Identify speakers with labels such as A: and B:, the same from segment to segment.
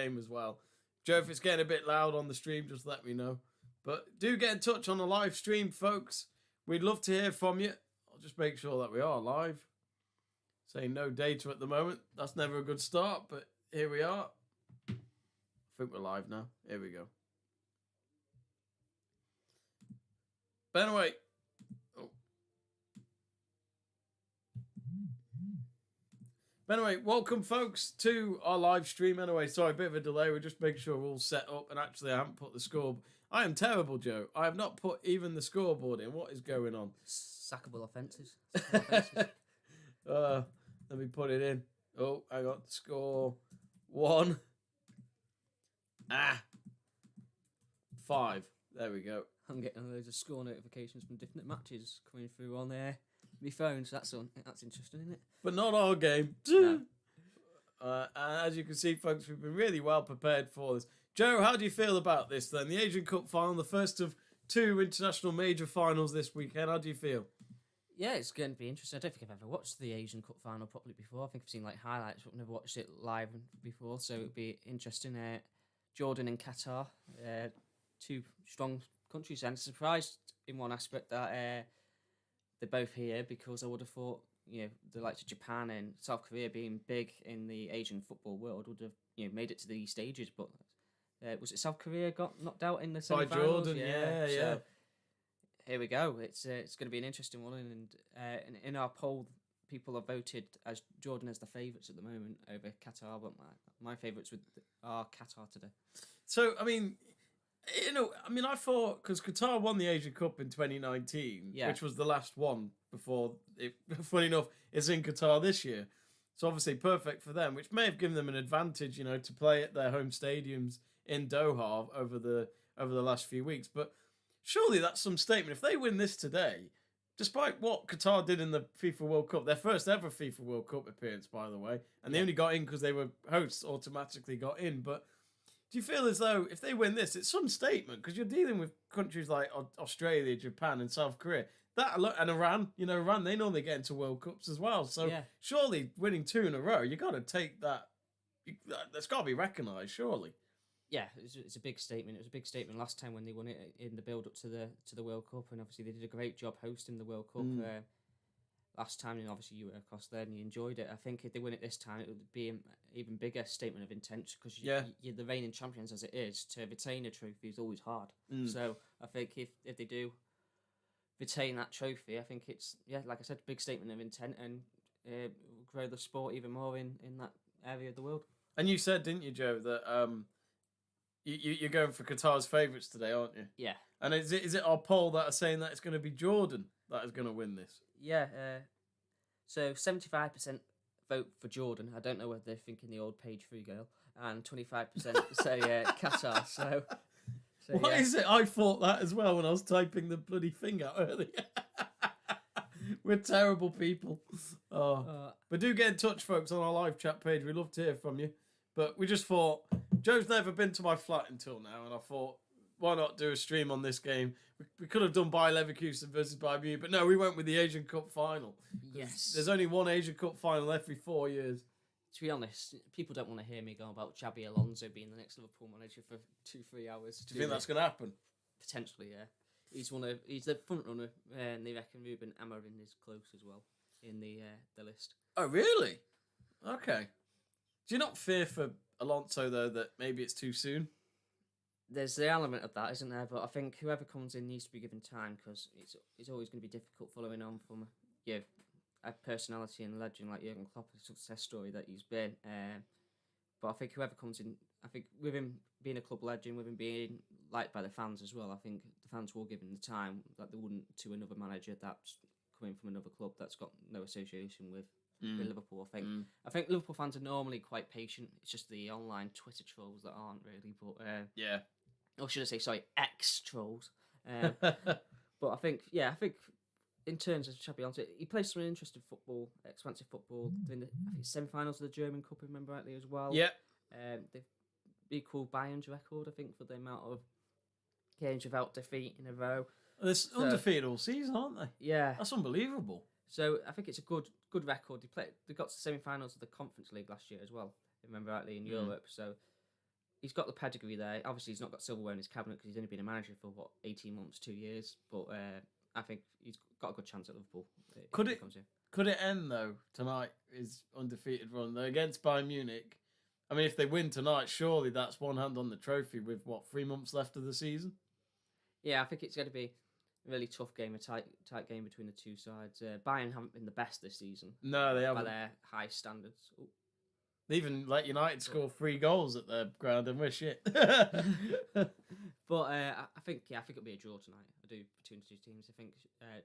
A: game as well. Joe, if it's getting a bit loud on the stream, just let me know. But do get in touch on the live stream, folks. We'd love to hear from you. I'll just make sure that we are live. Saying no data at the moment. That's never a good start, but here we are. I think we're live now. Here we go. But anyway. But anyway, welcome folks to our live stream. Anyway, sorry, a bit of a delay. We're just making sure we're all set up. And actually, I haven't put the score. I am terrible, Joe. I have not put even the scoreboard in. What is going on?
B: Sackable offences.
A: Let me put it in. Oh, I got the score. 1. 5. There we go.
B: I'm getting loads of score notifications from different matches coming through on my phone, so that's interesting, isn't it?
A: But not our game.
B: No.
A: And as you can see, folks, we've been really well prepared for this. Joe, how do you feel about this then? The Asian Cup final, the first of 2 international major finals this weekend. How do you feel?
B: Yeah, it's going to be interesting. I don't think I've ever watched the Asian Cup final properly before. I think I've seen like highlights, but I've never watched it live before, so it'll be interesting. Jordan and Qatar, 2 strong countries, and surprised in one aspect that they're both here, because I would have thought, the likes of Japan and South Korea being big in the Asian football world would have, made it to these stages. But was it South Korea got knocked out in the semi-finals?
A: By Jordan, yeah.
B: So, here we go. It's going to be an interesting one, and in our poll, people have voted as Jordan as the favourites at the moment over Qatar. But my favourites are Qatar today.
A: So I mean, I thought, because Qatar won the Asian Cup in 2019, which was the last one before it. Funny enough, it's in Qatar this year, so obviously perfect for them, which may have given them an advantage, to play at their home stadiums in Doha over the last few weeks. But surely that's some statement. If they win this today, despite what Qatar did in the FIFA World Cup, their first ever FIFA World Cup appearance, by the way, and they only got in because they were hosts, automatically got in. But do you feel as though if they win this, it's some statement? Because you're dealing with countries like Australia, Japan, and South Korea. And Iran, Iran, they normally get into World Cups as well. So surely winning 2 in a row, you got to take that. That's got to be recognised, surely.
B: Yeah, it's a big statement. It was a big statement last time when they won it in the build-up to the World Cup, and obviously they did a great job hosting the World Cup last time, and obviously you were across there and you enjoyed it. I think if they win it this time, it would be an even bigger statement of intent, because you're the reigning champions as it is. To retain a trophy is always hard. So I think if they do retain that trophy, I think it's, like I said, a big statement of intent, and grow the sport even more in that area of the world.
A: And you said, didn't you, Joe, that you're going for Qatar's favourites today, aren't you?
B: Yeah.
A: And is it our poll that are saying that it's going to be Jordan that is going to win this?
B: Yeah. So 75% vote for Jordan. I don't know whether they're thinking the old page 3 girl, and 25% say Qatar. So
A: what is it? I thought that as well when I was typing the bloody thing out earlier. We're terrible people. But do get in touch, folks, on our live chat page. We'd love to hear from you. But we just thought, Joe's never been to my flat until now, and I thought, why not do a stream on this game? We could have done Bayer Leverkusen versus Bayern Munich, but no, we went with the Asian Cup final.
B: Yes.
A: There's only one Asian Cup final every 4 years.
B: To be honest, people don't want to hear me go about Xabi Alonso being the next Liverpool manager for 2-3 hours.
A: Do you think that's going to happen?
B: Potentially, yeah. He's the front runner, and they reckon Ruben Amorim is close as well in the list.
A: Oh, really? Okay. Do you not fear for Alonso, though, that maybe it's too soon?
B: There's the element of that, isn't there? But I think whoever comes in needs to be given time, because it's always going to be difficult following on from a personality and legend like Jurgen Klopp, a success story that he's been. But I think whoever comes in, I think with him being a club legend, with him being liked by the fans as well, I think the fans will give him the time that they wouldn't to another manager that's coming from another club that's got no association with Liverpool. I think Liverpool fans are normally quite patient. It's just the online Twitter trolls that aren't really. But or should I say, sorry, ex trolls. But I think in terms of Xabi Alonso, he plays some interesting football, expansive football. Doing semi-finals of the German Cup, if I remember rightly, as well.
A: Yeah.
B: They've equalled Bayern's record, I think, for the amount of games without defeat in a row.
A: They're undefeated all season, aren't they?
B: Yeah.
A: That's unbelievable.
B: So I think it's a good record. They got to the semi-finals of the Conference League last year as well, if I remember rightly, in Europe. So he's got the pedigree there. Obviously, he's not got silverware in his cabinet because he's only been a manager for 18 months, 2 years. But I think he's got a good chance at Liverpool.
A: Could it end though tonight? His undefeated run though against Bayern Munich. I mean, if they win tonight, surely that's one hand on the trophy with 3 months left of the season.
B: Yeah, I think it's going to be a really tough game, a tight game between the two sides. Bayern haven't been the best this season.
A: No, they haven't.
B: By their high standards. Ooh.
A: They even let United score 3 goals at their ground and we're shit.
B: But I think it'll be a draw tonight. I do, between the two teams. I think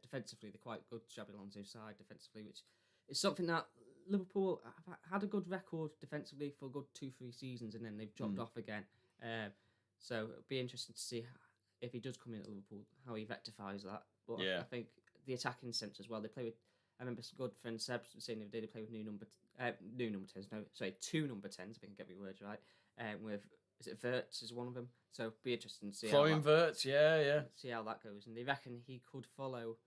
B: defensively they're quite good. Xabi Alonso's side defensively, which is something that Liverpool have had a good record defensively for a good 2-3 seasons, and then they've dropped off again. So it'll be interesting to see if he does come in at Liverpool, how he rectifies that. But I think the attacking sense as well. They play with. I remember some good friend Seb saying the other day they play with two number 10s. If I can get my words right. With is it Wirtz is one of them. So it'll be interesting to see.
A: Florian Wirtz, yeah.
B: See how that goes, and they reckon he could follow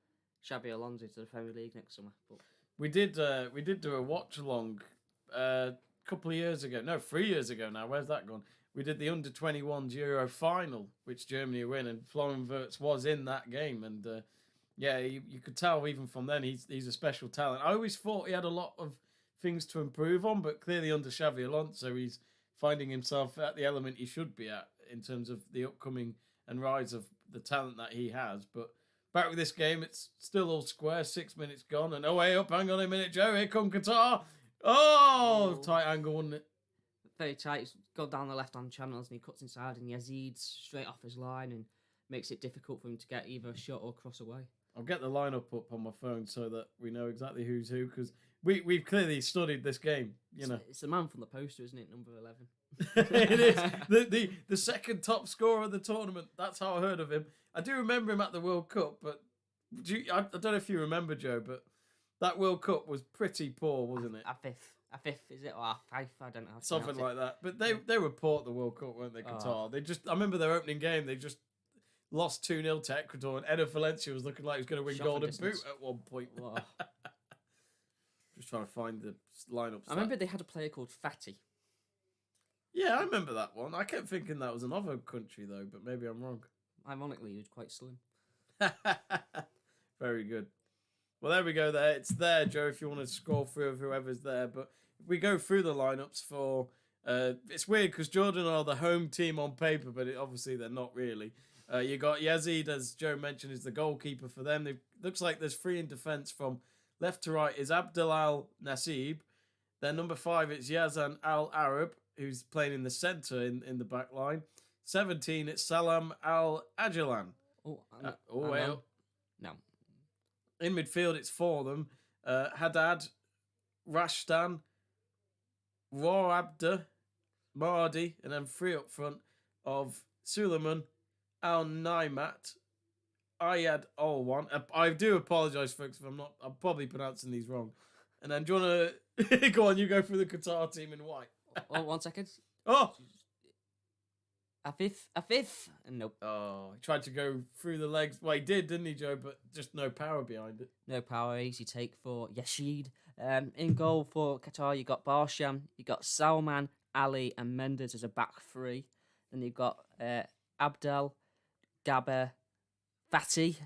B: Xabi Alonso to the Premier League next summer. But
A: we did do a watch along a couple of years ago. No, 3 years ago now. Where's that gone? We did the under-21s Euro final, which Germany win, and Florian Wirtz was in that game. And you could tell even from then he's a special talent. I always thought he had a lot of things to improve on, but clearly under Xabi Alonso, he's finding himself at the element he should be at in terms of the upcoming and rise of the talent that he has. But back with this game, it's still all square. 6 minutes gone, and way up. Hang on a minute, Joe. Here come Qatar. Oh, tight angle, wasn't it?
B: Very tight. He's gone down the left-hand channels and he cuts inside, and Yazid's straight off his line and makes it difficult for him to get either a shot or cross away.
A: I'll get the lineup up on my phone so that we know exactly who's who, because we've clearly studied this game.
B: It's the man from the poster, isn't it? Number 11.
A: It is the second top scorer of the tournament. That's how I heard of him. I do remember him at the World Cup, but I don't know if you remember, Joe, but that World Cup was pretty poor, wasn't it?
B: A fifth, is it? Or a five? I don't know.
A: Something like that. But they were poor at the World Cup, weren't they, Qatar? I remember their opening game, they just lost 2-0 to Ecuador, and Eder Valencia was looking like he was going to win Golden Boot at one point. Just trying to find the lineup.
B: I remember they had a player called Fatty.
A: Yeah, I remember that one. I kept thinking that was another country, though, but maybe I'm wrong.
B: Ironically, he was quite slim.
A: Very good. Well, there we go there. It's there, Joe, if you want to scroll through of whoever's there. But if we go through the lineups for... it's weird because Jordan are the home team on paper, but obviously they're not really. You got Yazid, as Joe mentioned, is the goalkeeper for them. Looks like there's 3 in defence from left to right is Abdelal Nasib. Then number 5 is Yazan Al-Arab, who's playing in the centre in the back line. 17, it's Salam Al-Ajalan. Way up.
B: No.
A: In midfield, it's 4 of them. Haddad, Rashtan, Rawabda, Mardi, and then 3 up front of Suleiman, Al-Naimat, Ayad Olwan. I do apologise, folks, if I'm probably pronouncing these wrong. And then do you want to... Go on, you go through the Qatar team in white.
B: 1 second.
A: Oh!
B: A fifth. Nope.
A: Oh, he tried to go through the legs. Well, he did, didn't he, Joe? But just no power behind it.
B: No power. Easy take for Yashid. In goal for Qatar, you got Barsham, you got Salman, Ali, and Mendes as a back 3. Then you've got Abdel, Gabber, Fatty.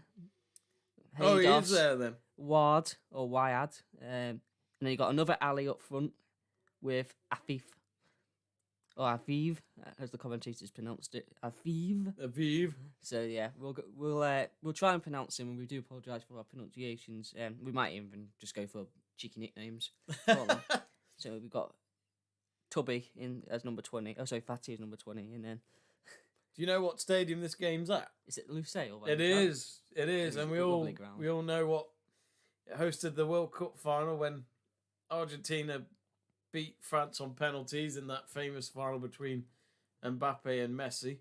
A: He is there then.
B: Wad or Wayad. And then you got another Ali up front with Afif. Or Aviv, as the commentators pronounced it.
A: Aviv.
B: So yeah, we'll try and pronounce him, and we do apologise for our pronunciations. We might even just go for cheeky nicknames. So we've got Tubby in as number 20. Oh, sorry, Fatty as number 20, and then.
A: Do you know what stadium this game's at?
B: Is it Lusail?
A: It is, and we all know what hosted the World Cup final when Argentina beat France on penalties in that famous final between Mbappe and Messi.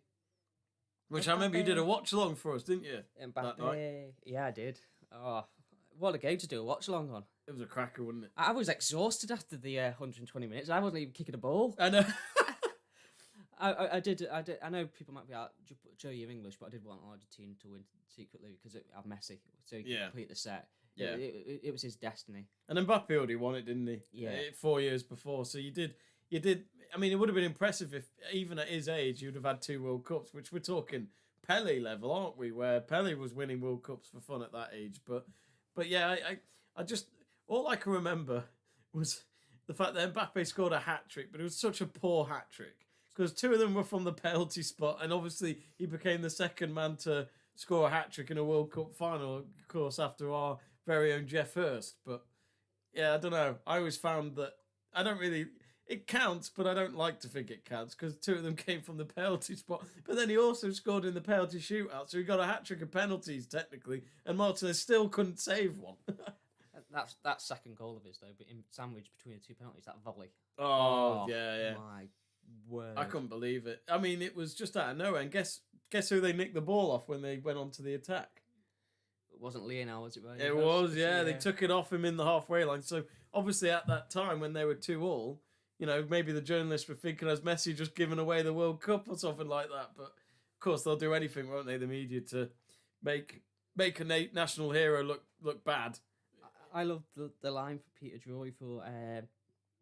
A: Which I remember you did a watch along for us, didn't you?
B: Mbappe. Yeah, I did. Oh, what a game to do a watch along on.
A: It was a cracker, wasn't it?
B: I was exhausted after the 120 minutes. I wasn't even kicking a ball.
A: I know.
B: I did. I know people might be like, Joe, you're English, but I did want Argentina to win secretly because it had Messi, so he could complete the set. Yeah, it was his destiny.
A: And Mbappe already won it, didn't he?
B: Yeah,
A: 4 years before. So you did you did. I mean, it would have been impressive if, even at his age, you'd have had 2 World Cups, which we're talking Pele level, aren't we? Where Pele was winning World Cups for fun at that age. But yeah, I just, all I can remember was the fact that Mbappe scored a hat-trick, but it was such a poor hat-trick. Because 2 of them were from the penalty spot, and obviously he became the second man to score a hat-trick in a World Cup final, of course, after our very own Jeff Hurst. But yeah, I don't know. I always found that I don't really... It counts, but I don't like to think it counts because 2 of them came from the penalty spot. But then he also scored in the penalty shootout, so he got a hat-trick of penalties, technically, and Martinez still couldn't save one.
B: That second goal of his, though, but in sandwich between the 2 penalties, that volley.
A: Oh, yeah.
B: My word.
A: I couldn't believe it. I mean, it was just out of nowhere. And guess who they nicked the ball off when they went on to the attack?
B: It wasn't Lionel, was it? Right?
A: It was, yeah. They took it off him in the halfway line. So, obviously, at that time, when they were 2-2, maybe the journalists were thinking, has Messi just given away the World Cup or something like that? But, of course, they'll do anything, won't they, the media, to make a national hero look bad.
B: I love the line for Peter Drury for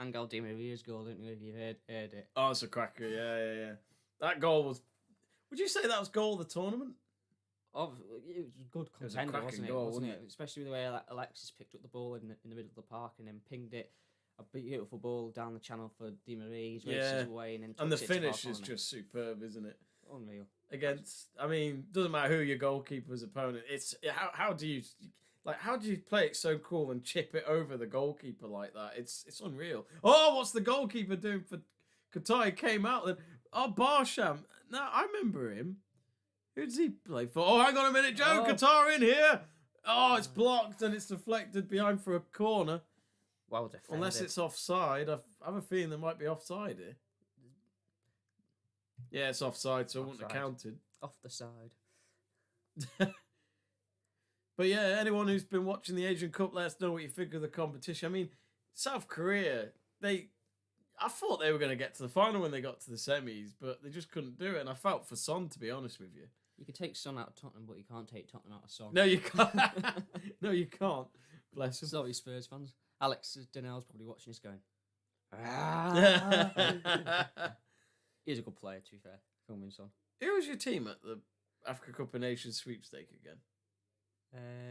B: Angel Di Maria's goal, don't you, if you heard it?
A: Oh, it's a cracker, yeah. That goal was... Would you say that was goal of the tournament?
B: Oh, it was a good contender, wasn't it? Especially the way Alexis picked up the ball in the middle of the park and then pinged it. A beautiful ball down the channel for Di Maria. He's raced his way
A: and the finish is just superb, isn't it?
B: Unreal.
A: Against, I mean, doesn't matter who your goalkeeper's opponent. It's how do you play it so cool and chip it over the goalkeeper like that? It's unreal. Oh, what's the goalkeeper doing for Qatar? He came out then. Oh, Barsham. No, I remember him. Who does he play for? Oh, hang on a minute, Joe. Qatar in here. Oh, it's blocked and it's deflected behind for a corner.
B: Well defended.
A: Unless it's offside. I have a feeling there might be offside here. Yeah, it's offside, so it wouldn't have counted.
B: Off the side.
A: But yeah, anyone who's been watching the Asian Cup, let us know what you think of the competition. I mean, South Korea, I thought they were going to get to the final when they got to the semis, but they just couldn't do it. And I felt for Son, to be honest with you.
B: You can take Son out of Tottenham, but you can't take Tottenham out of Son.
A: No, you can't. No, you can't. Bless him.
B: Sorry, Spurs fans. Alex Donnell's probably watching this going, he's a good player, to be fair. Coming Son.
A: Who was your team at the Africa Cup of Nations sweepstake again?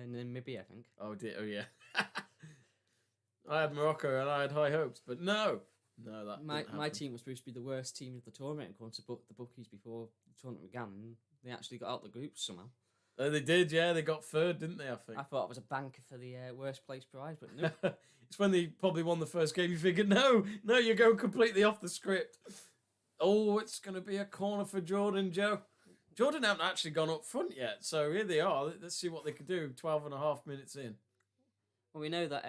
B: Namibia, I think.
A: Oh, dear. Oh, yeah. I had Morocco and I had high hopes, but no. No, that
B: my team was supposed to be the worst team of the tournament according to the bookies before the tournament began, and they actually got out the groups somehow.
A: They did, yeah. They got third, didn't they, I think?
B: I thought it was a banker for the worst place prize, but no.
A: It's when they probably won the first game, you figured, no, you're going completely off the script. Oh, it's going to be a corner for Jordan, Joe. Jordan haven't actually gone up front yet, so here they are. Let's see what they can do 12 and a half minutes in.
B: Well, we know that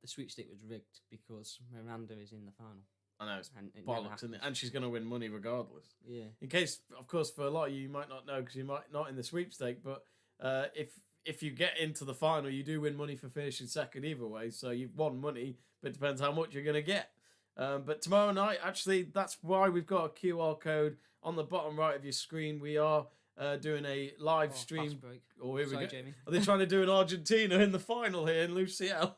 B: the sweepstake was rigged because Miranda is in the final.
A: I know, it's bollocks, isn't it? And she's going to win money regardless.
B: Yeah.
A: In case, of course, for a lot of you might not know because you might not in the sweepstake, but if you get into the final, you do win money for finishing second either way. So you've won money, but it depends how much you're going to get. But tomorrow night, actually, that's why we've got a QR code on the bottom right of your screen. We are doing a live stream.
B: Oh, here we go. Jamie.
A: Are they trying to do an Argentina in the final here in Luciel?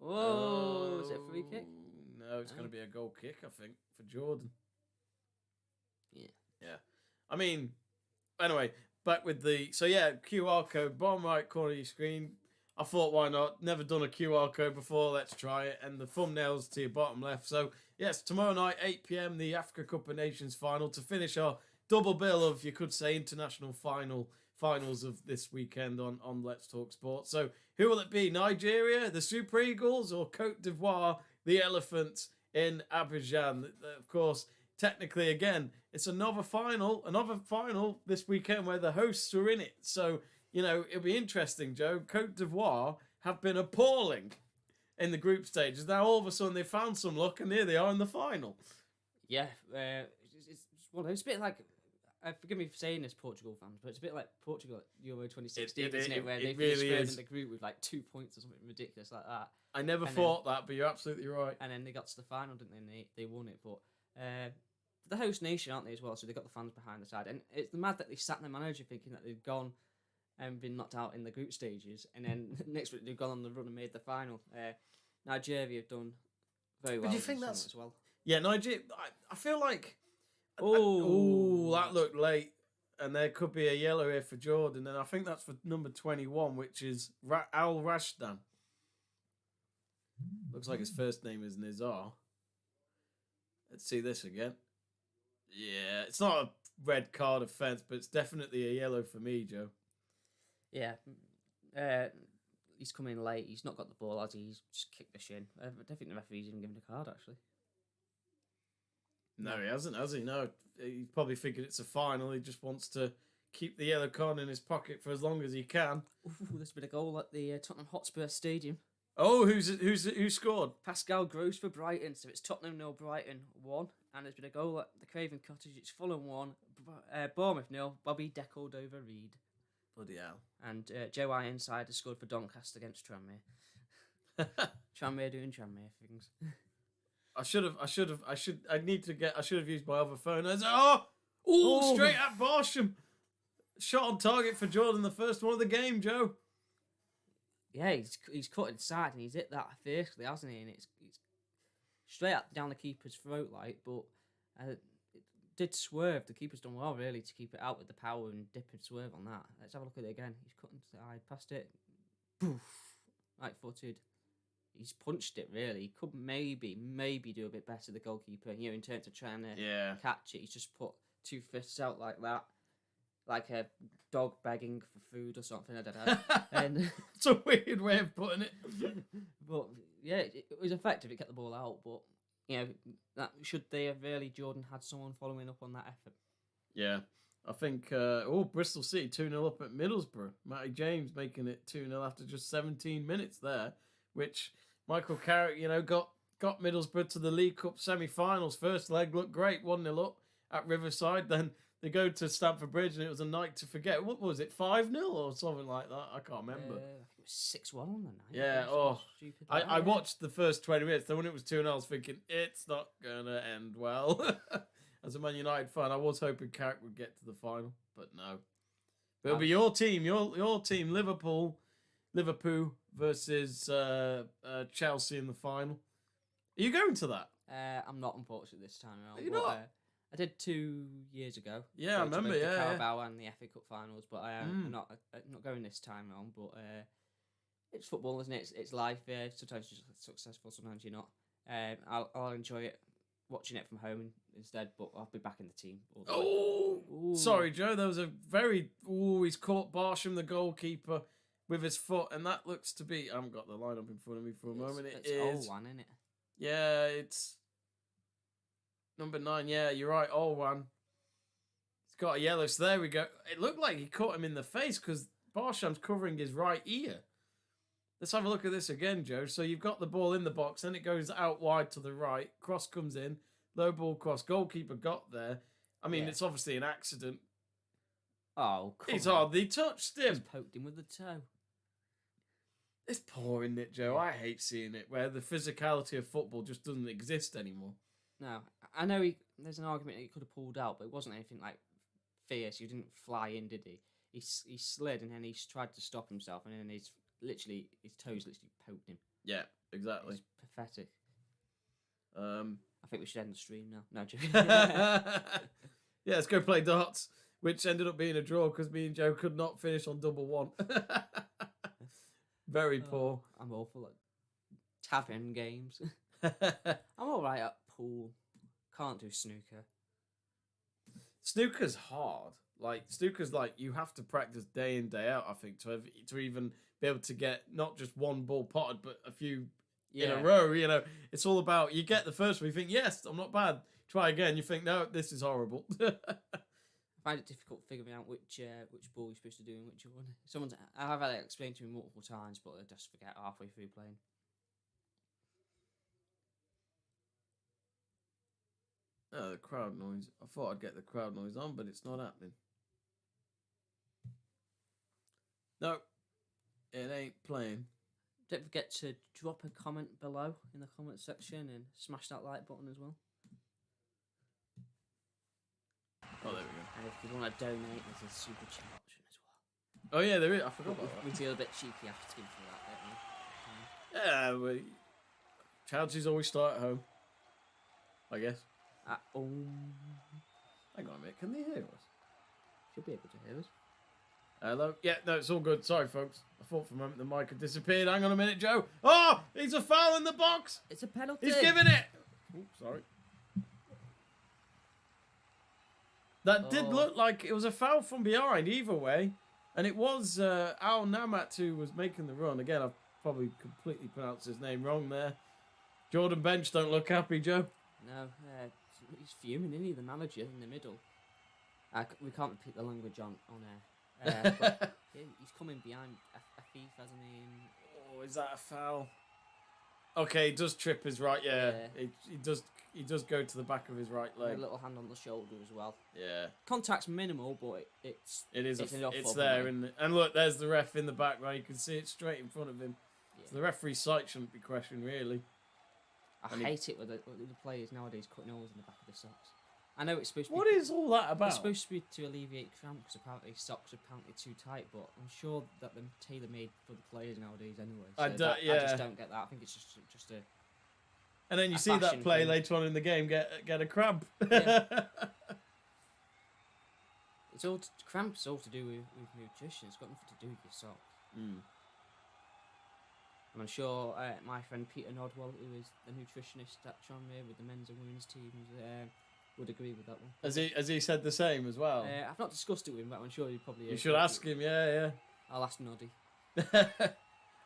B: Whoa, is it a free kick?
A: No, it's going to be a goal kick, I think, for Jordan. Yeah. I mean, anyway, back with QR code, bottom right corner of your screen. I thought, why not? Never done a QR code before, let's try it. And the thumbnail's to your bottom left. So, yes, tomorrow night, 8 p.m, the Africa Cup of Nations final to finish our double bill of, you could say, international finals of this weekend on Let's Talk Sport. So, who will it be? Nigeria, the Super Eagles, or Cote d'Ivoire, the Elephants in Abidjan? Of course, technically, again, it's another final this weekend where the hosts are in it. So, it'll be interesting, Joe. Cote d'Ivoire have been appalling in the group stages. Now, all of a sudden, they found some luck, and here they are in the final.
B: Yeah, it's a bit like, forgive me for saying this, Portugal fans, but it's a bit like Portugal at Euro 2016, isn't it? Where they finished third in the group with like 2 points or something ridiculous like that.
A: I never thought that, but you're absolutely right.
B: And then they got to the final, didn't they? And they won it. But the host nation, aren't they, as well? So they got the fans behind the side. And it's mad that they sat their manager thinking that they'd gone and been knocked out in the group stages. And then next week they've gone on the run and made the final. Nigeria have done very well.
A: But do you think that's
B: as well?
A: Yeah, Nigeria. I feel like.
B: Oh,
A: that looked late, and there could be a yellow here for Jordan, and I think that's for number 21, which is Al Rashdan. Looks like his first name is Nizar. Let's see this again. Yeah, it's not a red card offence, but it's definitely a yellow for me, Joe.
B: Yeah. He's come in late. He's not got the ball, has he? He's just kicked the shin. I don't think the referee's even given a card, actually.
A: No, he hasn't, has he? No. He's probably thinking it's a final. He just wants to keep the yellow card in his pocket for as long as he can.
B: Ooh, there's been a goal at the Tottenham Hotspur Stadium.
A: Oh, who scored?
B: Pascal Gross for Brighton. So it's Tottenham 0, Brighton 1. And there's been a goal at the Craven Cottage. It's Fulham 1, Bournemouth 0. Bobby Decordova-Reid.
A: Bloody hell.
B: And Joe Ironside has scored for Doncaster against Tranmere. Tranmere doing Tranmere things.
A: I should have used my other phone. Straight at Barsham. Shot on target for Jordan, the first one of the game, Joe.
B: Yeah, he's cut inside and he's hit that fiercely, hasn't he? And it's straight up down the keeper's throat, like, but it did swerve. The keeper's done well, really, to keep it out with the power and dip and swerve on that. Let's have a look at it again. He's cut inside, past it. Poof. Right footed. He's punched it, really. He could maybe do a bit better, the goalkeeper, in terms of trying to catch it. He's just put two fists out like that. Like a dog begging for food or something, I don't know. And
A: it's a weird way of putting it.
B: But yeah, it was effective. It kept the ball out. But that should they have really Jordan had someone following up on that effort.
A: Yeah, I think. Bristol City 2-0 up at Middlesbrough. Matty James making it 2-0 after just 17 minutes there, which Michael Carrick, got Middlesbrough to the League Cup semi-finals. First leg looked great, 1-0 up at Riverside. Then they go to Stamford Bridge, and it was a night to forget. What was it, 5-0 or something like that? I can't remember.
B: I think it was 6-1 on the night.
A: Yeah, I watched the first 20 minutes. Then when it was 2-0, I was thinking, it's not going to end well. As a Man United fan, I was hoping Carrick would get to the final, but no. But it'll be your team, your team, Liverpool versus Chelsea in the final. Are you going to that?
B: I'm not, unfortunately, this time around.
A: Are you not?
B: I did 2 years ago.
A: Yeah, I remember.
B: The Carabao and the FA Cup finals, but I'm not going this time around. But it's football, isn't it? It's life. Sometimes you're successful, sometimes you're not. I'll enjoy it watching it from home instead. But I'll be back in the team.
A: Sorry, Joe. There was a very. He's caught Barsham, the goalkeeper, with his foot, and that looks to be. I haven't got the lineup in front of me for a moment.
B: It's all one, isn't it?
A: Yeah, it's. Number 9, yeah, you're right, Olwan. He's got a yellow, so there we go. It looked like he caught him in the face because Barsham's covering his right ear. Let's have a look at this again, Joe. So you've got the ball in the box, then it goes out wide to the right. Cross comes in, low ball cross. Goalkeeper got there. I mean, It's obviously an accident.
B: Oh, come
A: He's
B: on.
A: hardly touched him.
B: Just poked him with the toe.
A: It's poor, isn't it, Joe? I hate seeing it, where the physicality of football just doesn't exist anymore.
B: No, I know there's an argument that he could have pulled out, but it wasn't anything like fierce. He didn't fly in, did he? He slid and then he tried to stop himself, and then his toes literally poked him.
A: Yeah, exactly.
B: It's pathetic.
A: I
B: think we should end the stream now. No, joking.
A: Yeah, let's go play darts, which ended up being a draw because me and Joe could not finish on double one. Very poor.
B: I'm awful at tavern games. I'm all right at pool. Can't do snooker.
A: Snooker's hard. Snooker's you have to practice day in, day out, I think, to even be able to get not just one ball potted, but a few in a row. It's all about, you get the first one, you think, yes, I'm not bad. Try again, you think, no, this is horrible.
B: I find it difficult figuring out which ball you're supposed to do and which one. I have had it explained to me multiple times, but I just forget halfway through playing.
A: Oh, the crowd noise. I thought I'd get the crowd noise on, but it's not happening. No, it ain't playing.
B: Don't forget to drop a comment below in the comment section and smash that like button as well.
A: Oh, there we go.
B: And if you want to donate, there's a super chat option as well.
A: Oh, yeah, there is. I forgot about that.
B: We feel a bit cheeky asking for that, don't we?
A: Yeah, charities always start at home. I guess.
B: Home.
A: Hang on a minute, can they hear us?
B: Should be able to hear us.
A: Hello? Yeah, no, it's all good. Sorry, folks. I thought for a moment the mic had disappeared. Hang on a minute, Joe. Oh, he's a foul in the box.
B: It's a penalty.
A: He's giving it. Oh, sorry. That did look like it was a foul from behind either way. And it was Al Namat who was making the run. Again, I've probably completely pronounced his name wrong there. Jordan Bench don't look happy, Joe.
B: No, he's fuming, isn't he? The manager in the middle. We can't repeat the language on air. But he's coming behind a thief, hasn't he?
A: Oh, is that a foul? Okay, he does trip his right. Yeah, he does go to the back of his right leg.
B: A little hand on the shoulder as well.
A: Yeah,
B: contact's minimal, but it's
A: there. And look, there's the ref in the background. You can see it straight in front of him. Yeah. So the referee's sight shouldn't be questioned, really.
B: I hate it with the players nowadays cutting holes in the back of the socks. I know it's supposed to be...
A: What is all that about?
B: It's supposed to be to alleviate cramp, because apparently socks are apparently too tight, but I'm sure that they're tailor-made for the players nowadays anyway. So I just don't get that. I think it's just a...
A: And then you see that play later on in the game get a cramp.
B: Yeah. Cramp's all to do with nutrition. It's got nothing to do with your socks.
A: Mm.
B: And I'm sure my friend Peter Nodwell, who is the nutritionist at Tranmere with the men's and women's teams, would agree with that one.
A: Has he said the same as well?
B: I've not discussed it with him, but I'm sure he probably.
A: You should ask him. Yeah.
B: I'll ask Noddy.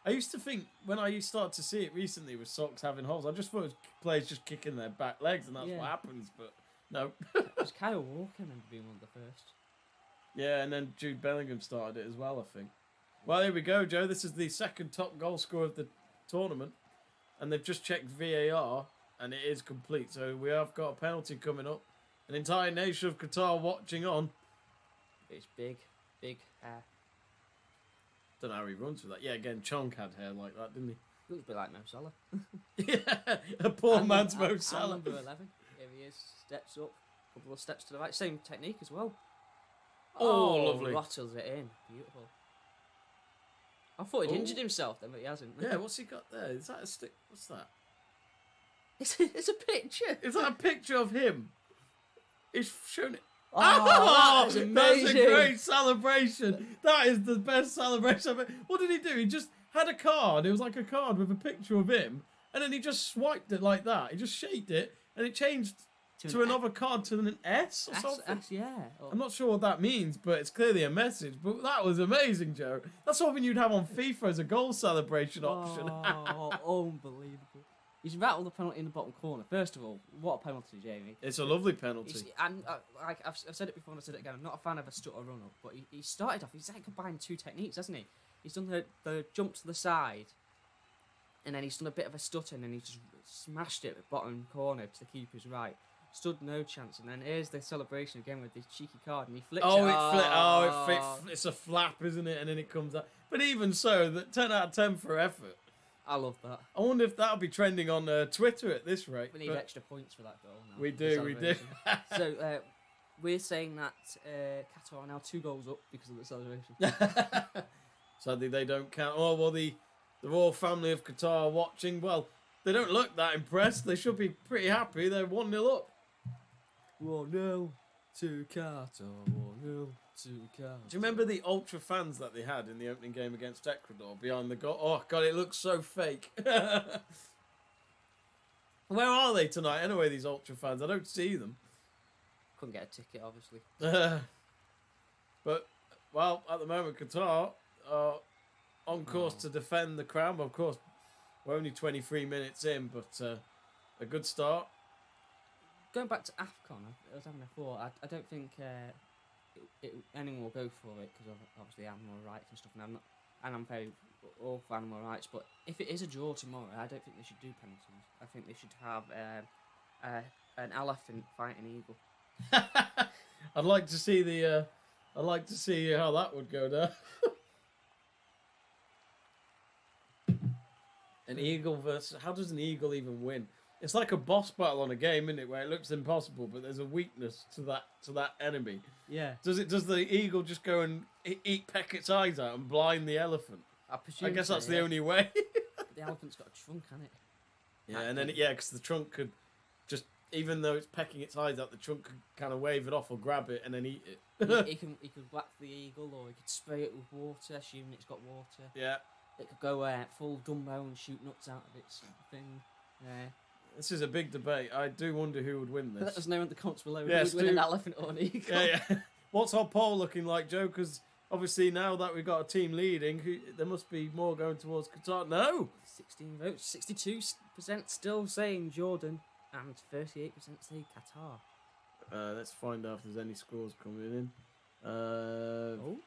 A: I used to think when I started to see it recently with socks having holes, I just thought it was players just kicking their back legs and that's what happens. But no.
B: It was Kyle Walker remember being one of the first.
A: Yeah, and then Jude Bellingham started it as well, I think. Well, here we go, Joe. This is the second top goal scorer of the tournament. And they've just checked VAR, and it is complete. So we have got a penalty coming up. An entire nation of Qatar watching on.
B: It's big hair.
A: Don't know how he runs with that. Yeah, again, Chonk had hair like that, didn't he?
B: Looks a bit like Mo Salah.
A: Yeah, a poor man's Mo Salah.
B: Number 11. Here he is. Steps up. A couple of steps to the right. Same technique as well.
A: Oh, lovely.
B: Rattles it in. Beautiful. I thought he'd injured himself then, but he hasn't.
A: Yeah, what's he got there? Is that a stick? What's that?
B: It's a picture.
A: Is that a picture of him? He's shown it.
B: Oh, that's amazing.
A: That's a great celebration. That is the best celebration ever. What did he do? He just had a card. It was like a card with a picture of him. And then he just swiped it like that. He just shaped it. And it changed to another card to an S or something.
B: Yeah.
A: I'm not sure what that means, but it's clearly a message. But that was amazing, Joe. That's something you'd have on FIFA as a goal celebration option.
B: Oh, unbelievable. He's rattled the penalty in the bottom corner. First of all, what a penalty, Jamie.
A: It's a lovely penalty.
B: I've said it before and I've said it again. I'm not a fan of a stutter run-up, but he started off, he's like combining two techniques, hasn't he? He's done the jump to the side, and then he's done a bit of a stutter, and then he just smashed it at the bottom corner to the keeper's right. Stood no chance, and then here's the celebration again with this cheeky card, and he flips it.
A: It's a flap, isn't it? And then it comes out. But even so, that 10 out of 10 for effort.
B: I love that.
A: I wonder if that'll be trending on Twitter at this rate.
B: We need extra points for that goal now.
A: We do.
B: So we're saying that Qatar are now 2 goals up because of the celebration.
A: Sadly, they don't count. Oh, well, the royal family of Qatar are watching. Well, they don't look that impressed. They should be pretty happy. They're 1-0 up.
B: 1-0 to Qatar. 1-0 to Qatar.
A: Do you remember the ultra fans that they had in the opening game against Ecuador behind the goal? Oh, God, it looks so fake. Where are they tonight, anyway, these ultra fans? I don't see them.
B: Couldn't get a ticket, obviously.
A: But, well, at the moment, Qatar are on course to defend the crown. Of course, we're only 23 minutes in, but a good start.
B: Going back to AFCON, I was having a thought. I don't think anyone will go for it because of obviously animal rights and stuff. And I'm very all for animal rights. But if it is a draw tomorrow, I don't think they should do penalties. I think they should have an elephant fight an eagle.
A: I'd like to see the. I'd like to see how that would go down. An eagle versus. How does an eagle even win? It's like a boss battle on a game, isn't it? Where it looks impossible, but there's a weakness to that enemy.
B: Yeah.
A: Does the eagle just go and peck its eyes out and blind the elephant? I guess that's the only way.
B: The elephant's got a trunk, hasn't it?
A: Yeah, and then because the trunk could just even though it's pecking its eyes out, the trunk could kind of wave it off or grab it and then eat it.
B: he could whack the eagle, or he could spray it with water, assuming it's got water.
A: Yeah.
B: It could go full Dumbo and shoot nuts out of its thing. Yeah.
A: This is a big debate. I do wonder who would win this.
B: Let us know in the comments below.
A: Yes,
B: who would win an elephant or an eagle?
A: Yeah. What's our poll looking like, Joe? Because obviously now that we've got a team leading, there must be more going towards Qatar. No!
B: 16 votes. 62% still saying Jordan and 38% say Qatar.
A: Let's find out if there's any scores coming in.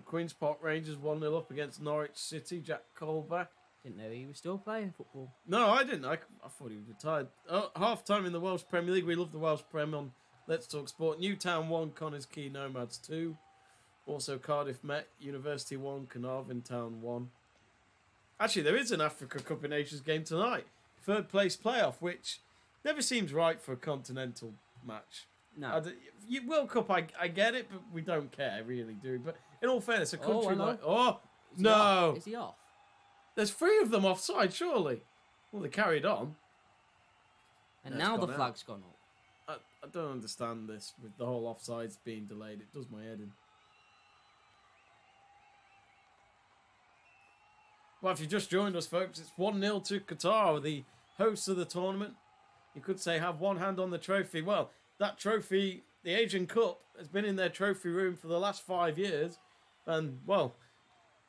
A: Queen's Park Rangers 1-0 up against Norwich City. Jack Colback.
B: Didn't know he was still playing football.
A: No, I didn't. I thought he was retired. Half time in the Welsh Premier League. We love the Welsh Prem on Let's Talk Sport. Newtown 1, Connors Quay Nomads 2. Also Cardiff Met, University 1, Carnarvon Town 1. Actually, there is an Africa Cup of Nations game tonight. Third place playoff, which never seems right for a continental match.
B: No.
A: World Cup, I get it, but we don't care, really, do we? But in all fairness, a country like...
B: Oh, is he off?
A: There's 3 of them offside, surely. Well, they carried on.
B: And now the flag's gone up.
A: I don't understand this with the whole offsides being delayed. It does my head in. Well, if you just joined us, folks, it's 1-0 to Qatar, the hosts of the tournament. You could say have one hand on the trophy. Well, that trophy, the Asian Cup, has been in their trophy room for the last 5 years. And, well,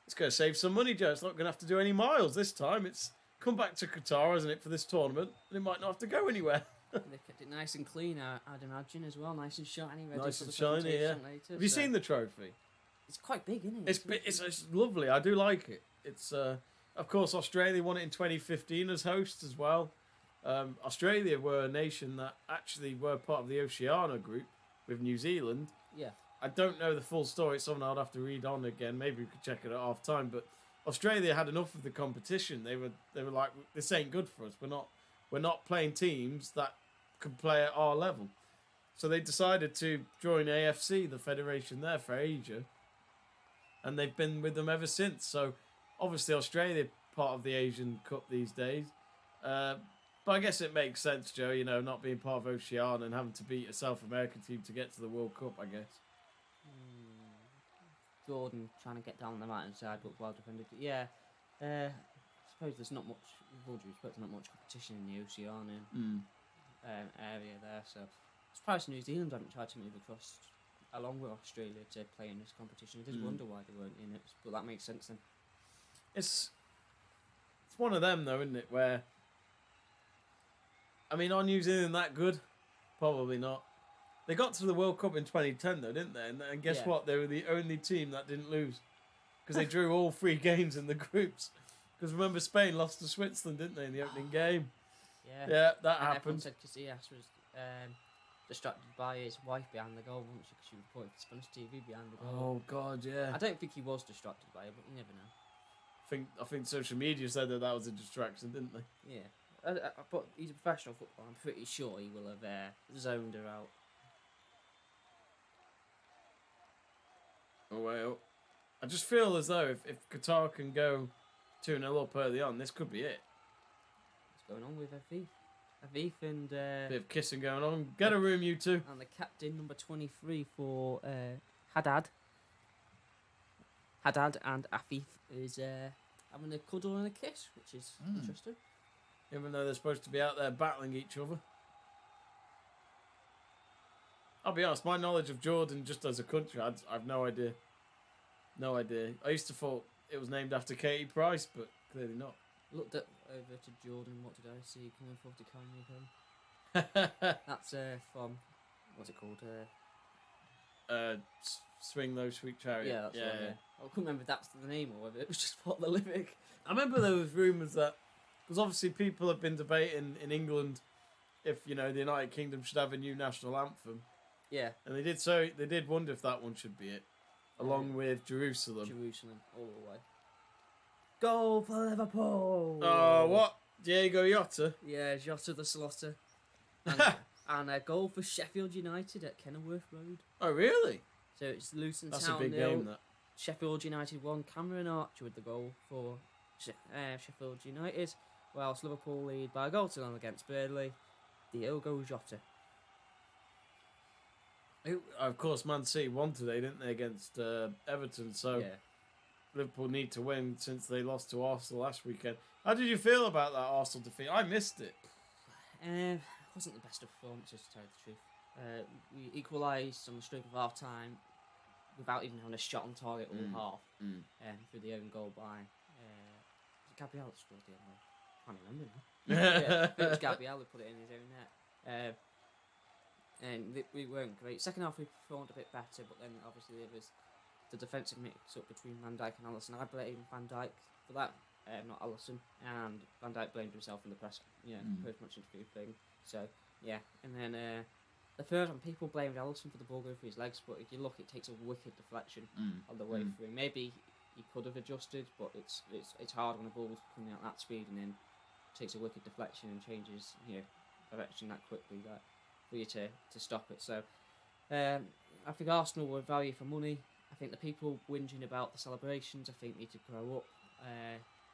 A: it's going to save some money, Joe. It's not going to have to do any miles this time. It's come back to Qatar, hasn't it, for this tournament? And it might not have to go anywhere.
B: They kept it nice and clean, I'd imagine, as well. Nice and shiny. Ready
A: nice
B: for
A: and
B: the
A: shiny, yeah.
B: later,
A: Have you seen the trophy?
B: It's quite big, isn't it?
A: It's lovely. I do like it. It's of course, Australia won it in 2015 as hosts as well. Australia were a nation that actually were part of the Oceania group with New Zealand.
B: Yeah.
A: I don't know the full story. It's something I'd have to read on again. Maybe we could check it at half time. But Australia had enough of the competition. They were like, this ain't good for us. We're not playing teams that could play at our level. So they decided to join AFC, the federation there, for Asia. And they've been with them ever since. So obviously Australia part of the Asian Cup these days. But I guess it makes sense, Joe, you know, not being part of Oceania and having to beat a South American team to get to the World Cup, I guess.
B: Jordan trying to get down the right hand side, but well defended. Yeah, I suppose there's not much, with all due respect, not much competition in the Oceania area there, so I'm surprised New Zealand haven't tried to move across along with Australia to play in this competition. I did wonder why they weren't in it, but that makes sense then.
A: It's one of them though, isn't it, where, I mean, are New Zealand that good? Probably not. They got to the World Cup in 2010 though, didn't they? And guess what? They were the only team that didn't lose. Because they drew all 3 games in the groups. Because remember, Spain lost to Switzerland, didn't they, in the opening game?
B: Yeah,
A: that
B: and
A: happened.
B: Everyone said Casillas was distracted by his wife behind the goal, wasn't she? Because she reported for Spanish TV behind the goal.
A: Oh, God, yeah.
B: I don't think he was distracted by it, but you never know.
A: I think social media said that was a distraction, didn't they?
B: Yeah. But he's a professional footballer. I'm pretty sure he will have zoned her out.
A: Oh, well. I just feel as though if Qatar can go 2-0 up early on, this could be it.
B: What's going on with Afif? Afif and...
A: bit of kissing going on. Get a room, you two.
B: And the captain, number 23 for Haddad. Haddad and Afif is having a cuddle and a kiss, which is interesting.
A: Even though they're supposed to be out there battling each other. I'll be honest, my knowledge of Jordan just as a country, I've no idea. No idea. I used to thought it was named after Katie Price, but clearly not.
B: Looked over to Jordan, what did I see coming forward to carry with him? That's from, what's it called?
A: Swing Low Sweet Chariot.
B: Yeah, that's right, yeah. I couldn't remember if that's the name or whether it was just part of the lyric.
A: I remember there was rumours that, because obviously people have been debating in England if, you know, the United Kingdom should have a new national anthem.
B: Yeah.
A: And they did wonder if that one should be it, along with Jerusalem.
B: Jerusalem, all the way. Goal for Liverpool!
A: Oh, what? Diego Jota?
B: Yeah, Jota the Slaughter. And a goal for Sheffield United at Kenilworth Road.
A: Oh, really?
B: So it's Luton
A: That's
B: Town
A: a big
B: 0,
A: game, that.
B: Sheffield United 1. Cameron Archer with the goal for Sheffield United, whilst Liverpool lead by a goal to none against Burnley. Diogo Jota.
A: Of course, Man City won today, didn't they, against Everton? So Liverpool need to win since they lost to Arsenal last weekend. How did you feel about that Arsenal defeat? I missed it.
B: It wasn't the best of performances, to tell you the truth. We equalised on the stroke of half time without even having a shot on target all half. Through the own goal by Gabriel scored the other. I can't remember now. It was Gabriel who put it in his own net. And we weren't great. Second half we performed a bit better, but then obviously there was the defensive mix-up between Van Dijk and Alisson. I blame Van Dijk for that, not Alisson. And Van Dijk blamed himself in the press, post-match interview thing. So, yeah. And then the third one, people blamed Alisson for the ball going through his legs, but if you look, it takes a wicked deflection on the way through. Maybe he could have adjusted, but it's hard when a ball's coming out that speed and then takes a wicked deflection and changes direction that quickly for you to stop it. So I think Arsenal were value for money. I think the people whinging about the celebrations, I think, need to grow up.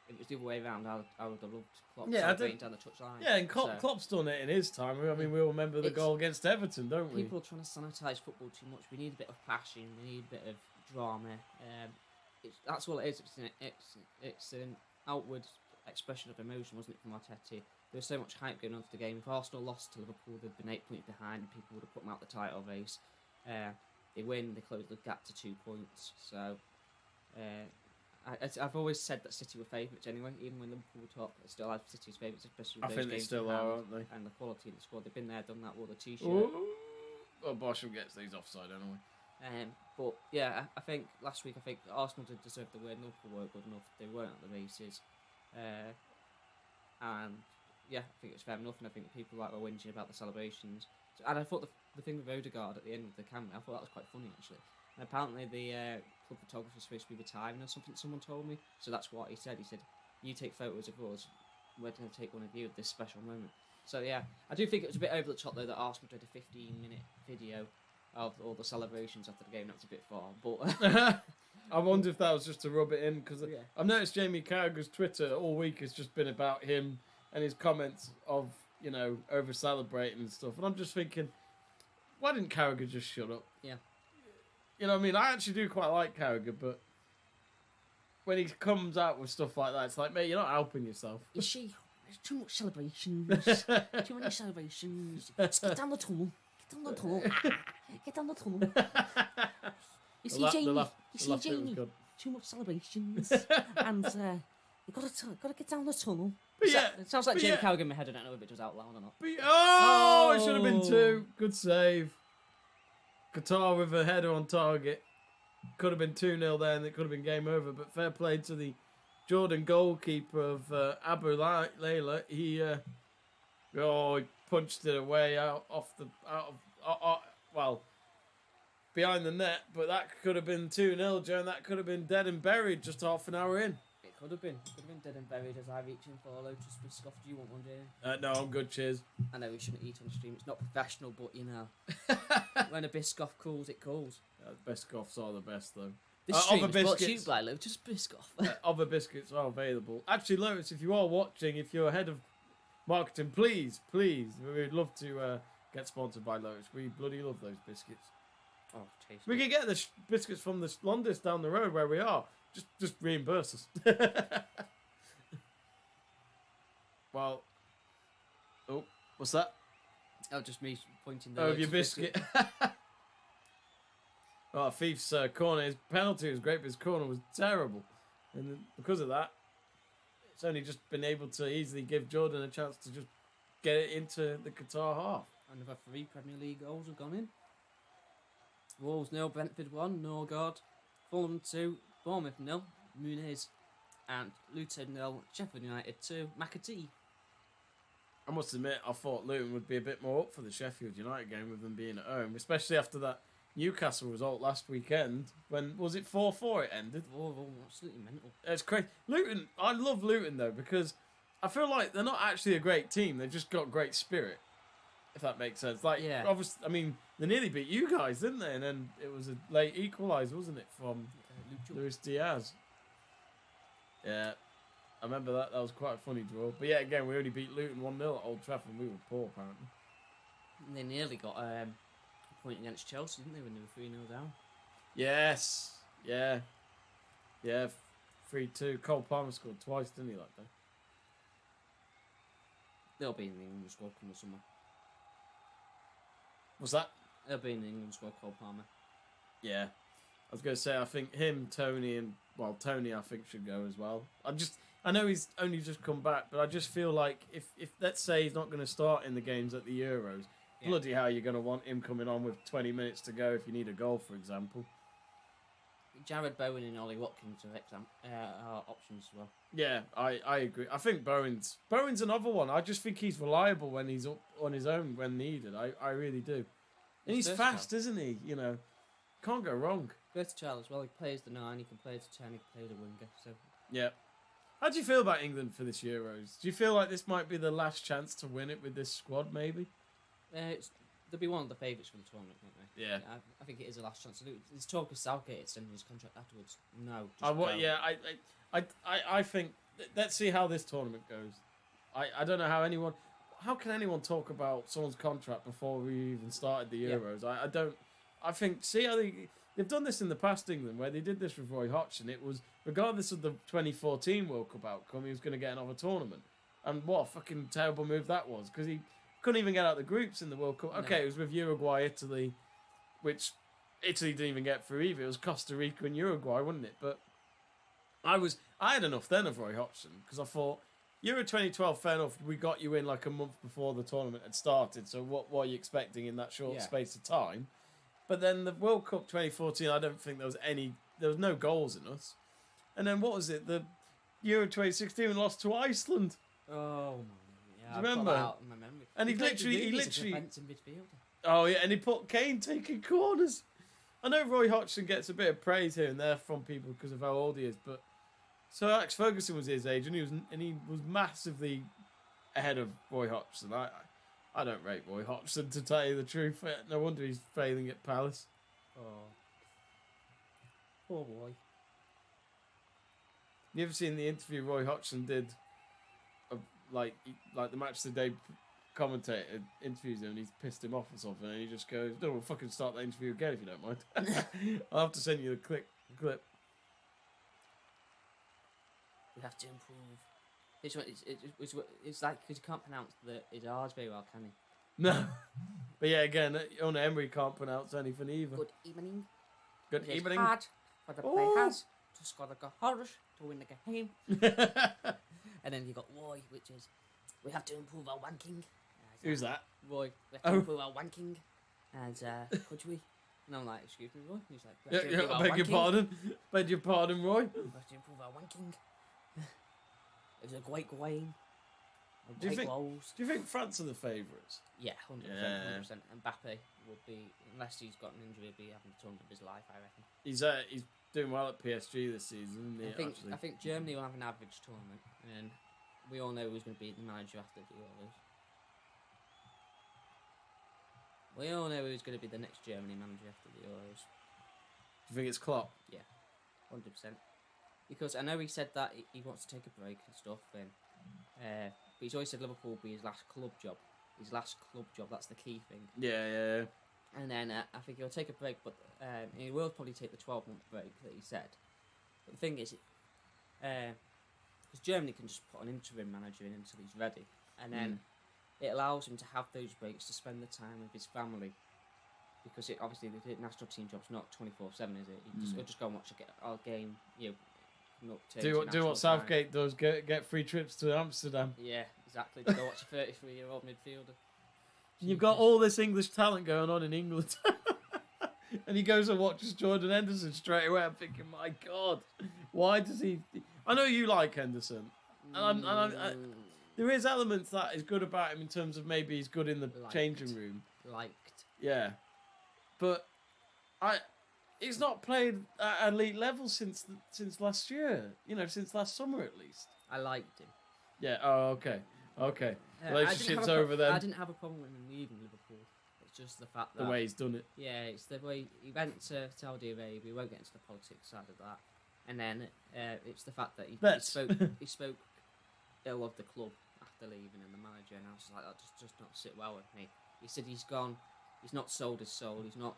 B: It was the other way around. I would have loved Klopp celebrating down the touchline.
A: Yeah, and Klopp's done it in his time. I mean, we all remember the goal against Everton, don't we?
B: People are trying to sanitise football too much. We need a bit of passion. We need a bit of drama. That's all it is. It's an outward expression of emotion, wasn't it, from Arteta? There was so much hype going on for the game. If Arsenal lost to Liverpool, they'd been 8 points behind, and people would have put them out the title race. They win, they close the gap to 2 points. So I've always said that City were favourites anyway, even when Liverpool were top. I still have City as favourites, especially with those games. I think they still are, aren't they? And the quality of the squad. They've been there, done that, wore the t-shirt.
A: Well, Bosham gets these offside anyway.
B: But yeah, I think last week, Arsenal did deserve the win. Liverpool weren't good enough. They weren't at the races. And yeah, I think it's fair enough, and I think people were whinging about the celebrations. And I thought the thing with Odegaard at the end of the camera, I thought that was quite funny actually. And apparently the club photographer is supposed to be retiring or something, someone told me. So that's what he said. He said, you take photos of us, we're going to take one of you at this special moment. So yeah, I do think it was a bit over the top though that Arsenal did a 15-minute video of all the celebrations after the game. That's a bit far, but...
A: I wonder if that was just to rub it in, because I've noticed Jamie Carragher's Twitter all week has just been about him and his comments of, over celebrating and stuff. And I'm just thinking, why didn't Carragher just shut up?
B: Yeah.
A: You know what I mean? I actually do quite like Carragher, but when he comes out with stuff like that, it's like, mate, you're not helping yourself.
B: You see, there's too much celebrations. Too many celebrations. Just get down the tunnel. Get down the tunnel. Get down the tunnel. You see, Jamie, too much celebrations, and you gotta get down the tunnel.
A: But yeah,
B: it sounds like Jamie Carragher in my head. I don't know if it does out loud or not.
A: But, it should have been 2. Good save. Qatar with a header on target. Could have been 2-0 there, and it could have been game over. But fair play to the Jordan goalkeeper of Abu Layla. He punched it away behind the net, but that could have been 2-0, Joe, and that could have been dead and buried just half an hour in.
B: It could have been. Dead and buried as I reach in for a Lotus Biscoff. Do you want one, dear?
A: No, I'm good, cheers.
B: I know we shouldn't eat on stream. It's not professional, but when a Biscoff calls, it calls.
A: Biscoffs are the best, though.
B: This stream is brought to you by Lotus Biscoff.
A: Other biscuits are available. Actually, Lotus, if you are watching, if you're head of marketing, please, we'd love to get sponsored by Lotus. We bloody love those biscuits.
B: Oh, tasty.
A: We can get the biscuits from the Londis down the road where we are. Just reimburse us. Well, what's that?
B: Oh, just me pointing.
A: Your biscuit. Thief's corner. His penalty was great, but his corner was terrible, and because of that, it's only just been able to easily give Jordan a chance to just get it into the Qatar half.
B: Another 3 Premier League goals have gone in. Wolves 0, Brentford 1, Norgard, Fulham 2, Bournemouth 0, Muniz, and Luton 0, Sheffield United 2, McAtee.
A: I must admit, I thought Luton would be a bit more up for the Sheffield United game with them being at home, especially after that Newcastle result last weekend. When was it 4-4 it ended?
B: Oh, absolutely mental.
A: It's crazy. Luton, I love Luton though, because I feel like they're not actually a great team. They've just got great spirit, if that makes sense. Obviously, I mean, they nearly beat you guys, didn't they? And then it was a late equaliser, wasn't it, from Luis Diaz? Yeah, I remember that. That was quite a funny draw. But yeah, again, we only beat Luton 1-0 at Old Trafford. We were poor, apparently.
B: And they nearly got a point against Chelsea, didn't they, when they were 3-0 down?
A: Yes. Yeah. Yeah. 3-2. Cole Palmer scored twice, didn't he, like that?
B: They'll be in the England squad come the summer.
A: What's that?
B: They'll be in the England squad, Cole Palmer.
A: Yeah. I was going to say, I think him, Tony, and... Well, Tony, I think, should go as well. I know he's only just come back, but I just feel like if let's say he's not going to start in the games at the Euros, bloody hell, you're going to want him coming on with 20 minutes to go if you need a goal, for example.
B: Jared Bowen and Ollie Watkins are options as well.
A: Yeah, I agree. I think Bowen's another one. I just think he's reliable when he's up on his own when needed. I really do. And he's fast, isn't he? You know, can't go wrong.
B: Versatile as well. He plays the 9, he can play the 10, he can play the winger. So
A: yeah. How do you feel about England for this Euros? Do you feel like this might be the last chance to win it with this squad, maybe?
B: They'll be one of the favourites for the tournament, won't they?
A: Yeah.
B: I think it is the last chance to do it. There's talk of Southgate extending his contract afterwards. No.
A: I think... Let's see how this tournament goes. I don't know how anyone... How can anyone talk about someone's contract before we even started the Euros? Yeah. I don't... I think... See how they've done this in the past, England, where they did this with Roy Hodgson. It was, regardless of the 2014 World Cup outcome, he was going to get another tournament. And what a fucking terrible move that was, because he couldn't even get out the groups in the World Cup. Okay, it was with Uruguay, Italy, which Italy didn't even get through either. It was Costa Rica and Uruguay, wasn't it? But I had enough then of Roy Hodgson, because I thought, Euro 2012, fair enough, we got you in like a month before the tournament had started, so what are you expecting in that short space of time? But then the World Cup 2014, I don't think there was no goals in us. And then what was it? The Euro 2016 we lost to Iceland.
B: Oh, yeah.
A: Do you remember?
B: Out in my memory.
A: And he literally.
B: Defensive midfielder.
A: Oh yeah, and he put Kane taking corners. I know Roy Hodgson gets a bit of praise here and there from people because of how old he is, but so Alex Ferguson was his age, and he was massively ahead of Roy Hodgson. I don't rate Roy Hodgson, to tell you the truth. No wonder he's failing at Palace.
B: Oh. Poor boy.
A: You ever seen the interview Roy Hodgson did? Like the match of the day commentator interviews him and he's pissed him off or something, and he just goes, "No, we'll fucking start that interview again if you don't mind." I'll have to send you the clip.
B: We have to improve. It's like, because you can't pronounce his R's very well, can he?
A: No. But yeah, again, Unai Emery can't pronounce anything either.
B: Good evening.
A: Good evening.
B: Hard for the players to score the goals to win the game. And then you got Roy, which is, we have to improve our wanking.
A: Who's that?
B: Roy, we have to improve our wanking. And could we? And I'm like, excuse me, Roy? And he's like, we have to improve our
A: beg your
B: wanking.
A: pardon. Beg your pardon, Roy.
B: We have to improve our wanking. It was a great game.
A: Do you think France are the favourites?
B: Yeah, 100%.
A: Yeah.
B: 100%. And Mbappe will be, unless he's got an injury, he'll be having the tournament of his life, I reckon.
A: He's doing well at PSG this season, isn't he?
B: I think Germany will have an average tournament, and we all know who's going to be the manager after the Euros. We all know who's going to be the next Germany manager after the Euros.
A: Do you think it's Klopp?
B: Yeah, 100%. Because I know he said that he wants to take a break and stuff, and but he's always said Liverpool will be his last club job. His last club job, that's the key thing.
A: Yeah.
B: And then I think he'll take a break, but he will probably take the 12-month break that he said. But the thing is, because Germany can just put an interim manager in until he's ready, and then it allows him to have those breaks to spend the time with his family. Because obviously the national team job's not 24/7, is it? He'll just go and watch a game,
A: Do what Southgate does, get free trips to Amsterdam.
B: Yeah, exactly. To go watch a 33-year-old midfielder.
A: You've got all this English talent going on in England. And he goes and watches Jordan Henderson straight away. I'm thinking, my God, why does he... I know you like Henderson. And there is elements that is good about him in terms of maybe he's good in the changing room. Yeah. But he's not played at elite level since last year. Since last summer at least.
B: I liked him.
A: Yeah. Oh, okay. Relationship's over then.
B: I didn't have a problem with him leaving Liverpool. It's just the fact that
A: the way he's done it.
B: Yeah, it's the way he went to Saudi Arabia. We won't get into the politics side of that. And then it's the fact that he spoke ill of the club after leaving, and the manager, and I was like, that does not sit well with me. He said he's gone. He's not sold his soul. He's not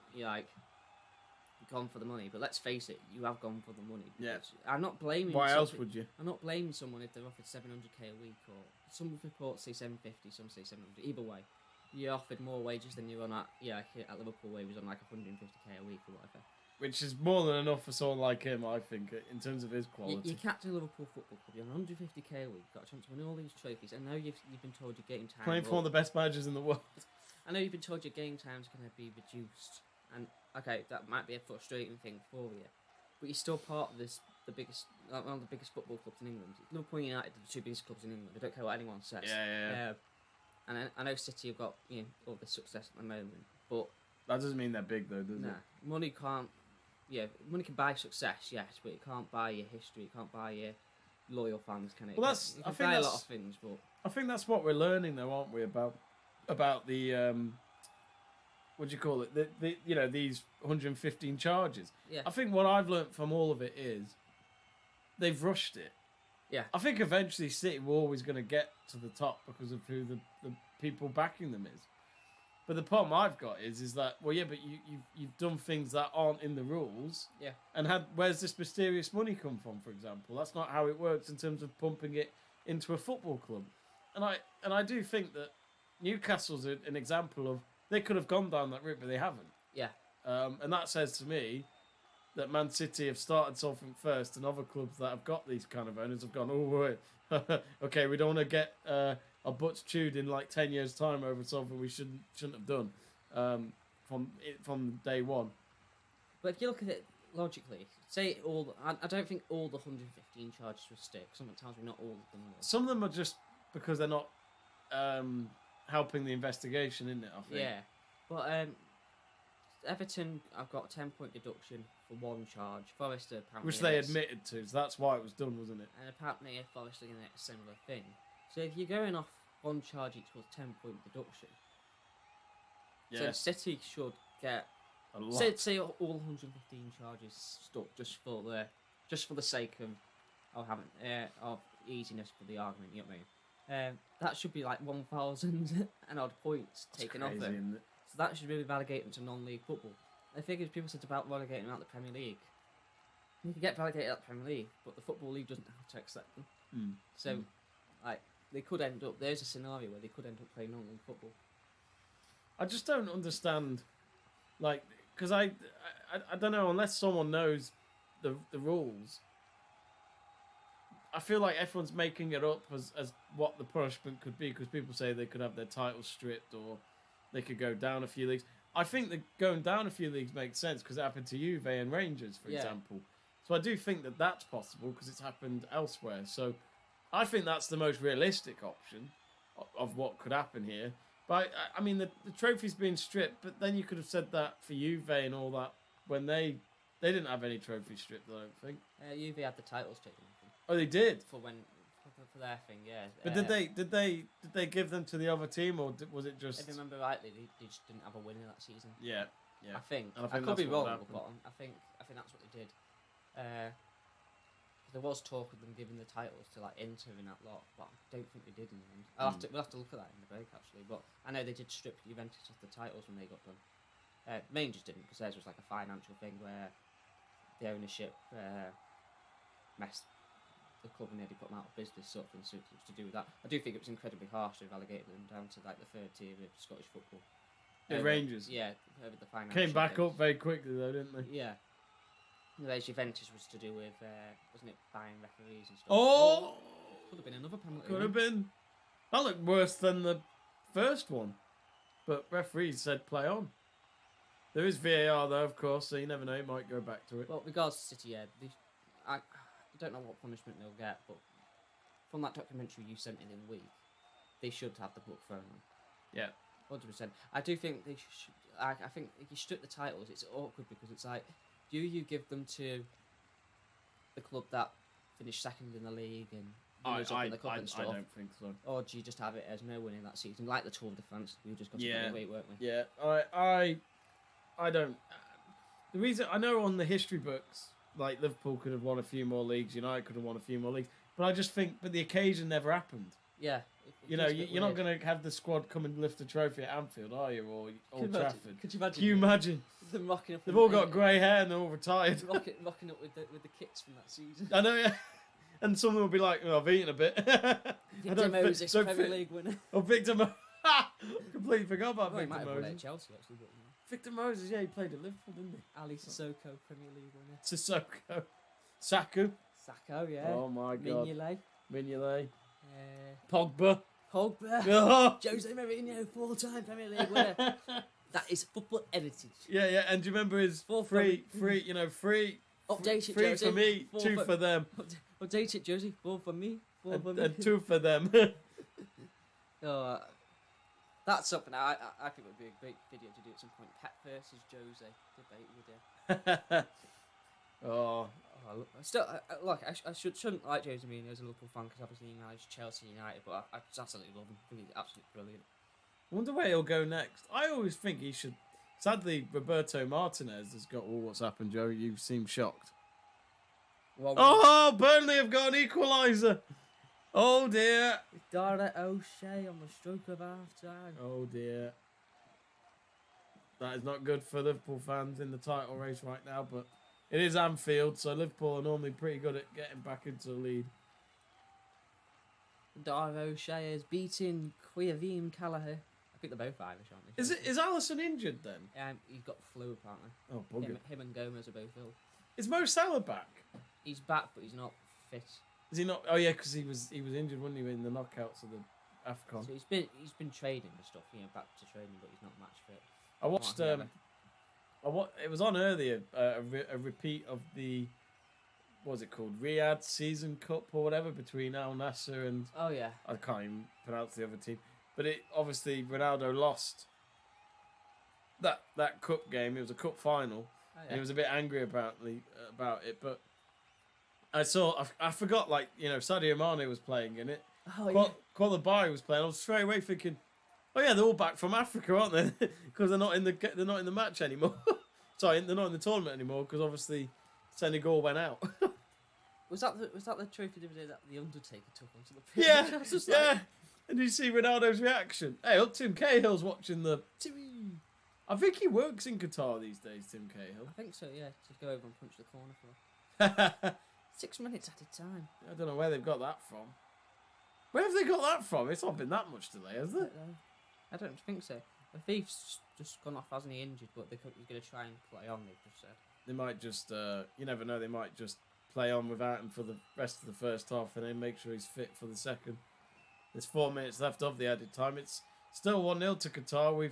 B: gone for the money. But let's face it, you have gone for the money.
A: Yeah.
B: I'm not blaming.
A: Why else would you?
B: I'm not blaming someone if they're offered 700k a week, or some reports say 750, some say 700. Either way, you're offered more wages than you're on at Liverpool, where he was on like 150k a week or whatever.
A: Which is more than enough for someone like him, I think, in terms of his quality.
B: You captain Liverpool Football Club. You're on 150k a week. Got a chance to win all these trophies. I know you've been told your game time.
A: Playing for one of the best managers in the world.
B: I know you've been told your game time's going to be reduced, and okay, that might be a frustrating thing for you, but you're still part of one of the biggest football clubs in England. Liverpool United are the two biggest clubs in England. I don't care what anyone says.
A: Yeah.
B: And I know City have got all the success at the moment, but
A: that doesn't mean they're big though, does it?
B: Money can't. Yeah, money can buy success, yes, but it can't buy your history. It can't buy your loyal fans, can it?
A: Well,
B: it can buy a lot of things, but
A: I think that's what we're learning, though, aren't we? About the what do you call it? The these 115 charges.
B: Yeah.
A: I think what I've learnt from all of it is they've rushed it.
B: Yeah.
A: I think eventually City were always going to get to the top because of who the people backing them is. But the problem I've got is that, well, yeah, but you've done things that aren't in the rules.
B: Yeah.
A: And where's this mysterious money come from, for example? That's not how it works in terms of pumping it into a football club. And I do think that Newcastle's an example of, they could have gone down that route, but they haven't.
B: Yeah.
A: And that says to me that Man City have started something first, and other clubs that have got these kind of owners have gone, oh, wait, okay, we don't want to get our butts chewed in like 10 years' time over something we shouldn't have done from day one.
B: But if you look at it logically, say I don't think all the 115 charges will stick. Sometimes not all of them will.
A: Some of them are just because they're not helping the investigation, isn't it? I think.
B: Yeah, but Everton, I've got a 10-point deduction for one charge. Forrester apparently,
A: which they admitted to, so that's why it was done, wasn't it?
B: And apparently, Forrester going to get a similar thing. So if you're going off one charge equals 10-point deduction, so City should get
A: a lot.
B: Say all 115 charges stuck just for the sake of easiness for the argument. You know what I mean? That should be like 1,000 and odd points taken off them. So that should really relegate them to non-league football. I figured people said about relegating them out of the Premier League. You can get relegated out of the Premier League, but the Football League doesn't have to accept them. So, they could end up. There's a scenario where they could end up playing non-league football.
A: I just don't understand, because I don't know, unless someone knows the rules. I feel like everyone's making it up as what the punishment could be, because people say they could have their titles stripped or they could go down a few leagues. I think that going down a few leagues makes sense because it happened to Juve and Rangers, for example. So I do think that that's possible because it's happened elsewhere. So I think that's the most realistic option of what could happen here. But I mean, the trophy's been stripped, but then you could have said that for Juve and all that when they didn't have any trophies stripped, I don't think.
B: Juve had the titles taken.
A: Oh, they did?
B: For their thing, yeah.
A: But did they give them to the other team, or was it just?
B: If I remember rightly, they just didn't have a winner that season.
A: Yeah.
B: I think.
A: And
B: I could be wrong, but I think that's what they did. There was talk of them giving the titles to Inter in that lot, but I don't think they did in the end. We'll have to look at that in the break actually. But I know they did strip Juventus of the titles when they got done. Rangers didn't, because theirs was like a financial thing where the ownership messed the club and nearly put them out of business, sort of thing. So it was to do with that. I do think it was incredibly harsh to relegate them down to the third tier of Scottish football.
A: The Rangers,
B: yeah, over the financial
A: came back
B: things.
A: up very quickly though, didn't they?
B: Yeah. Whereas Juventus was to do with, wasn't it, buying referees and stuff?
A: Oh!
B: Could have been another penalty.
A: Could have been. That looked worse than the first one. But referees said play on. There is VAR though, of course, so you never know, it might go back to it.
B: Well, regards to City, yeah, I don't know what punishment they'll get, but from that documentary you sent in the week, they should have the book thrown on.
A: Yeah.
B: 100%. I do think they should. I think if you strip the titles, it's awkward because it's like, do you give them to the club that finished second in the league and in the cup and stuff?
A: I don't think so.
B: Or do you just have it as no winning that season, like the Tour de France? We just got to get away, weren't we?
A: Yeah, I don't. The reason I know on the history books, Liverpool could have won a few more leagues, United could have won a few more leagues, but I just think, the occasion never happened.
B: Yeah.
A: You know, you're not going to have the squad come and lift a trophy at Anfield, are you, or Old Trafford?
B: Could you imagine?
A: Can you imagine?
B: Them rocking up.
A: They've all got grey hair and they're all retired.
B: Rocking up with the kits from that season.
A: I know, yeah. And someone will be like, oh, I've eaten a bit.
B: Victor Moses, Premier League winner.
A: Oh, Victor Moses. Completely forgot about
B: Victor
A: Victor
B: Moses.
A: Moses.
B: Chelsea, actually, but,
A: Victor Moses, yeah, he played at Liverpool, didn't he?
B: Ali Sissoko, Premier League winner.
A: Sissoko. Saku.
B: Sacco, yeah.
A: Oh, my God. Mignolet. Pogba. Oh.
B: Jose Mourinho, 4-time Premier League winner. That is football heritage.
A: Yeah, yeah, and do you remember his free,
B: Update it,
A: free
B: Josie.
A: for me, 2 for them.
B: Update it, Josie. 4 for me, 4 for me.
A: And 2 for them.
B: Oh, that's something I think would be a great video to do at some point. Pep versus Jose debate video.
A: Oh,
B: look, I shouldn't like Jose Mourinho as a Liverpool fan because obviously he managed Chelsea and United, but I just absolutely love him. He's absolutely brilliant.
A: I wonder where he'll go next. I always think he should. Sadly, Roberto Martinez has got all what's happened, Joe. You seem shocked.
B: Well,
A: oh, Burnley have got an equaliser. Oh, dear.
B: Dara O'Shea on the stroke of half-time.
A: Oh, dear. That is not good for Liverpool fans in the title race right now, but it is Anfield, so Liverpool are normally pretty good at getting back into the lead.
B: Dara O'Shea is beating Queerveen Callagher. I think they're both Irish, aren't they?
A: Is Alisson injured then?
B: He's got flu apparently.
A: Oh, bugger.
B: Him and Gomez are both ill.
A: Is Mo Salah back?
B: He's back, but he's not fit.
A: Is he not? Oh yeah, because he was injured, wasn't he, in the knockouts of the AFCON?
B: So he's been trading and stuff, back to training, but he's not match fit.
A: I watched it was on earlier a repeat of the what was it called, Riyadh Season Cup or whatever between Al Nassr and
B: oh yeah,
A: I can't even pronounce the other team, but it obviously Ronaldo lost that cup game. It was a cup final. Oh, yeah. And he was a bit angry about it, but I forgot, like, Sadio Mane was playing in it.
B: Oh, yeah.
A: Koulibaly was playing. I was straight away thinking, oh yeah, they're all back from Africa, aren't they? Because they're not in the match anymore. Sorry, they're not in the tournament anymore because obviously Senegal went out.
B: Was that the trophy that the Undertaker took onto the pitch?
A: Yeah, yeah. And you see Ronaldo's reaction. Hey, look, Tim Cahill's watching the.
B: Timmy.
A: I think he works in Qatar these days, Tim Cahill.
B: I think so, yeah. Just go over and punch the corner for 6 minutes at a time.
A: I don't know where they've got that from. Where have they got that from? It's not been that much delay, has it?
B: I don't think so. The thief's just gone off, hasn't he, injured, but he's going to try and play on, they've just said.
A: They might just, you never know, they might just play on without him for the rest of the first half and then make sure he's fit for the second. There's 4 minutes left of the added time. It's still 1-0 to Qatar.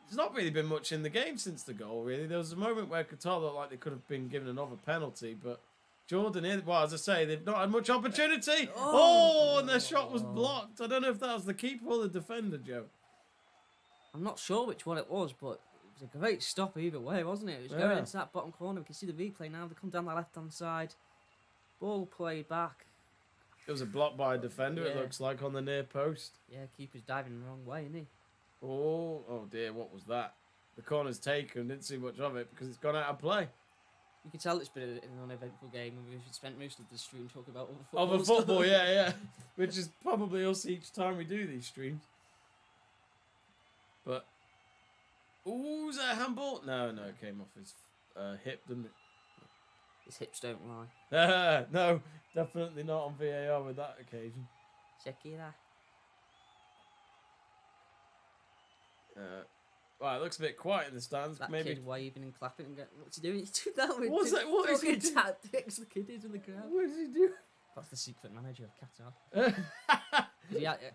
A: There's not really been much in the game since the goal, really. There was a moment where Qatar looked like they could have been given another penalty, but Jordan, well, as I say, they've not had much opportunity. Oh, and their shot was blocked. I don't know if that was the keeper or the defender, Joe.
B: I'm not sure which one it was, but it was a great stop either way, wasn't it? It was going into that bottom corner. We can see the replay now. They come down the left-hand side. Ball played back.
A: It was a block by a defender, it looks like, on the near post.
B: Yeah, keeper's diving the wrong way, isn't he?
A: Oh dear, what was that? The corner's taken, didn't see much of it because it's gone out of play.
B: You can tell it's been an uneventful game and we've spent most of the stream talking about
A: other football. Yeah. Which is probably us each time we do these streams. But, is that a handball? No, it came off his hip, didn't it?
B: His hips don't lie.
A: No, definitely not on VAR with that occasion.
B: Shakira.
A: Right, it looks a bit quiet in the stands.
B: That
A: maybe
B: kid waving and clapping and what's he doing? He's doing that with
A: what is he doing?
B: tactics. The kid is in the crowd.
A: What does he do?
B: That's the secret manager of Qatar.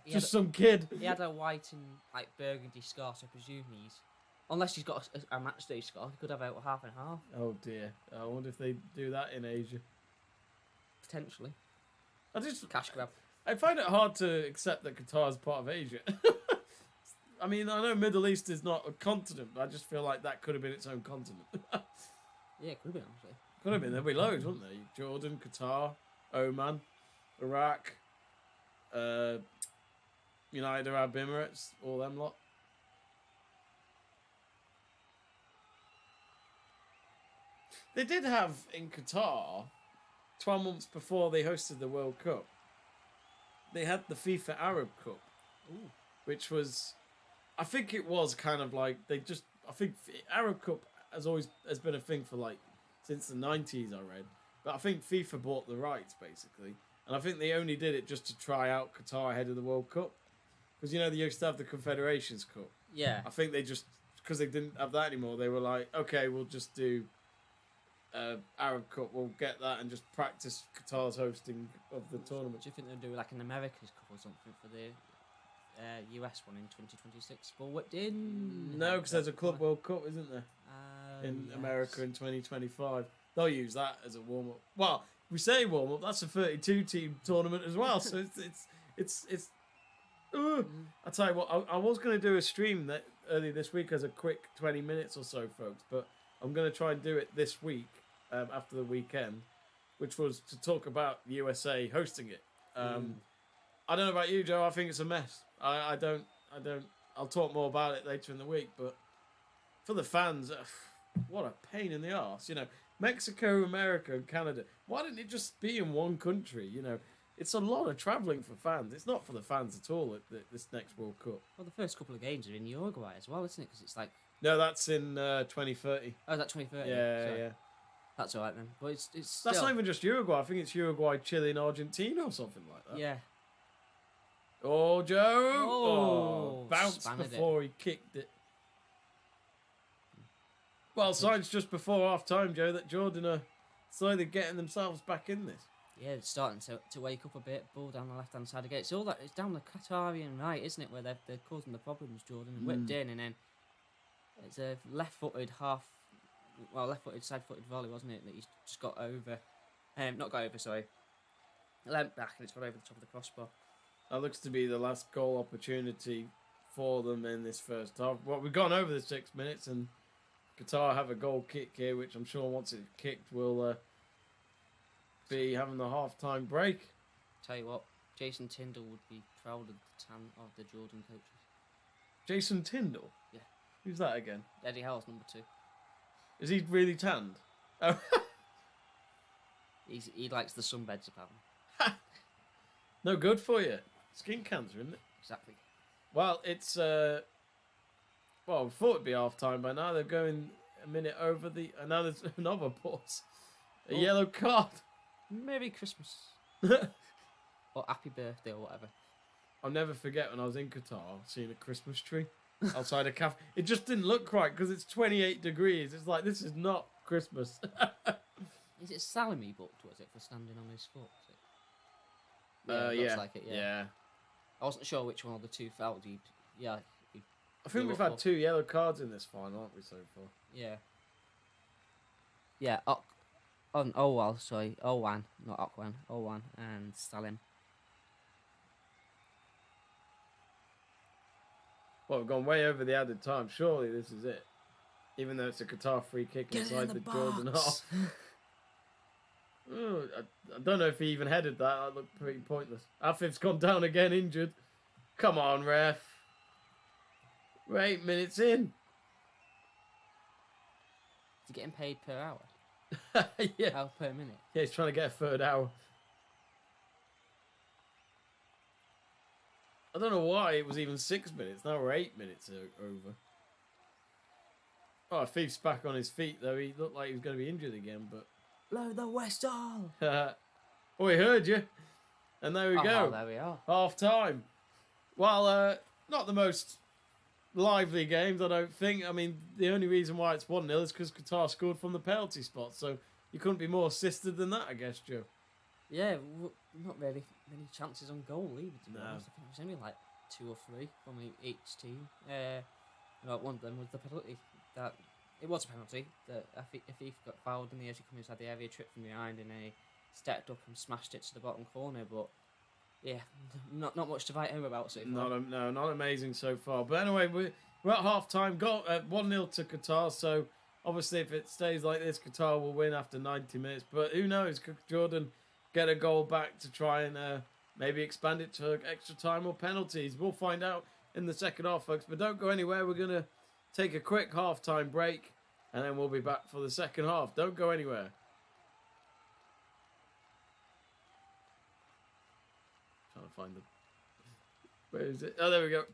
A: Just some kid.
B: He had a white and burgundy scarf, so I presume unless he's got a match day scarf, he could have out half and half.
A: Oh dear. I wonder if they do that in Asia.
B: Potentially.
A: Cash grab. I find it hard to accept that Qatar is part of Asia. I mean, I know Middle East is not a continent, but I just feel like that could have been its own continent.
B: Yeah, it could have been, actually.
A: Could have been. There'd be loads, wouldn't there? Jordan, Qatar, Oman, Iraq, United Arab Emirates, all them lot. They did have, in Qatar, 12 months before they hosted the World Cup, they had the FIFA Arab Cup, which was, I think it was kind of like I think Arab Cup has been a thing for like since the 90s, I read. But I think FIFA bought the rights basically, and I think they only did it just to try out Qatar ahead of the World Cup, because they used to have the Confederations Cup.
B: Yeah.
A: I think they just, because they didn't have that anymore, they were like, okay, we'll just do Arab Cup. We'll get that and just practice Qatar's hosting of the tournament.
B: Do you think they'll do like an America's Cup or something for the US one in 2026? Well, what did?
A: No, because there's a Club World Cup, isn't there? In America in 2025. They'll use that as a warm up. Well, we say warm up. That's a 32 team tournament as well. So it's. I tell you what, I was going to do a stream early this week as a quick 20 minutes or so, folks. But I'm going to try and do it this week after the weekend, which was to talk about the USA hosting it. I don't know about you, Joe. I think it's a mess. I don't. I'll talk more about it later in the week. But for the fans, what a pain in the arse. Mexico, America, and Canada. Why didn't it just be in one country? It's a lot of travelling for fans. It's not for the fans at all at this next World Cup.
B: Well, the first couple of games are in Uruguay as well, isn't it? Because it's like...
A: No, that's in 2030.
B: Oh, is that 2030?
A: Yeah.
B: That's all right then. But it's
A: That's
B: still...
A: not even just Uruguay. I think it's Uruguay, Chile, and Argentina or something like that.
B: Yeah.
A: Oh, Joe! Bounced before he kicked it. Well, signs just before half-time, Joe, that Jordan are slowly getting themselves back in this.
B: Yeah, it's starting to wake up a bit. Ball down the left-hand side again. It's all that. It's down the Qatarian right, isn't it, where they're causing the problems, Jordan. Whipped in, and then it's a left-footed side-footed volley, wasn't it, that he's just got over. Not got over, sorry. Leant back, and it's got over the top of the crossbar.
A: That looks to be the last goal opportunity for them in this first half. Well, we've gone over the 6 minutes, and Qatar have a goal kick here, which I'm sure once it's kicked will be having the half-time break.
B: Tell you what, Jason Tyndall would be proud of the tan of the Jordan coaches.
A: Jason Tyndall?
B: Yeah.
A: Who's that again?
B: Eddie Howe's number 2.
A: Is he really tanned? Oh.
B: He likes the sunbeds, apparently.
A: No good for you. Skin cancer, isn't it?
B: Exactly.
A: Well, it's well, we thought it'd be half-time by now. They're going a minute over the... And now there's another pause. A yellow card.
B: Merry Christmas. Or happy birthday or whatever.
A: I'll never forget when I was in Qatar seeing a Christmas tree outside a cafe. It just didn't look right because it's 28 degrees. It's like, this is not Christmas.
B: Is it Salami booked, was it, for standing on his foot?
A: Yeah,
B: looks like it, yeah. I wasn't sure which one of the two felt. I
A: think we've had 2 yellow cards in this final, aren't we, so far?
B: Yeah. Yeah, Owan, not Okwan, Owan and Salim.
A: Well, we've gone way over the added time. Surely this is it. Even though it's a Qatar free kick inside the Jordan half. Ooh, I don't know if he even headed that. That looked pretty pointless. Afif's gone down again, injured. Come on, ref. We're 8 minutes in.
B: Is he getting paid per hour?
A: Yeah.
B: How per minute?
A: Yeah, he's trying to get a third hour. I don't know why it was even 6 minutes. Now we're 8 minutes over. Oh, Afif's back on his feet, though. He looked like he was going to be injured again, but...
B: Blow the whistle!
A: Oh, we heard you. And there we go.
B: There we are.
A: Half time. Well, not the most lively games, I don't think. I mean, the only reason why it's 1-0 is because Qatar scored from the penalty spot. So you couldn't be more assisted than that, I guess, Joe.
B: Yeah, not really many chances on goal either, to be
A: No.
B: honest. I think it was only like 2 or 3 from each team. One of them was the penalty. It was a penalty. If he got fouled and the edge come inside the area, tripped from behind, and he stepped up and smashed it to the bottom corner. But yeah, not much to write home about so far.
A: Not amazing so far. But anyway, we're at half time. 1-0 to Qatar. So obviously, if it stays like this, Qatar will win after 90 minutes. But who knows? Could Jordan get a goal back to try and maybe expand it to extra time or penalties? We'll find out in the second half, folks. But don't go anywhere. We're gonna take a quick half-time break, and then we'll be back for the second half. Don't go anywhere. Trying to find them. Where is it? Oh, there we go.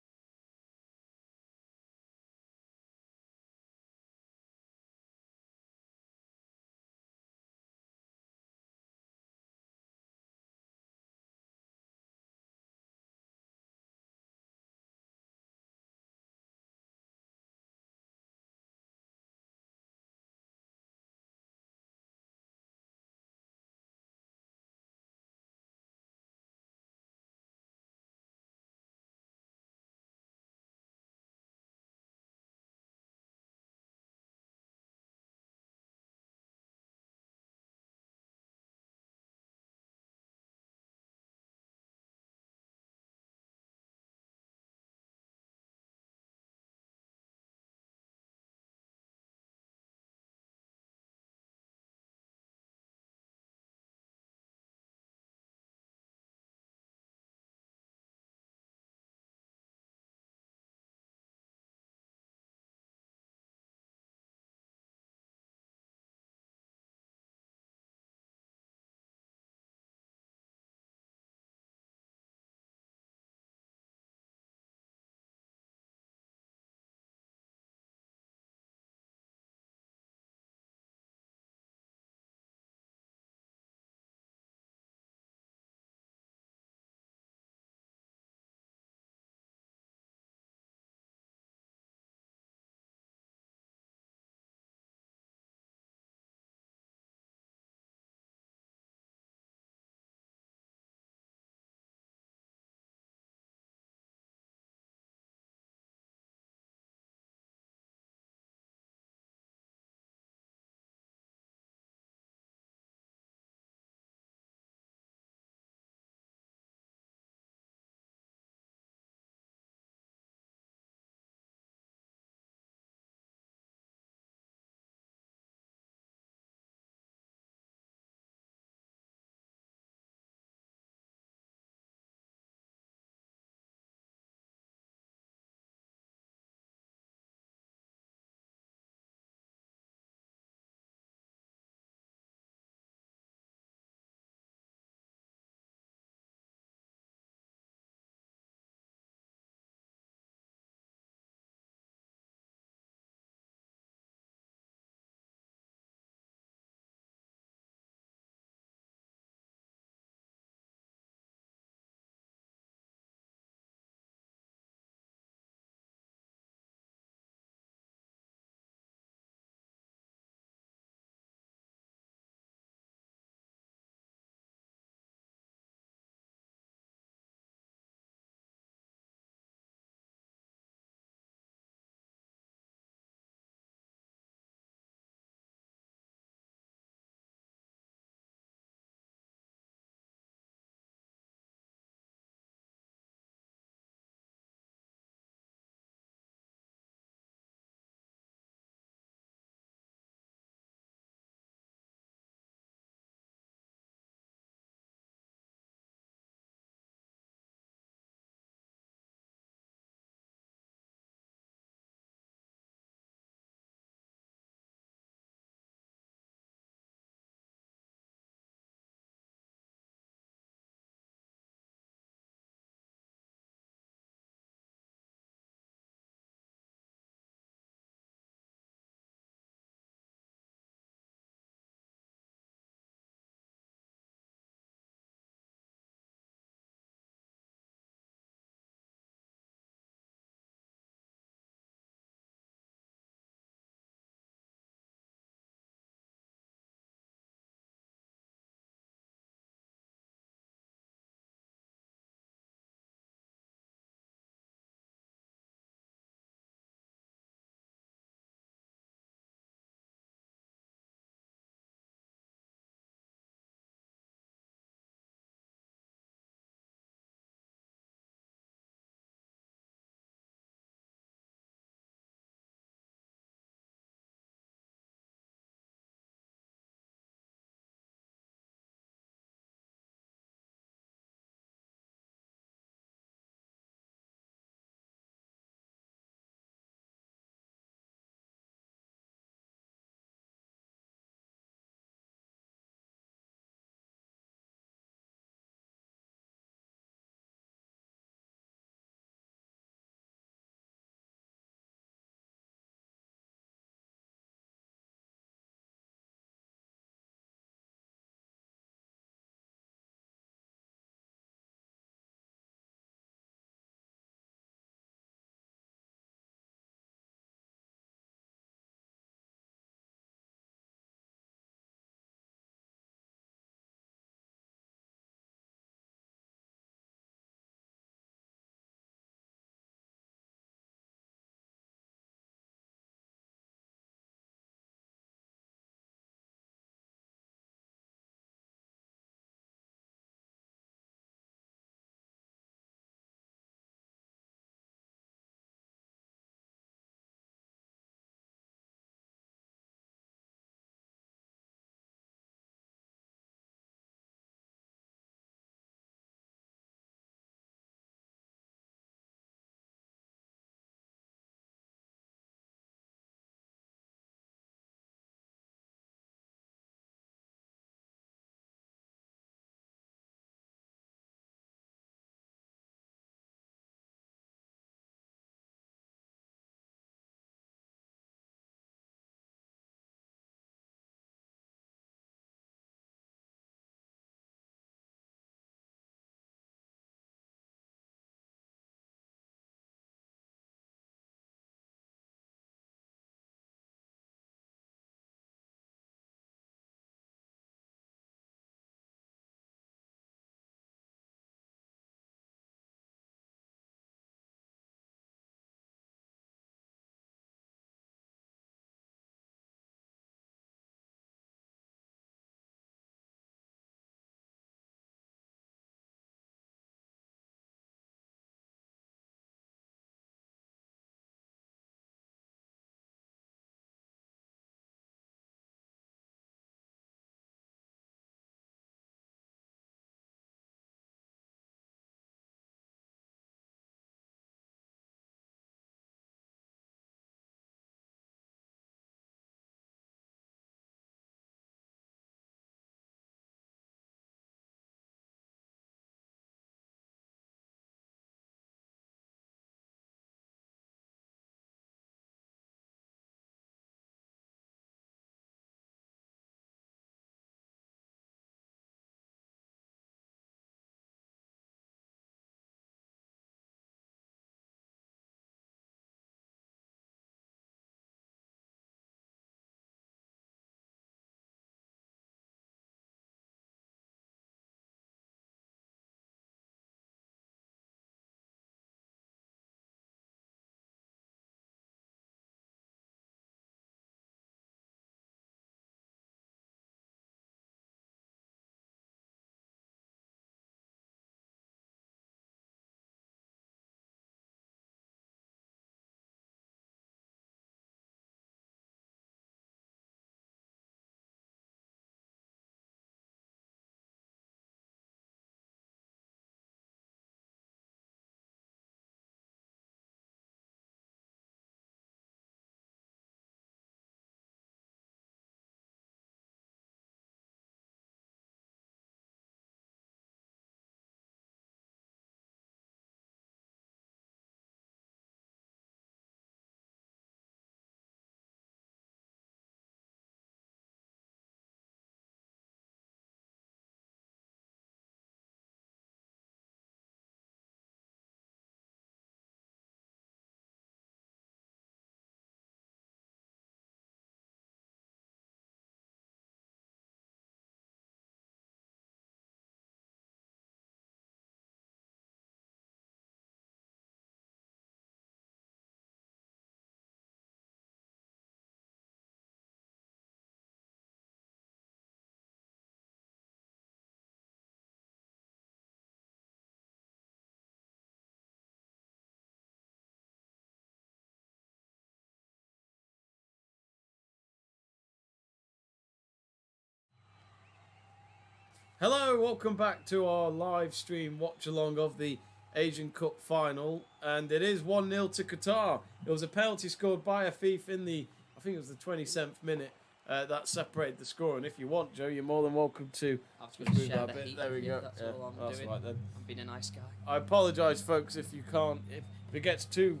A: Hello, welcome back to our live stream watch along of the Asian Cup final, and it is 1-0 to Qatar. It was a penalty scored by Afif in the, I think it was the 27th minute, that separated the score. And if you want, Joe, you're more than welcome to
B: move that bit.
A: There we go.
B: That's all I'm doing.
A: Right then.
B: I'm being a nice guy.
A: I apologise, folks, if you can't, if it gets too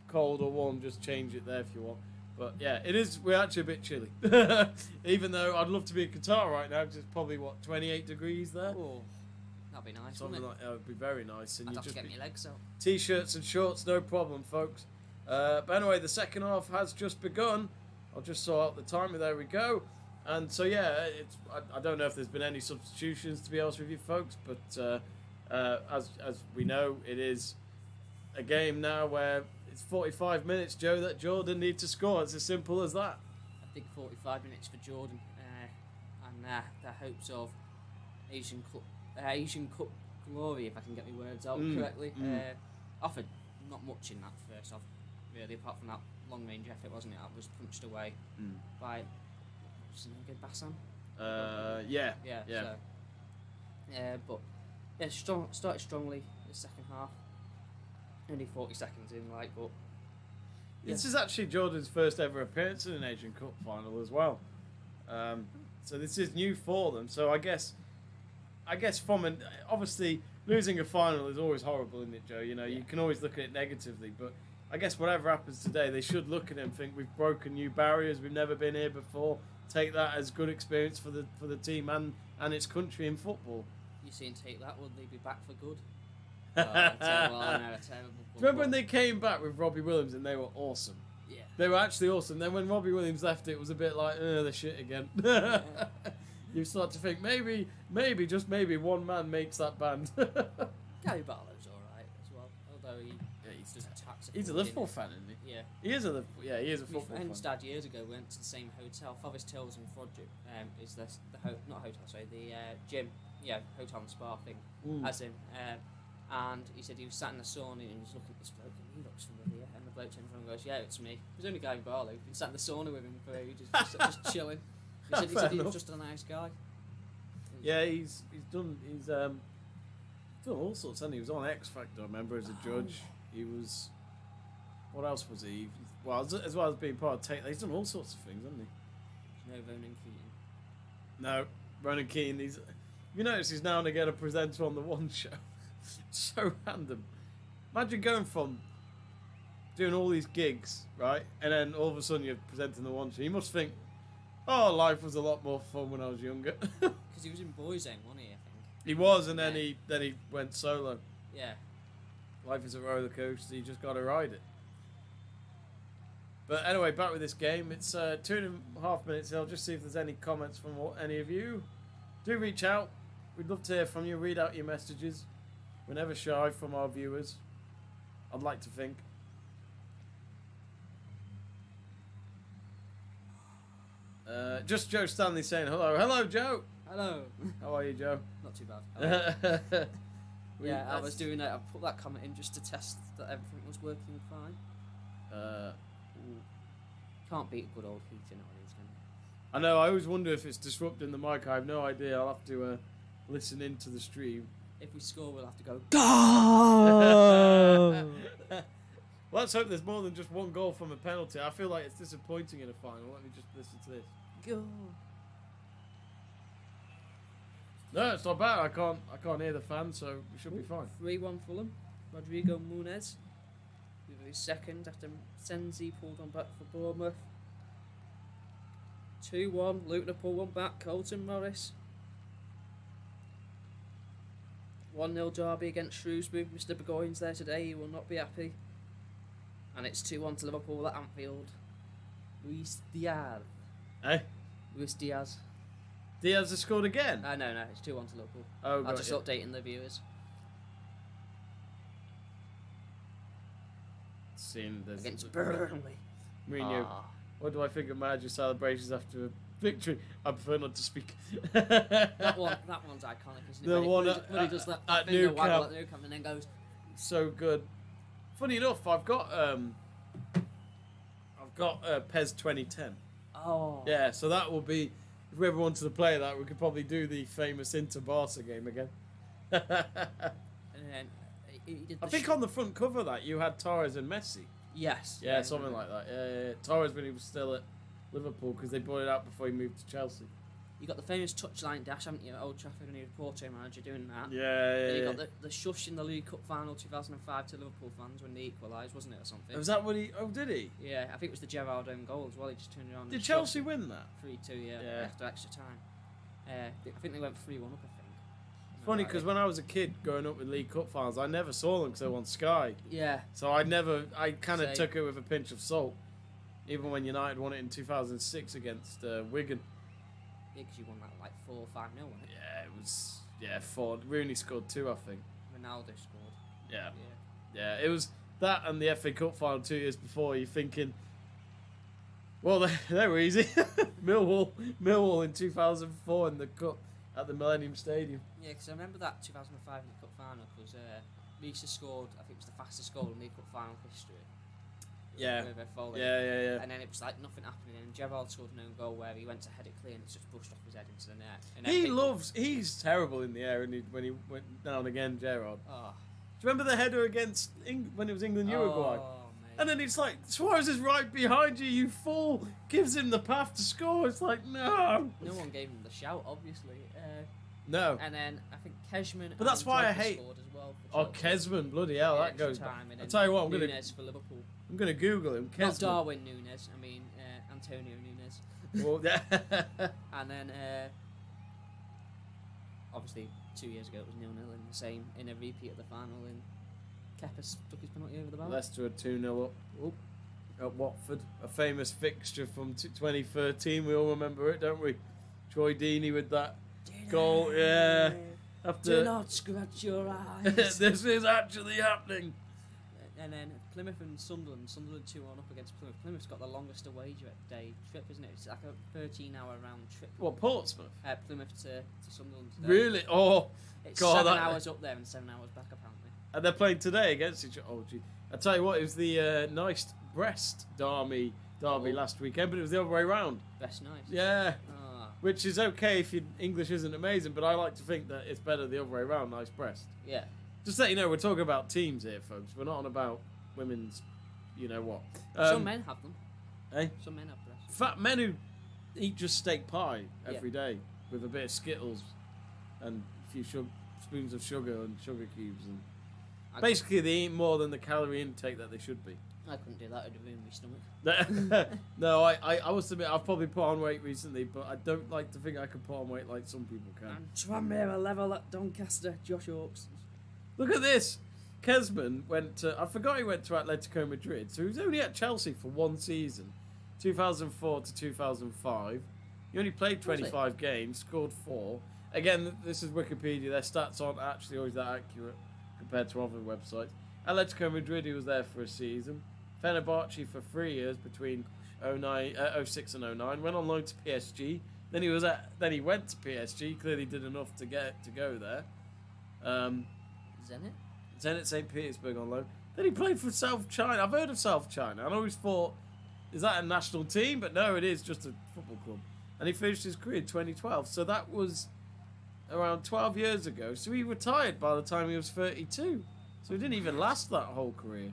A: cold or warm, just change it there if you want. But yeah, it is. We're actually a bit chilly, even though I'd love to be in Qatar right now because it's probably 28 degrees there.
B: Oh, that'd be nice.
A: Something
B: Wouldn't
A: like that would be very nice. And
B: I'd
A: you
B: have
A: just
B: to get my legs out.
A: T-shirts and shorts, no problem, folks. But anyway, the second half has just begun. I'll just sort out the timer. There we go. And so yeah, I don't know if there's been any substitutions, to be honest with you, folks. But as we know, it is a game now where it's 45 minutes, Joe, that Jordan needs to score. It's as simple as that.
B: I think 45 minutes for Jordan, and their hopes of Asian Cup glory, if I can get my words out correctly, offered not much in that first half, really, apart from that long range effort, wasn't it? That was punched away by what's his name again, Bassam?
A: Yeah.
B: So, but yeah, started strongly in the second half. Only 40 seconds in, but
A: this is actually Jordan's first ever appearance in an Asian Cup final as well. So this is new for them. So I guess obviously losing a final is always horrible, isn't it, Joe? You know, you can always look at it negatively, but I guess whatever happens today, they should look at it and think we've broken new barriers. We've never been here before. Take that as good experience for the team and its country in football.
B: You saying take that? Would they be back for good? Terrible.
A: Remember when they came back with Robbie Williams and they were awesome?
B: Yeah.
A: They were actually awesome. Then when Robbie Williams left, it was a bit like, the shit again. You start to think maybe, just maybe one man makes that band.
B: Gary Barlow's alright as well, although
A: he's a Liverpool fan, isn't he?
B: Yeah.
A: He is a football fan.
B: My friend's dad years ago went to the same hotel, Forest Hills in Frodsham, is the gym, hotel and spa thing, as in, and he said he was sat in the sauna and he was looking at this bloke and he looks familiar, and the bloke turns around and goes, yeah, it's me. It was only Gary Barlow. He'd been sat in the sauna with him for ages, just chilling. He said he was just a nice guy.
A: Yeah, he's done all sorts, and he was on X Factor, I remember, as a judge. He was, what else was he? Well, as well as being part of Take, he's done all sorts of things, hasn't he?
B: No Ronan Keating.
A: No, Ronan Keating. You notice he's now and again a presenter on the One Show. So random. Imagine going from doing all these gigs, right, and then all of a sudden you're presenting the One Show. You must think, oh, life was a lot more fun when I was younger.
B: Because he was in Boyzone, wasn't he? I think
A: he was, and then he went solo.
B: Yeah.
A: Life is a roller coaster. You just got to ride it. But anyway, back with this game. It's 2.5 minutes. I'll just see if there's any comments from any of you. Do reach out. We'd love to hear from you. Read out your messages. We're never shy from our viewers, I'd like to think. Just Joe Stanley saying hello. Hello, Joe.
B: Hello.
A: How are you, Joe?
B: Not too bad. I was doing that. I put that comment in just to test that everything was working fine. Can't beat a good old heating on these, can you?
A: I know. I always wonder if it's disrupting the mic. I have no idea. I'll have to listen into the stream.
B: If we score, we'll have to go.
A: Well, let's hope there's more than just one goal from a penalty. I feel like it's disappointing in a final. Let me just listen to this.
B: Go.
A: No, it's not bad. I can't hear the fans, so we should be fine.
B: 3-1 Fulham. Rodrigo Muniz with his second after Senzi pulled on back for Bournemouth. 2-1. Luton pulled one back. Colton Morris. 1-0 derby against Shrewsbury. Mr. Burgoyne's there today. He will not be happy. And it's 2-1 to Liverpool at Anfield. Luis Diaz.
A: Eh?
B: Luis Diaz.
A: Diaz has scored again?
B: No, it's 2-1 to Liverpool.
A: Oh,
B: I'm just updating the viewers. Against Burnley.
A: Mourinho. What do I think of manager celebrations after a victory? I prefer not to speak.
B: that one's iconic, isn't it?
A: The one
B: when he does that
A: at
B: finger
A: Nou
B: waggle
A: Camp.
B: at Nou Camp and then goes.
A: So good. Funny enough, I've got PES 2010.
B: Oh.
A: Yeah, so that will be if we ever wanted to play that, we could probably do the famous Inter-Barca game again.
B: And then he did
A: I think on the front cover of that, you had Torres and Messi.
B: Yes.
A: Yeah, something like that. Yeah. Torres when he was still at Liverpool, because they bought it out before he moved to Chelsea.
B: You got the famous touchline dash, haven't you, at Old Trafford when he was Porto manager doing that.
A: Yeah.
B: You got the shush in the League Cup final 2005 to Liverpool fans when they equalised, wasn't it, or something?
A: Was that what he... Oh, did he?
B: Yeah, I think it was the Gerrard own goal as well. He just turned around.
A: Did Chelsea win that?
B: 3-2, yeah, after extra time. I think they went 3-1 up, I think.
A: Funny, because when I was a kid growing up with League Cup finals, I never saw them because they were on Sky.
B: Yeah.
A: So I kind of took it with a pinch of salt, even when United won it in 2006 against Wigan.
B: Yeah, because you won that like 4 or 5-0, wasn't it?
A: Yeah, it was 4. Rooney scored 2, I think.
B: Ronaldo scored.
A: Yeah, it was that and the FA Cup final 2 years before. You're thinking, well, they were easy. Millwall in 2004 in the Cup at the Millennium Stadium.
B: Yeah, because I remember that 2005 in the Cup final because Risa scored, I think it was the fastest goal in the Cup final history.
A: Yeah.
B: Yeah. And then it was like nothing happening, and Gerrard scored an own goal where he went to head it clear and it's just brushed off his head into the net. And
A: he's terrible in the air, and when he went down again, Gerrard.
B: Oh.
A: Do you remember the header against when it was England-Uruguay?
B: Oh, mate.
A: And then it's like, Suarez is right behind you, you fool! Gives him the path to score. It's like, no!
B: No one gave him the shout, obviously.
A: No.
B: And then I think Kezman.
A: But that's why I hate.
B: Scored as well
A: Oh, Kezman, bloody hell, that goes. I'll tell you what,
B: Nunes for Liverpool.
A: I'm gonna Google him.
B: Not Darwin Nunes. I mean Antonio Nunes.
A: Well, yeah.
B: And then obviously 2 years ago it was 0-0 in a repeat of the final, and Kepa stuck his penalty over the bar.
A: Leicester had 2-0 up at Watford. A famous fixture from 2013. We all remember it, don't we? Troy Deeney with that goal. Yeah.
B: Do not scratch your eyes.
A: This is actually happening.
B: And then Plymouth and Sunderland 2-1 up against Plymouth. Plymouth's got the longest away day trip, isn't it? It's like a 13-hour round trip.
A: What, Portsmouth?
B: Plymouth to Sunderland.
A: Really? Oh,
B: it's
A: God.
B: 7 hours up there and 7 hours back, apparently.
A: And they're playing today against each other. Oh, gee. I tell you what, it was the nice Brest derby last weekend, but it was the other way round.
B: Brest nice.
A: Yeah. Which is okay if your English isn't amazing, but I like to think that it's better the other way around, nice Brest.
B: Yeah.
A: Just so you know, we're talking about teams here, folks. We're not on about women's, you know what.
B: Some men have them.
A: Eh?
B: Some men have breasts.
A: Fat men who eat just steak pie every day with a bit of Skittles and a few spoons of sugar and sugar cubes. And basically, they eat more than the calorie intake that they should be.
B: I couldn't do that. It'd ruin my stomach.
A: No, I must admit, I've probably put on weight recently, but I don't like to think I can put on weight like some people can.
B: And Tranmere level at Doncaster, Josh Oakes.
A: Look at this. Kezman went to... I forgot he went to Atletico Madrid, so he was only at Chelsea for 1 season, 2004 to 2005. He only played 25 games, scored 4. Again, this is Wikipedia. Their stats aren't actually always that accurate compared to other websites. Atletico Madrid, he was there for a season. Fenerbahce for 3 years between 06 and 09. Went on loan to PSG. Then he went to PSG. Clearly did enough to go there. Zenit St. Petersburg on loan. Then he played for South China. I've heard of South China. I always thought, is that a national team? But no, it is just a football club. And he finished his career in 2012. So that was around 12 years ago. So he retired by the time he was 32. So he didn't even last that whole career.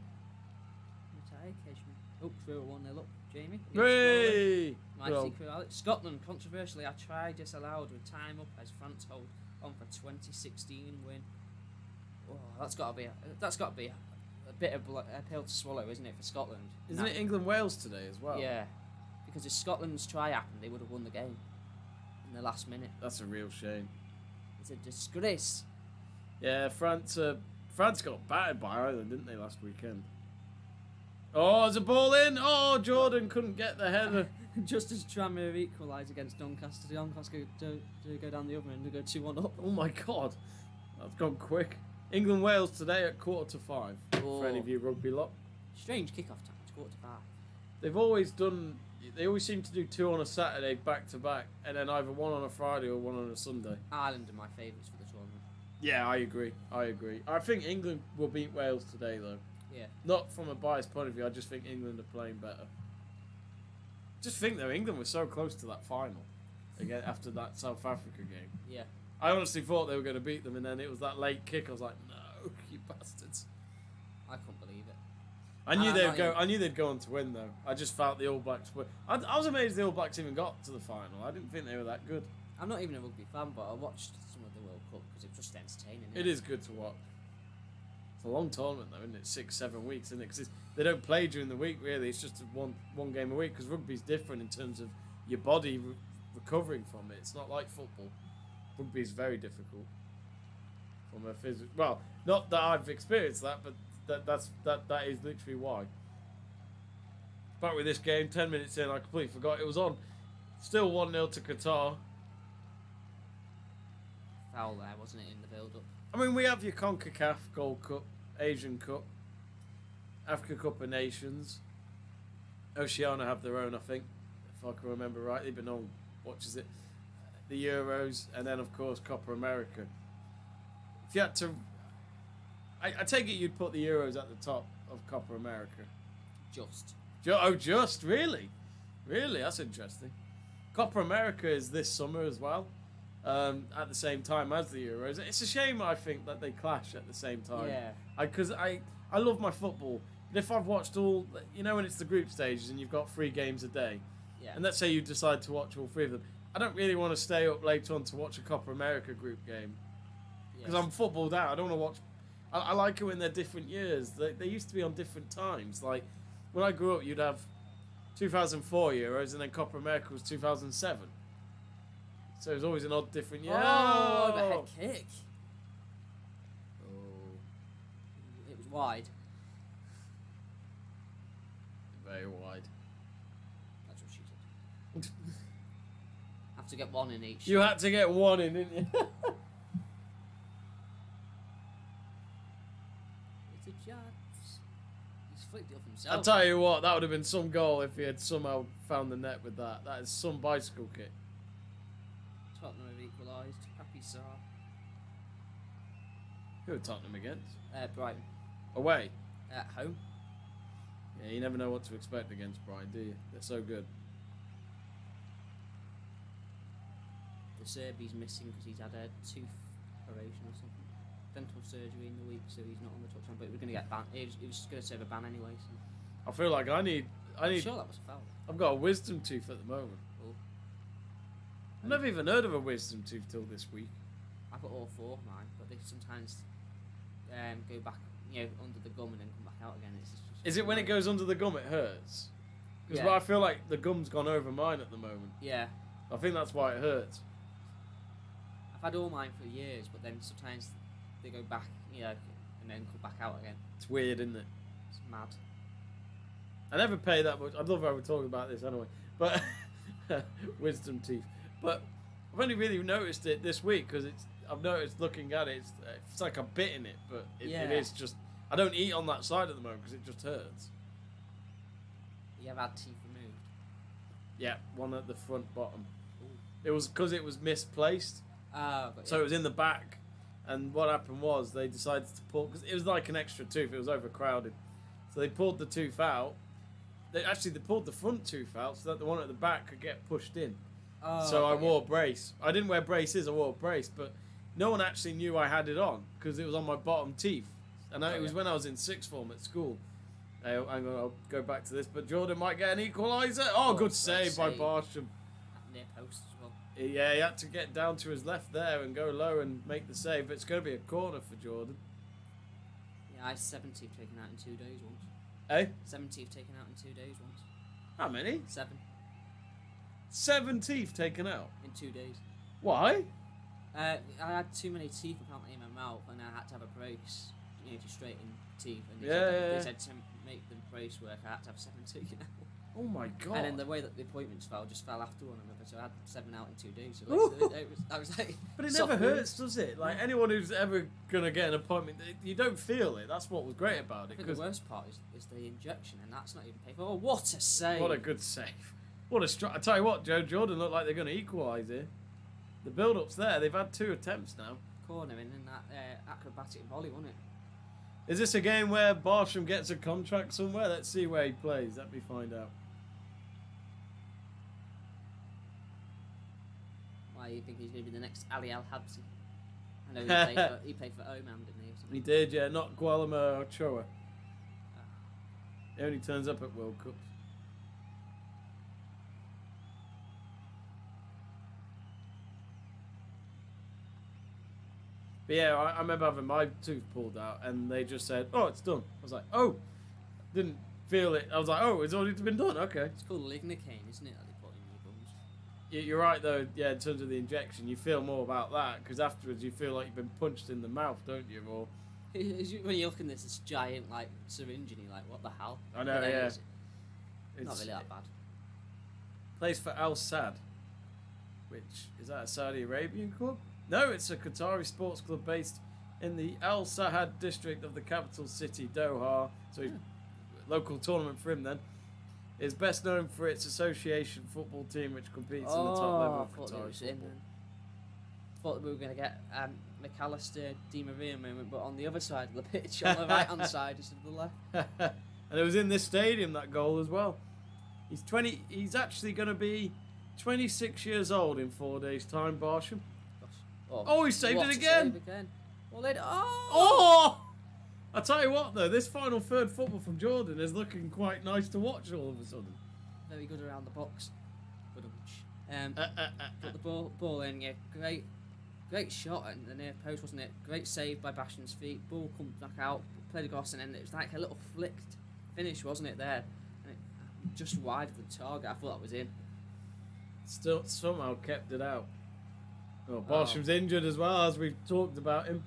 B: Retired, Cashman. Oh, 3-1 up, Jamie.
A: Hooray!
B: Scotland, controversially, I tried disallowed with time up as France hold on for 2016 win. Oh, that's got to be a bit of a pill to swallow, isn't it, for Scotland?
A: Isn't it England-Wales today as well?
B: Yeah, because if Scotland's try happened, they would have won the game in the last minute.
A: That's a real shame.
B: It's a disgrace.
A: Yeah, France got battered by Ireland, didn't they, last weekend? Oh, there's a ball in. Oh, Jordan couldn't get the header.
B: Just as Tranmere equalised against Doncaster, Doncaster go down the other end and go 2-1 up.
A: Oh my God, that's gone quick. England-Wales today at 4:45. For any of you rugby lot.
B: Strange kick-off time. It's 4:45.
A: They always seem to do 2 on a Saturday back to back, and then either 1 on a Friday or 1 on a Sunday.
B: Ireland are my favourites for the tournament.
A: Yeah, I agree. I think England will beat Wales today, though.
B: Yeah.
A: Not from a biased point of view. I just think England are playing better. Just think though, England was so close to that final. again after that South Africa game.
B: Yeah.
A: I honestly thought they were going to beat them, and then it was that late kick. I was like, no, you bastards.
B: I couldn't believe it.
A: I knew they'd go on to win though. I just felt the All Blacks were. I was amazed the All Blacks even got to the final. I didn't think they were that good.
B: I'm not even a rugby fan, but I watched some of the World Cup because it was just entertaining.
A: It is good to watch. It's a long tournament though, isn't it? 6-7 weeks, isn't it? Because they don't play during the week really. It's just one game a week. Because rugby's different in terms of your body recovering from it. It's not like football. Rugby's very difficult from a physical. Well, not that I've experienced that, but that is literally why. Back with this game, 10 minutes in, I completely forgot it was on. Still 1-0 to Qatar.
B: Foul there, wasn't it, in the build-up?
A: I mean, we have your CONCACAF Gold Cup, Asian Cup, Africa Cup of Nations. Oceania have their own, I think, if I can remember rightly, but no one watches it. The Euros, and then, of course, Copa America. If you had to... I take it you'd put the Euros at the top of Copa America. Just? Really? Really? That's interesting. Copa America is this summer as well, at the same time as the Euros. It's a shame, I think, that they clash at the same time.
B: Yeah.
A: Because I love my football. And if I've watched all... You know when it's the group stages and you've got 3 games a day,
B: yeah.
A: And let's say you decide to watch all 3 of them, I don't really want to stay up later on to watch a Copa America group game. Because I'm footballed out. I don't want to watch... I like it when they're different years. They used to be on different times. Like, when I grew up, you'd have 2004 Euros, and then Copa America was 2007. So it was always an odd, different year.
B: Oh, the head kick. Oh. It was wide.
A: Very wide.
B: That's what she said. Have to get one in each.
A: You had to get one in, didn't you?
B: He's flicked it off himself.
A: I'll tell you what, that would have been some goal if he had somehow found the net with that. That is some bicycle kick.
B: Tottenham have equalised. Happy Sarr.
A: Who are Tottenham against?
B: Brighton.
A: Away?
B: At home.
A: Yeah, you never know what to expect against Brighton, do you? They're so good.
B: The Serbi's missing because he's had a tooth operation or something. Dental surgery in the week, so he's not on the touchline. But we're going to get banned. He was going to serve a ban anyway. So.
A: I feel like I need.
B: I'm sure that was a foul.
A: I've got a wisdom tooth at the moment.
B: Oh.
A: I've never even heard of a wisdom tooth till this week.
B: I've got all 4 of mine, but they sometimes go back, under the gum and then come back out again. It's just
A: Is it when it goes under the gum it hurts? Because I feel like the gum's gone over mine at the moment.
B: Yeah.
A: I think that's why it hurts.
B: I've had all mine for years, but then sometimes they go back, and then come back out again.
A: It's weird, isn't it?
B: It's mad.
A: I never pay that much. I'd love how we're talking about this anyway. But wisdom teeth. But I've only really noticed it this week because I've noticed looking at it, it's like a bit in it, but it is just. I don't eat on that side at the moment because it just hurts.
B: You have had teeth removed?
A: Yeah, one at the front bottom.
B: Ooh.
A: It was because it was misplaced. So it was in the back. And what happened was they decided to pull, because it was like an extra tooth, it was overcrowded. So they pulled the tooth out. They pulled the front tooth out so that the one at the back could get pushed in. So I wore a brace. I didn't wear braces, I wore a brace, but no one actually knew I had it on because it was on my bottom teeth. And it was when I was in 6th form at school. I'll go back to this, but Jordan might get an equaliser. Oh, good save by Barsham.
B: Near post as well.
A: Yeah, he had to get down to his left there and go low and make the save, but it's going to be a corner for Jordan.
B: Yeah, I had 7 teeth taken out in 2 days once.
A: Eh?
B: 7 teeth taken out in 2 days once.
A: How many?
B: 7.
A: 7 teeth taken out?
B: In 2 days.
A: Why?
B: I had too many teeth apparently in my mouth and I had to have a brace, to straighten teeth. And they said to make the brace work, I had to have 7 taken out.
A: Oh my god.
B: And then the way that the appointments fell just fell after one another, so I had 7 out in 2 days. So I was like,
A: but it never hurts, does it? Like anyone who's ever gonna get an appointment, you don't feel it. That's what was great about it.
B: I think the worst part is the injection, and that's not even paid for. Oh, what a save!
A: What a good save! What a strike! I tell you what, Joe Jordan looked like they're gonna equalise here. The build-up's there. They've had 2 attempts now.
B: Corner in that acrobatic volley, wasn't it?
A: Is this a game where Barsham gets a contract somewhere? Let's see where he plays. Let me find out.
B: you think he's going to be the next Ali Al Habsi? I know he played for Oman, didn't he? Or something?
A: He did, yeah. Not Gualama Ochoa. He only turns up at World Cups. But yeah, I remember having my tooth pulled out, and they just said, "Oh, it's done." I was like, "Oh," didn't feel it. I was like, "Oh, it's already been done." Okay.
B: It's called lignocaine, isn't it? That they put in your gums.
A: You're right though. Yeah, in terms of the injection, you feel more about that because afterwards you feel like you've been punched in the mouth, don't you? Or
B: when you look in this giant like syringe, and you're like, "What the hell?"
A: I know, yeah.
B: It's not really that bad.
A: Plays for Al Sadd, which is that a Saudi Arabian club? No, it's a Qatari sports club based in the Al Sadd district of the capital city, Doha. So, local tournament for him then. Is best known for its association football team, which competes in the top level of Qatari football.
B: Thought we were going to get McAllister Di Maria moment, but on the other side of the pitch, on the right hand side instead of the left.
A: And it was in this stadium, that goal as well. He's 20. He's actually going to be 26 years old in 4 days' time, Barsham. Oh, he saved it again.
B: Well, then,
A: I tell you what, though, this final third football from Jordan is looking quite nice to watch all of a sudden.
B: Very good around the box. Put the ball in, yeah, great shot at the near post, wasn't it? Great save by Basham's feet. Ball comes back out, played across, and then it was like a little flicked finish, wasn't it? There, and it just wide of the target. I thought that was in.
A: Still somehow kept it out. Oh, Barsham's injured as well, as we've talked about him.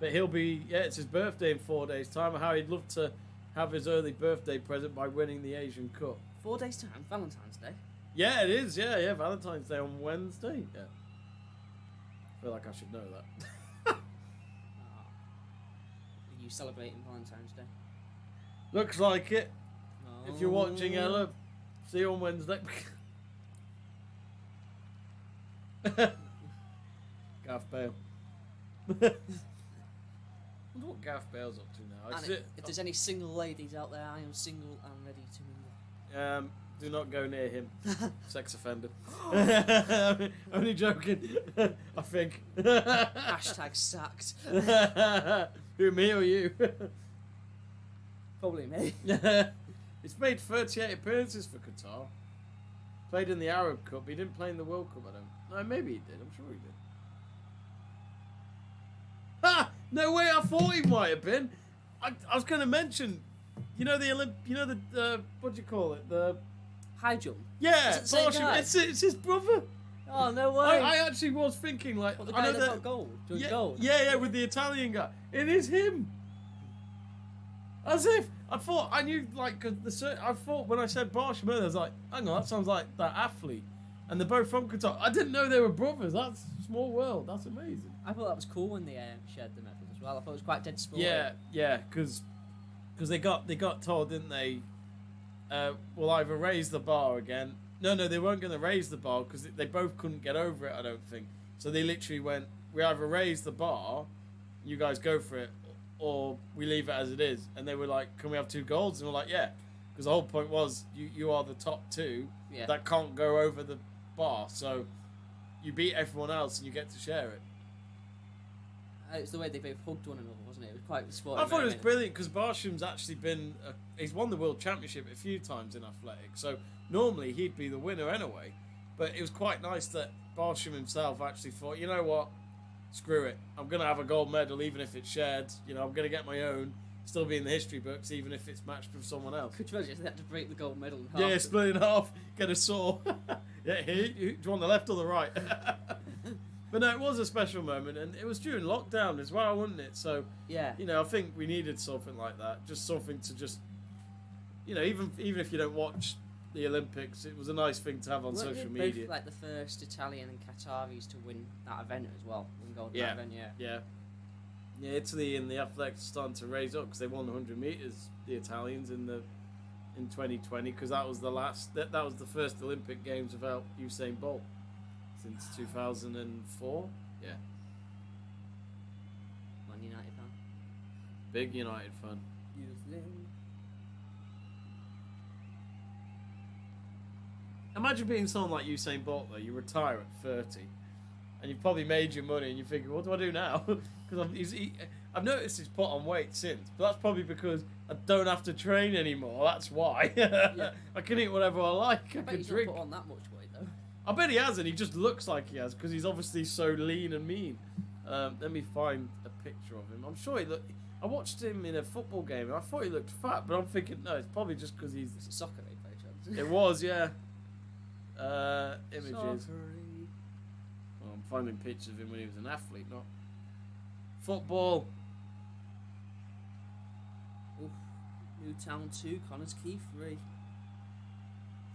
A: But he'll be, it's his birthday in 4 days' time. How he'd love to have his early birthday present by winning the Asian Cup.
B: 4 days' time, Valentine's Day.
A: Yeah, it is. Yeah, Valentine's Day on Wednesday. Yeah. I feel like I should know that.
B: Are you celebrating Valentine's Day?
A: Looks like it. If you're watching, Ella, see you on Wednesday. Gareth Bale. I wonder what Gareth Bale's up to now.
B: If there's any single ladies out there, I am single and ready to mingle.
A: Do not go near him. Sex offender. Only joking. I think.
B: Hashtag sacked.
A: Who, me or you?
B: Probably me.
A: He's made 38 appearances for Qatar. Played in the Arab Cup. He didn't play in the World Cup, I don't. No, maybe he did. I'm sure he did. Ah! No way! I thought he might have been. I was going to mention, what do you call it? The
B: high jump.
A: Yeah,
B: Is it the same guy?
A: It's his brother.
B: Oh no way!
A: I actually was thinking like,
B: the guy that got gold. Gold.
A: Yeah, with the Italian guy. It is him. As if I thought I knew I thought when I said Barsham earlier, I was like, hang on, that sounds like that athlete. And they're both from Qatar. I didn't know they were brothers. That's a small world. That's amazing.
B: I thought that was cool when they shared the medals as well. I thought it was quite dead sport.
A: Yeah, because they got told, didn't they? We'll either raise the bar again. No, they weren't going to raise the bar because they both couldn't get over it, I don't think. So they literally went, we either raise the bar, you guys go for it, or we leave it as it is. And they were like, can we have 2 golds? And we're like, yeah. Because the whole point was, you are the top 2 that can't go over the bar. So you beat everyone else and you get to share it.
B: It's the way they both hugged one another, wasn't it? It was quite sporty.
A: I thought it was brilliant because Barsham's actually been... he's won the World Championship a few times in athletics. So normally he'd be the winner anyway. But it was quite nice that Barsham himself actually thought, you know what? Screw it. I'm going to have a gold medal even if it's shared. I'm going to get my own. Still be in the history books even if it's matched with someone else.
B: Could you imagine if they had to break the gold medal in half?
A: Yeah, split in half. Get a saw. Yeah, do you want the left or the right? But no, it was a special moment, and it was during lockdown as well, wasn't it? So,
B: yeah,
A: I think we needed something like that. Just something to just, even if you don't watch the Olympics, it was a nice thing to have on social media.
B: Both, like the first Italian and Qataris to win that event as well. Win gold in that event,
A: Yeah, Italy and the athletics are starting to raise up because they won 100 meters. The Italians in 2020 because that was that was the first Olympic Games without Usain Bolt. Since 2004, yeah.
B: Man United fan.
A: Big United fan. Imagine being someone like Usain Bolt though. You retire at 30, and you've probably made your money, and you're thinking, what do I do now? Because I've noticed he's put on weight since, but that's probably because I don't have to train anymore. That's why.
B: Yeah.
A: I can eat whatever I like. I
B: bet
A: can
B: he's
A: drink.
B: not put on that much weight though.
A: I bet he hasn't. He just looks like he has because he's obviously so lean and mean. Let me find a picture of him. I'm sure he looked. I watched him in a football game and I thought he looked fat, but I'm thinking no, it's probably just because he's.
B: It's a soccer league, by chance.
A: It was, yeah. Images.
B: Soccer-y.
A: Well, I'm finding pictures of him when he was an athlete, not football.
B: Oof. Newtown 2, Connors Key 3.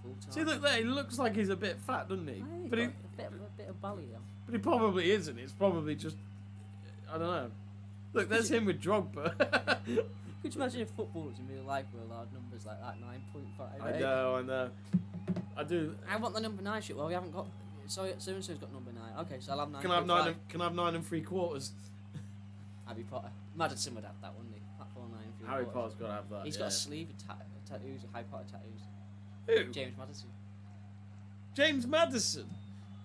B: Full time.
A: See, look there. He looks like he's a bit fat, doesn't he?
B: Aye,
A: But he,
B: a bit of belly though.
A: but he probably isn't. It's probably just. I don't know. Look, there's him with Drogba.
B: Could you imagine if footballers in real life were allowed numbers like that, 9.5?
A: I know. I do.
B: I want the number 9 shit. Well, we haven't got. So and so's got number 9. Okay, so I'll have 9.
A: Can I have 9? Can I have 9 3/4?
B: Harry Potter. Madison would have that, wouldn't he? Platform 9 3/4.
A: Harry Potter's got to have that.
B: He's got a sleeve of tattoos, Harry Potter tattoos.
A: Who?
B: James Madison.
A: James Madison.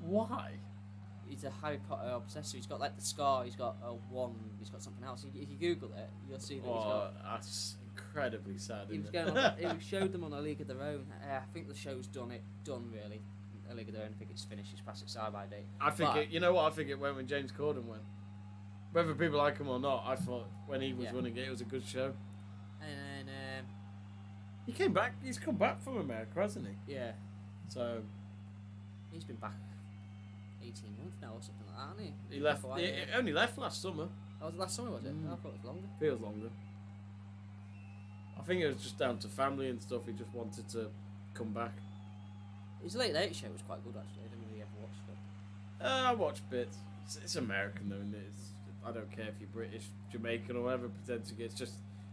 A: Why?
B: He's a Harry Potter obsessor. He's got like the scar. He's got a wand. He's got something else. If you Google it, you'll see that he's got.
A: That's incredibly sad.
B: He was
A: Isn't
B: going
A: it?
B: on. He showed them on A League of Their Own. I think the show's done really. A League of Their Own. I think it's finished. It's past its side-by date.
A: I think you know what? I think it went when James Corden went. Whether people like him or not, I thought when he was running it was a good show.
B: And then
A: He came back. He's come back from America, hasn't he?
B: yeah,
A: So
B: he's been back 18 months now or something like that, hasn't he?
A: he left.
B: Quite,
A: He only left last summer.
B: Oh, was it last summer, was it? I thought it was longer.
A: Feels longer. I think it was just down to family and stuff. He just wanted to come back.
B: His Late Late Show was quite good actually. I didn't really ever watch it.
A: I watch bits. It's American though, isn't it? I don't care if you're British, Jamaican, or whatever. Pretend to get.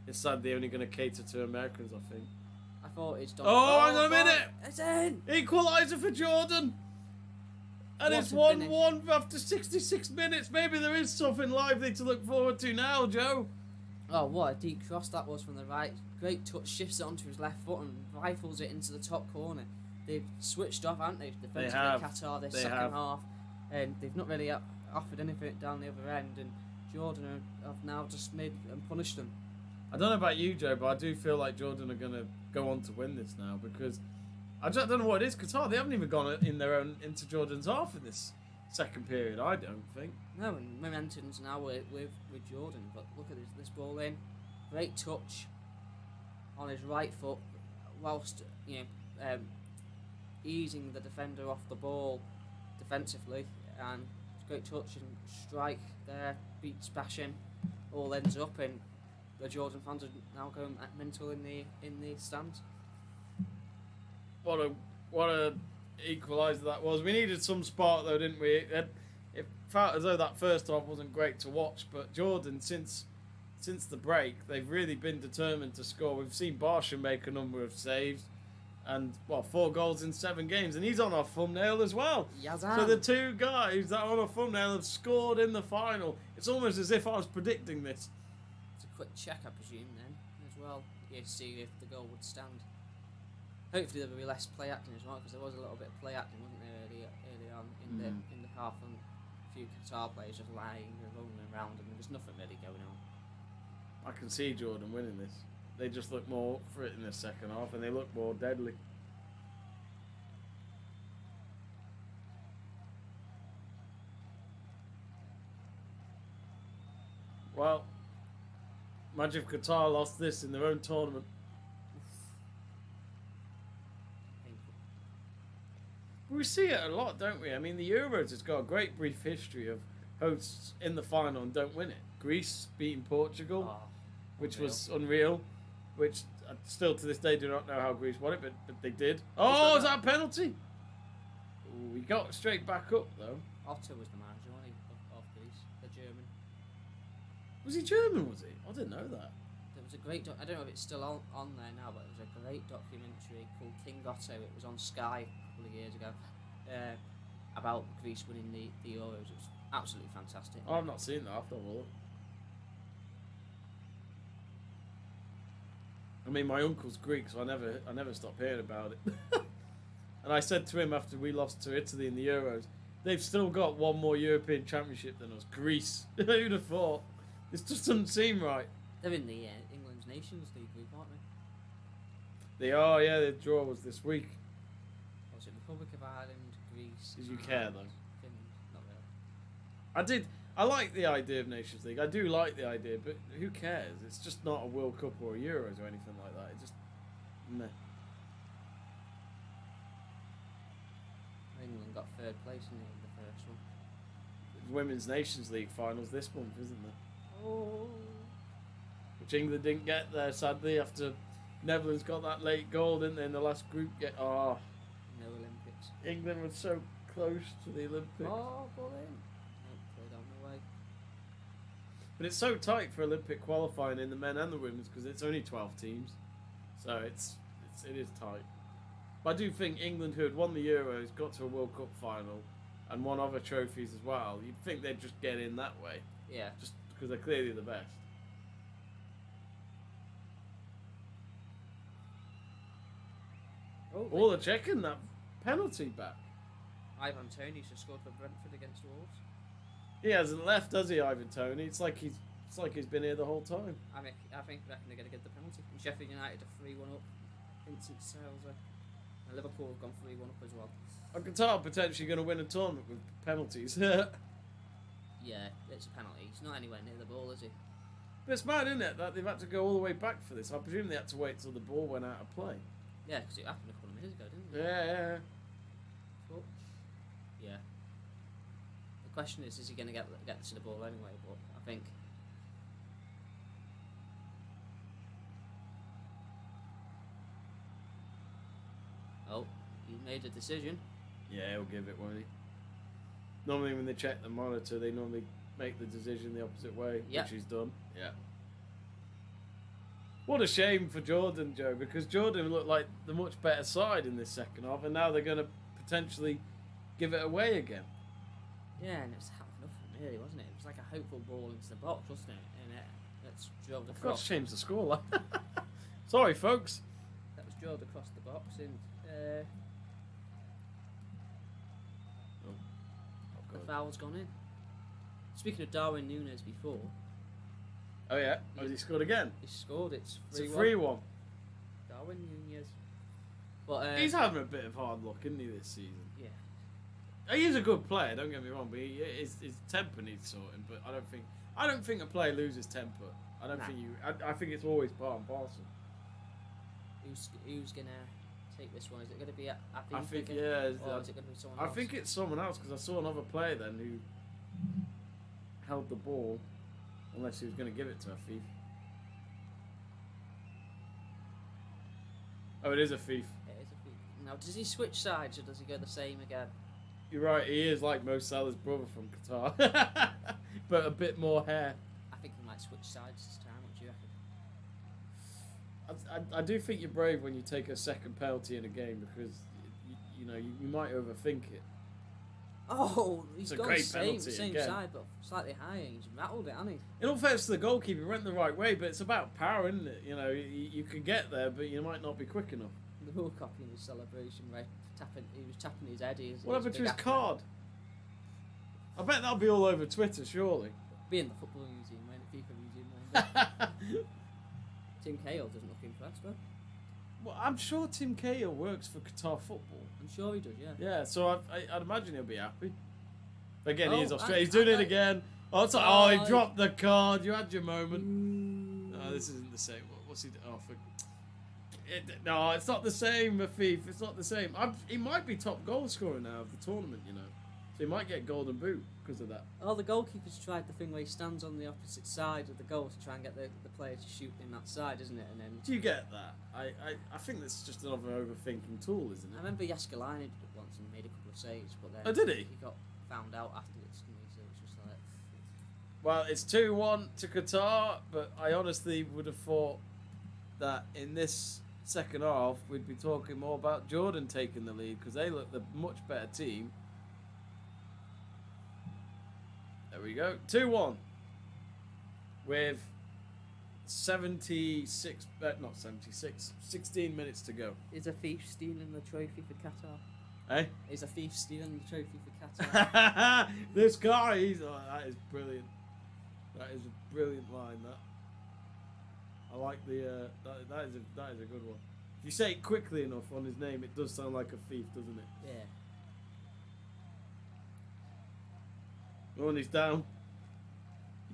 A: It's sad they're only going to cater to Americans. I think.
B: I thought it's done.
A: Oh, hang on a minute!
B: It's in.
A: Equaliser for Jordan. And
B: What
A: it's
B: a
A: 1-1 after 66 minutes. Maybe there is something lively to look forward to now, Joe.
B: Oh, what a deep cross that was from the right. Great touch, shifts it onto his left foot and rifles it into the top corner. They've switched off, haven't they? Defensively,
A: have.
B: Qatar this
A: They
B: second
A: have.
B: half. And they've not really offered anything down the other end. And Jordan have now just made and punished them.
A: I don't know about you, Joe, but I do feel like Jordan are going to go on to win this now because I don't know what it is. Qatar, they haven't even gone in their own into Jordan's half in this second period. I don't think.
B: No, and momentum's now with Jordan. But look at this ball in. Great touch on his right foot, whilst easing the defender off the ball defensively, and great touch and strike there, beats Basham, all ends up, and the Jordan fans are now going mental in the stands.
A: What a equaliser that was. We needed some spark though, didn't we? It felt as though that first half wasn't great to watch, but Jordan since the break they've really been determined to score. We've seen Barsham make a number of saves, and 4 goals in 7 games, and he's on our thumbnail as well.
B: Yazan.
A: So the 2 guys that are on our thumbnail have scored in the final. It's almost as if I was predicting this.
B: It's a quick check, I presume, then as well. Yeah, to see if the goal would stand. Hopefully there will be less play acting as well, because there was a little bit of play acting, wasn't there, early on in the half, and a few Qatar players just lying and rolling around, and there was nothing really going on.
A: I can see Jordan winning this. They just look more for it in the second half, and they look more deadly. Well, imagine if Qatar lost this in their own tournament. We see it a lot, don't we? I mean, the Euros has got a great brief history of hosts in the final and don't win it. Greece beating Portugal, which was unreal, which I still to this day do not know how Greece won it, but they did. Oh, is that a penalty? Ooh, we got straight back up, though.
B: Otto was the manager, wasn't he, of Greece, the German.
A: Was he German, was he? I didn't know that.
B: There was a great, I don't know if it's still on there now, but there was a great documentary called King Otto. It was on Sky a couple of years ago, about Greece winning the Euros. It was absolutely fantastic.
A: Oh, I've not seen that. I've not looked. I mean, my uncle's Greek, so I never stopped hearing about it. And I said to him after we lost to Italy in the Euros, they've still got one more European Championship than us. Greece. Who'd have thought? This just doesn't seem right.
B: They're in the England's Nations League group, aren't they?
A: They are, yeah. The draw was this week.
B: Was it Republic of Ireland, Greece?
A: Did you care though?
B: Finland? Not really.
A: I like the idea of Nations League. I do like the idea, but who cares? It's just not a World Cup or a Euros or anything like that. It just meh.
B: England got third place in the first one.
A: Women's Nations League finals this month, isn't there?
B: Oh.
A: Which England didn't get there, sadly, after Netherlands got that late goal, didn't they, in the last group?
B: No Olympics.
A: England was so close to the Olympics.
B: Oh, ball in. Played on the way.
A: But it's so tight for Olympic qualifying in the men and the women's because it's only 12 teams. So it is tight. But I do think England, who had won the Euros, got to a World Cup final and won other trophies as well. You'd think they'd just get in that way.
B: Yeah.
A: Just because they're clearly the best. Oh, they're checking that penalty back.
B: Ivan Toney's just scored for Brentford against Wolves.
A: He hasn't left, has he, Ivan Toney? It's like he's been here the whole time.
B: I reckon they're going to get the penalty. And Sheffield United are 3-1 up. Vincent Salza. And Liverpool have gone 3-1 up as well.
A: And Qatar potentially going to win a tournament with penalties.
B: Yeah, it's a penalty. He's not anywhere near the ball, is he?
A: But it's mad, isn't it, that they've had to go all the way back for this? I presume they had to wait till the ball went out of play.
B: Yeah, because it happened a couple of minutes ago, didn't it?
A: Yeah.
B: Touch. Yeah. The question is he going to get to the ball anyway? But I think. Oh, he made a decision.
A: Yeah, he'll give it, won't he? Normally when they check the monitor, they normally make the decision the opposite way, which he's done. Yeah. What a shame for Jordan, Joe, because Jordan looked like the much better side in this second half, and now they're going to potentially give it away again.
B: Yeah, and it was half nothing, really, wasn't it? It was like a hopeful ball into the box, wasn't it? And that's drilled across.
A: I've got to change the score. Sorry, folks.
B: That was drilled across the box, and the foul's gone in. Speaking of Darwin Núñez before.
A: Oh yeah, has he scored again?
B: He scored. It's 3-1.
A: It's a 3-1.
B: Darwin Núñez. But
A: he's having a bit of hard luck, isn't he, this season?
B: Yeah.
A: He is a good player. Don't get me wrong, but his temper needs sorting. But I don't think a player loses temper. I don't think you. I think it's always part and parcel.
B: Who's gonna take this one? Is it gonna be
A: I think
B: again?
A: yeah.
B: Or is it gonna be someone else?
A: I think it's someone else because I saw another player then who held the ball. Unless he was going to give it to a thief. Oh, it is a thief.
B: It is a thief. Now, does he switch sides or does he go the same again?
A: You're right, he is like Mo Salah's brother from Qatar. But a bit more hair.
B: I think he might switch sides this time. What do you reckon?
A: I do think you're brave when you take a second penalty in a game because, you might overthink it.
B: Oh, he's
A: it's
B: got
A: a great
B: the
A: penalty
B: same
A: again.
B: side, but slightly higher. He's rattled it, hasn't he?
A: In all fairness to the goalkeeper, he went the right way, but it's about power, isn't it? You can get there, but you might not be quick enough.
B: They were copying his celebration, right? He was tapping his head.
A: What happened to his card? I bet that'll be all over Twitter, surely.
B: Be in the football museum, right? The FIFA museum. Tim Cahill doesn't look impressed, though.
A: Well, I'm sure Tim Cahill works for Qatar Football.
B: I'm sure he does, yeah.
A: Yeah, so I'd imagine he'll be happy. But again, he is
B: Oh,
A: Australian. He's doing it again. Oh, it's like, he dropped the card. You had your moment. No, this isn't the same. What's he doing? No, it's not the same, Afif. It's not the same. He might be top goal scorer now of the tournament, So he might get golden boot because of that.
B: Oh, the goalkeeper's tried the thing where he stands on the opposite side of the goal to try and get the player to shoot in that side, isn't it? And then
A: Do you get that? I think that's just another overthinking tool, isn't it?
B: I remember Jaskalainen did it once and made a couple of saves, but then
A: Oh, did he?
B: He got found out afterwards, didn't he? So it was just like.
A: Well, it's 2-1 to Qatar, but I honestly would have thought that in this second half we'd be talking more about Jordan taking the lead because they look the much better team. There we go, 2-1 with 16 minutes to go.
B: Is a thief stealing the trophy for Qatar?
A: Hey?
B: He's a thief stealing the trophy for Qatar.
A: This guy, that is brilliant. That is a brilliant line, that. I like the, that is a good one. If you say it quickly enough on his name, it does sound like a thief, doesn't it?
B: Yeah.
A: When he's down.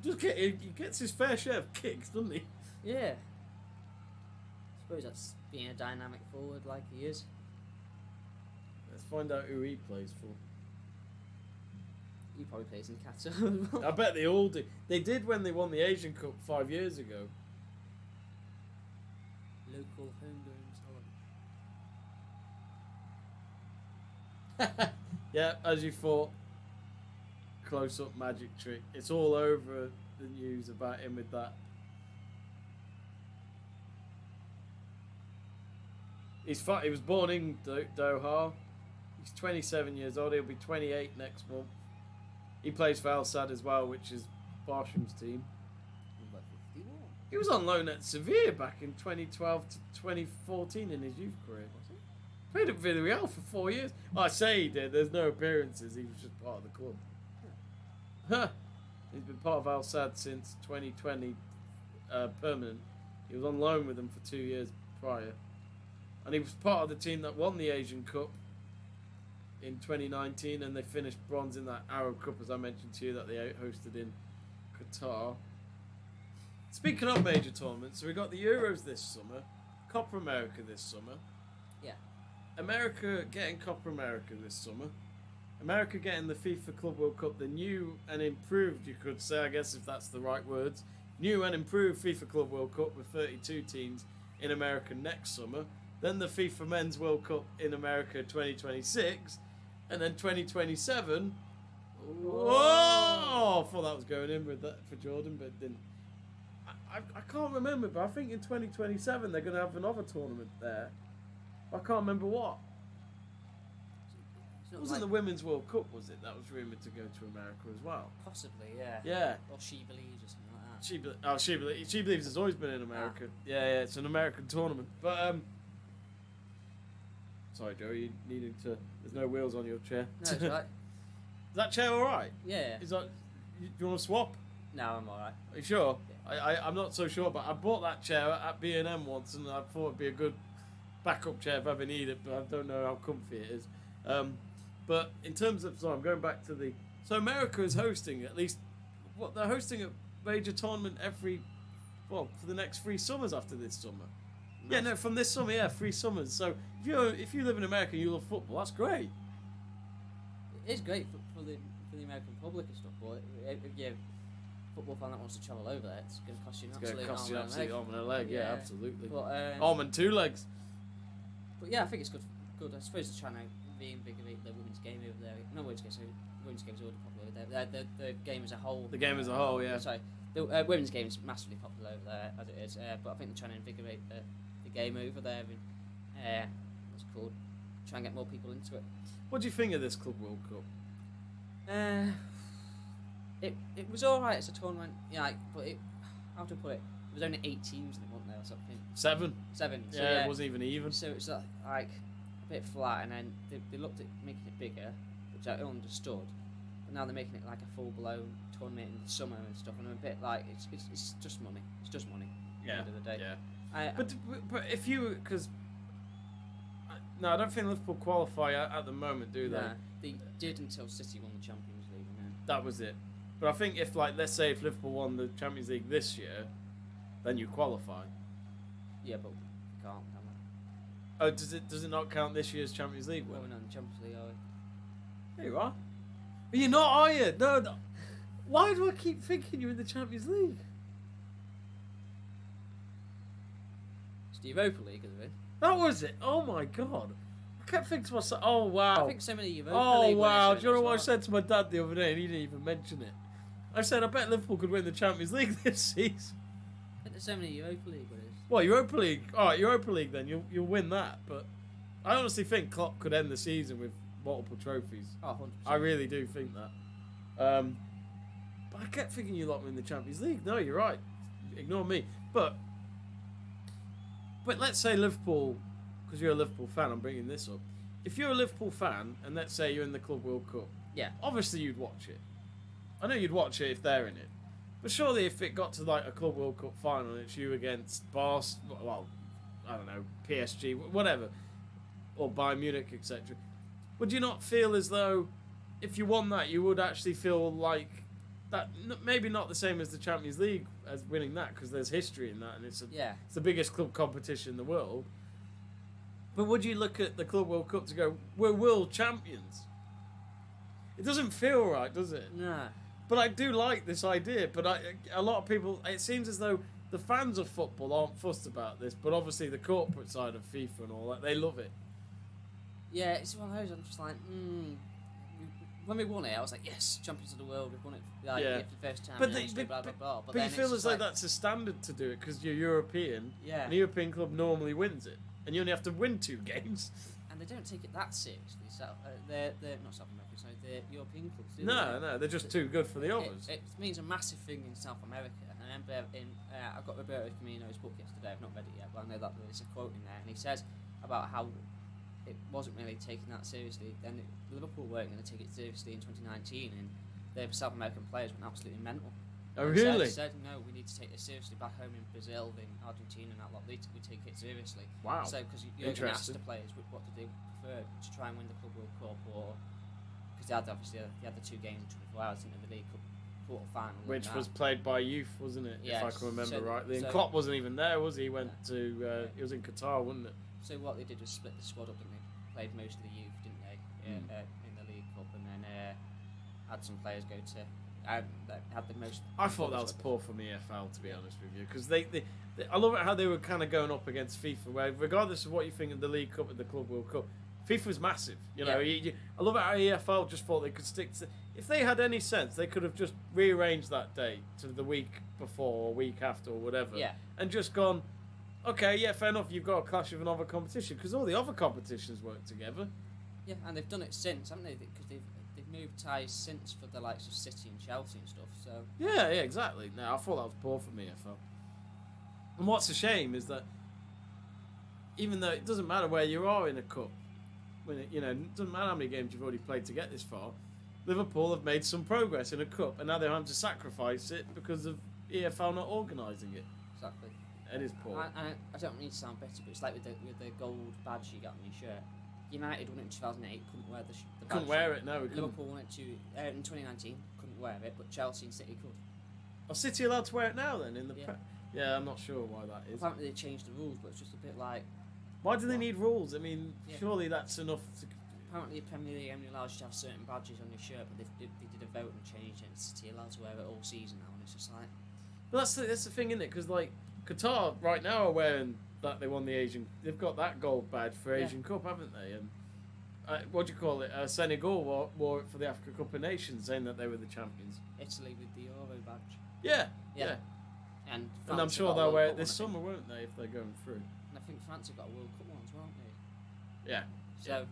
A: He gets his fair share of kicks, doesn't he?
B: Yeah. I suppose that's being a dynamic forward like he is.
A: Let's find out who he plays for.
B: He probably plays in Qatar.
A: I bet they all do. They did when they won the Asian Cup 5 years ago.
B: Local homegrown talent.
A: Yeah, as you thought. Close-up magic trick. It's all over the news about him with that. He was born in Doha. He's 27 years old. He'll be 28 next month. He plays for Al Sadd as well, which is Barsham's team. He was on loan at Sevilla back in 2012 to 2014 in his youth career. Played at Villarreal for 4 years. I say he did. There's no appearances. He was just part of the club. Huh. He's been part of Al Sadd since 2020, permanent. He was on loan with them for 2 years prior. And he was part of the team that won the Asian Cup in 2019, and they finished bronze in that Arab Cup, as I mentioned to you, that they hosted in Qatar. Speaking of major tournaments, so we got the Euros this summer, Copa America this summer.
B: Yeah.
A: America getting Copa America this summer. America getting the FIFA Club World Cup, the new and improved, you could say, I guess, if that's the right words, new and improved FIFA Club World Cup with 32 teams in America next summer. Then the FIFA Men's World Cup in America 2026. And then 2027. Whoa! I thought that was going in with that for Jordan, but it didn't. I can't remember, but I think in 2027 they're going to have another tournament there. I can't remember what. It wasn't the Women's World Cup, was it? That was rumoured to go to America as well.
B: Possibly, yeah.
A: Yeah.
B: Or She Believes or something like that.
A: She Believes has always been in America. Yeah, it's an American tournament. But, sorry, Joe, you needing to... There's no wheels on your chair.
B: No, it's right.
A: Is that chair alright?
B: Yeah.
A: Do you want to swap?
B: No, I'm alright.
A: Are you sure?
B: Yeah.
A: I'm not so sure, but I bought that chair at B&M once, and I thought it'd be a good backup chair if I ever need it, but I don't know how comfy it is. But in terms of, so I'm going back to the, so America is hosting at least, they're hosting a major tournament for the next 3 summers after this summer. Nice. Yeah, no, from this summer, 3 summers. So if you live in America and you love football, that's great.
B: It is great for the American public and stuff, but if you're a football fan that wants to travel over there, it's going to cost you an absolute arm and a leg.
A: Yeah, absolutely.
B: But,
A: arm and 2 legs.
B: But yeah, I think it's good. I suppose they're trying to reinvigorate the women's game over there. No, women's game's already popular over there. The game as a whole. The game as a whole,
A: yeah.
B: Sorry, the women's game is massively popular over there as it is. But I think they're trying to invigorate the game over there and what's it called? Try and get more people into it.
A: What do you think of this Club World Cup?
B: It was alright as a tournament, yeah, but how to put it? There was only 8 teams in it, wasn't there, or something?
A: 7.
B: 7. So
A: yeah, it wasn't even.
B: So it's like a bit flat, and then they looked at making it bigger, which I understood. But now they're making it like a full-blown tournament in the summer and stuff, and I'm a bit like it's just money. It's just money.
A: Yeah.
B: At the end of the day.
A: Yeah. But if you, because no, I don't think Liverpool qualify at the moment, do they?
B: Nah, they did until City won the Champions League. And then...
A: That was it. But I think if, like, let's say if Liverpool won the Champions League this year, then you qualify.
B: Yeah, but we can't, can
A: Oh,
B: we?
A: does it not count this year's Champions League win?
B: Well, we're not in the Champions League, are we?
A: There you are. But you're not, are you? No. Why do I keep thinking you're in the Champions League?
B: It's the Europa League, isn't it?
A: That was it. Oh my god. I kept thinking to myself, oh wow.
B: I think so many Europa League.
A: Oh wow. Do you know what I said to my dad the other day and he didn't even mention it? I said, I bet Liverpool could win the Champions League this season.
B: I think there's so many Europa League winners.
A: Well, Europa League. Alright, Europa League then. You'll win that. But I honestly think Klopp could end the season with multiple trophies.
B: Oh, 100%.
A: I really do think that. But I kept thinking you lot win the Champions League. No, you're right. Ignore me. But let's say Liverpool, because you're a Liverpool fan, I'm bringing this up. if you're a Liverpool fan, and let's say you're in the Club World Cup, obviously you'd watch it. I know you'd watch it if they're in it. But surely if it got to like a Club World Cup final and it's you against I don't know, PSG, whatever, or Bayern Munich, etc., would you not feel as though if you won that, you would actually feel like that? Maybe not the same as the Champions League as winning that, because there's history in that, and it's the biggest club competition in the world. But would you look at the Club World Cup to go, we're world champions? It doesn't feel right, does it?
B: No.
A: But I do like this idea. But a lot of people, it seems as though the fans of football aren't fussed about this, but obviously the corporate side of FIFA and all that, they love it.
B: Yeah, it's one of those, I'm just like, when we won it, I was like, yes, champions of the world, we've won it for the first time.
A: But,
B: blah, blah, blah.
A: But you feel as though that's a standard to do it, because you're European, and a European club normally wins it. And you only have to win 2 games.
B: And they don't take it that seriously. They're not South American, sorry, they're European clubs.
A: No, they're just too good for the others.
B: It means a massive thing in South America. And I remember I got Roberto Firmino's book yesterday. I've not read it yet, but I know that there's a quote in there, and he says about how it wasn't really taken that seriously. Then Liverpool weren't going to take it seriously in 2019, and the South American players went absolutely mental.
A: Oh, really?
B: They said, no, we need to take this seriously. Back home in Brazil, in Argentina, and that lot, we take it seriously.
A: Wow.
B: So, because you're going to ask the players what did they prefer, to try and win the Club World Cup, or because they had the 2 games in 24 hours in the League Cup quarter final,
A: which was played by youth, wasn't it? Yes. If I can remember rightly. And Klopp wasn't even there, was he? He went to he was in Qatar, wasn't it?
B: So what they did was split the squad up, and they played most of the youth, didn't they? In the League Cup, and then had some players go to. Had the most.
A: I thought that was poor from EFL, to be honest with you, because they I love it how they were kind of going up against FIFA, where regardless of what you think of the League Cup and the Club World Cup, FIFA's massive. You know, I love it how EFL just thought they could stick to. If they had any sense, they could have just rearranged that date to the week before or week after or whatever, and just gone. Okay, fair enough. You've got a clash of another competition, because all the other competitions work together.
B: Yeah, and they've done it since, haven't they? Because they've moved ties since for the likes of City and Chelsea and stuff. So
A: yeah, exactly. No, I thought that was poor for me, EFL. And what's a shame is that even though it doesn't matter where you are in a cup, when it doesn't matter how many games you've already played to get this far, Liverpool have made some progress in a cup, and now they're having to sacrifice it because of EFL not organising it.
B: Exactly.
A: It is poor.
B: I don't mean to sound bitter, but it's like with the gold badge you got on your shirt. United won it in 2008, couldn't wear the badge.
A: Couldn't wear it, no.
B: Liverpool won it in 2019, couldn't wear it, but Chelsea and City could.
A: Are City allowed to wear it now then? Yeah, I'm not sure why that is.
B: Apparently they changed the rules, but it's just a bit like...
A: Why do they need rules? I mean, surely that's enough to...
B: Apparently the Premier League only allows you to have certain badges on your shirt, but they did a vote and changed it, and City allowed to wear it all season now, and it's just like...
A: But that's the thing, isn't it? Because, like, Qatar right now are wearing that they won the Asian... They've got that gold badge for Asian Cup, haven't they? And what do you call it? Senegal wore it for the Africa Cup of Nations, saying that they were the champions.
B: Italy with the Euro badge.
A: Yeah.
B: And
A: I'm sure they'll wear it this summer, won't they, if they're going through?
B: And I think France have got a World Cup one as well, haven't they?
A: Yeah.
B: So...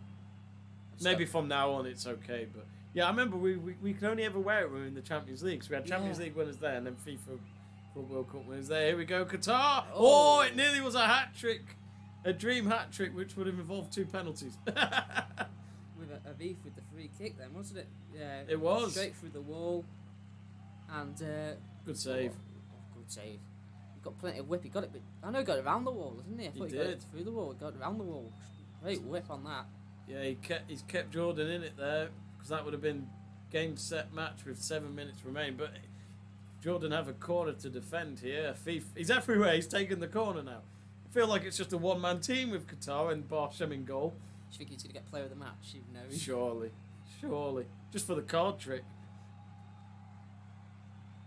A: Maybe from now on it's okay, but... Yeah, I remember we could only ever wear it when we were in the Champions League, so we had Champions League winners there, and then FIFA World Cup winners there. Here we go, Qatar! Oh, it nearly was a hat-trick! A dream hat-trick, which would have involved 2 penalties.
B: With Davies with the free kick then, wasn't it? Yeah.
A: It was.
B: Straight through the wall. And...
A: good save.
B: Good save. He got plenty of whip. He got it, but I know he got it around the wall, didn't he? I thought he got it through the wall. He got it around the wall. Great whip on that. Yeah,
A: he's kept Jordan in it there, because that would have been game, set, match with 7 minutes remaining. But Jordan have a corner to defend here. He's everywhere. He's taken the corner now. I feel like it's just a one-man team with Qatar and Barsham in goal.
B: Do you think he's going to get player of the match, even though
A: Surely. Just for the card trick.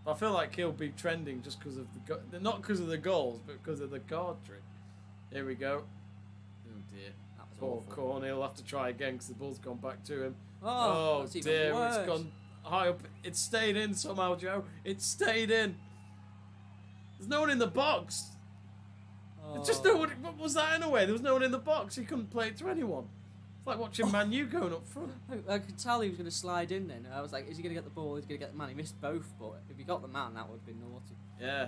A: I feel like he'll be trending just because of not because of the goals, but because of the card trick. Here we go. Oh dear. Poor corner. He'll have to try again because the ball's gone back to him. Oh dear, it's gone high up. It's stayed in somehow, Joe. It's stayed in. There's no one in the box. Just no one. What was that in a way? There was no one in the box. He couldn't play it to anyone. It's like watching Man U going up front.
B: I could tell he was going to slide in then. I was like, is he going to get the ball? Is he going to get the man? He missed both, but if he got the man, that would have been naughty.
A: Yeah.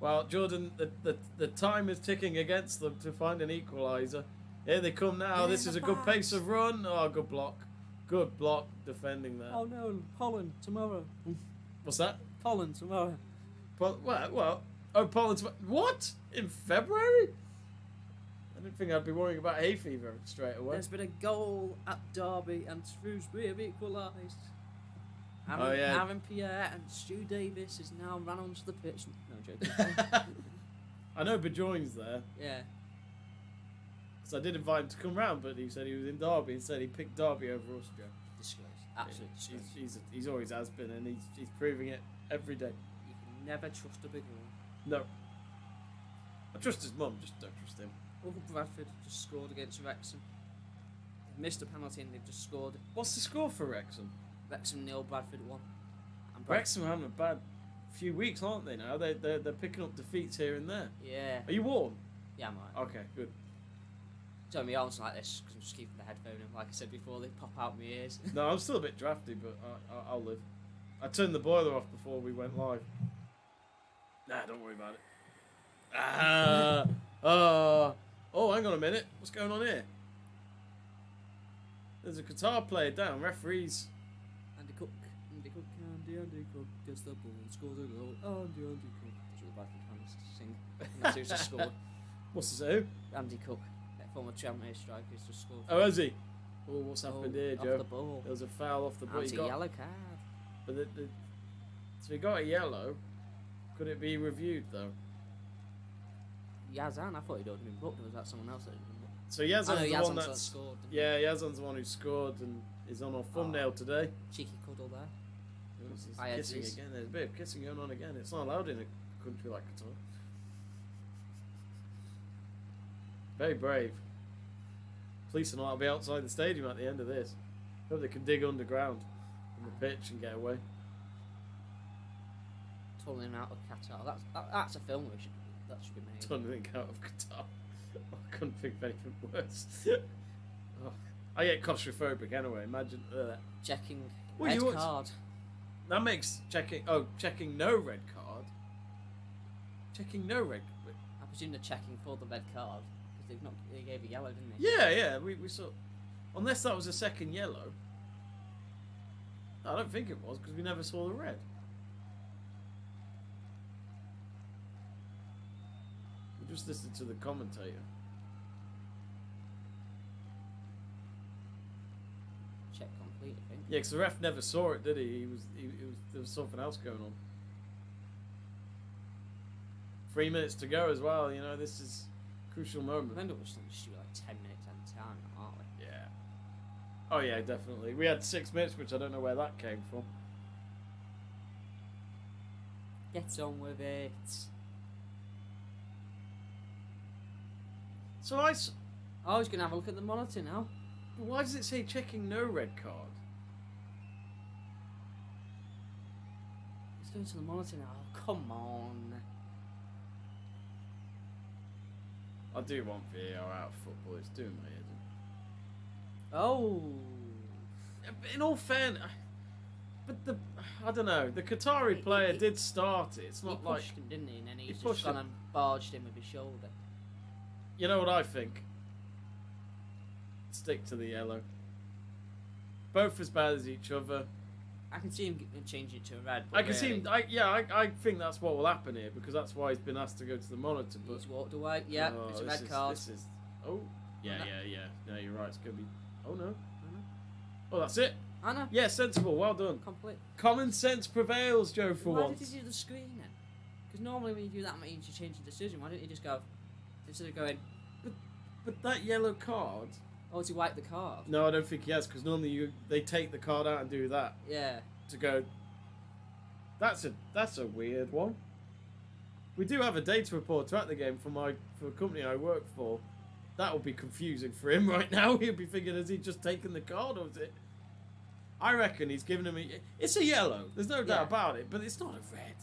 A: Well, Jordan, the time is ticking against them to find an equaliser. Here they come now.
B: Yeah,
A: This is a good pace of run. Oh, good block. Good block defending there.
B: Oh no, Pollen tomorrow.
A: What's that?
B: Pollen tomorrow.
A: Well, oh, pollen tomorrow. What? In February? I didn't think I'd be worrying about hay fever straight away.
B: There's been a goal at Derby and Shrewsbury have equalised. Aaron Pierre and Stu Davies is now ran onto the pitch. No joking.
A: I know Bejoin's there.
B: Yeah.
A: So I did invite him to come round, but he said he was in Derby and said he picked Derby over us, Joe.
B: Disgrace. Absolute disgrace.
A: He's always has been, and he's proving it every day.
B: You can never trust a big one.
A: No. I trust his mum, just don't trust him.
B: Over Bradford just scored against Wrexham. They've missed a penalty and they've just scored.
A: What's the score for Wrexham?
B: Wrexham 0, Bradford 1. And
A: Wrexham having a bad few weeks, aren't they now? They're picking up defeats here and there.
B: Yeah.
A: Are you warm?
B: Yeah, I'm alright.
A: Okay, good.
B: Turn me on like this because I'm just keeping the headphone in. Like I said before, they pop out my ears.
A: No, I'm still a bit drafty, but I'll live. I turned the boiler off before we went live. Nah, don't worry about it. Oh, hang on a minute. What's going on here? There's a Qatar player down. Referees.
B: Andy Cook gets the ball, scores a goal. Andy Cook. That's really bad for fans to sing. That's who's just scored.
A: What's this? Who?
B: Andy Cook, former Tranmere striker, who's just scored.
A: Oh, has he? Oh, what's happened here, Joe?
B: Off the ball.
A: There was a foul off the ball.
B: Anti-yellow card.
A: But so he got a yellow. Could it be reviewed though?
B: Yazan, I thought he'd already been booked. Or was that someone else that had been booked?
A: So Yazan's the one that
B: scored.
A: Yeah, Yazan's the one who scored and is on our thumbnail today.
B: Cheeky cuddle there.
A: Kissing again. There's a bit of kissing going on again. It's not allowed in a country like Qatar. Very brave. Police and all will be outside the stadium at the end of this. Hope they can dig underground on the pitch and get away.
B: Tunneling out of Qatar. That's a film that should be made.
A: Tunneling out of Qatar. I couldn't think of anything worse. Oh, I get claustrophobic anyway. Imagine
B: checking
A: red
B: card.
A: That makes checking no red card. Checking no red.
B: I presume they're checking for the red card because they gave a yellow, didn't they?
A: Yeah. We saw. Unless that was a second yellow. I don't think it was because we never saw the red. We just listened to the commentator.
B: Check complete, I think.
A: Yeah, because the ref never saw it, did he? There was something else going on. 3 minutes to go as well. You know, this is a crucial moment.
B: Remember, we're still shoot like 10 minutes at a time, aren't we?
A: Yeah. Oh yeah, definitely. We had 6 minutes, which I don't know where that came from.
B: Get on with it.
A: So
B: I was going to have a look at the monitor now.
A: Why does it say checking no red card?
B: It's going to the monitor now. Oh, come on.
A: I do want VAR out of football. It's doing my head in.
B: Oh.
A: In all fairness, but I don't know. The Qatari player did start it. It's not
B: he
A: like
B: pushed him, didn't he? And then he's
A: he
B: just gone and barged him with his shoulder.
A: You know what I think? Stick to the yellow. Both as bad as each other.
B: I can see him change it to a red.
A: I can see him. I think that's what will happen here because that's why he's been asked to go to the monitor. But
B: he's walked away. Yeah, it's a red card.
A: Yeah. No, you're right. It's gonna be. Oh no. Oh, that's it.
B: I know.
A: Yeah, sensible. Well done.
B: Complete.
A: Common sense prevails, Joe. For once.
B: Why did he do the screen then? Because normally when you do that, means you change the decision. Why don't you just go instead of going?
A: But that yellow card.
B: Oh, has he wiped the card?
A: No, I don't think he has, because normally they take the card out and do that.
B: Yeah.
A: To go. That's a weird one. We do have a data reporter at the game for a company I work for. That will be confusing for him right now. He'll be thinking, has he just taken the card or is it? I reckon he's given him it's a yellow. There's no doubt about it, but it's not a red.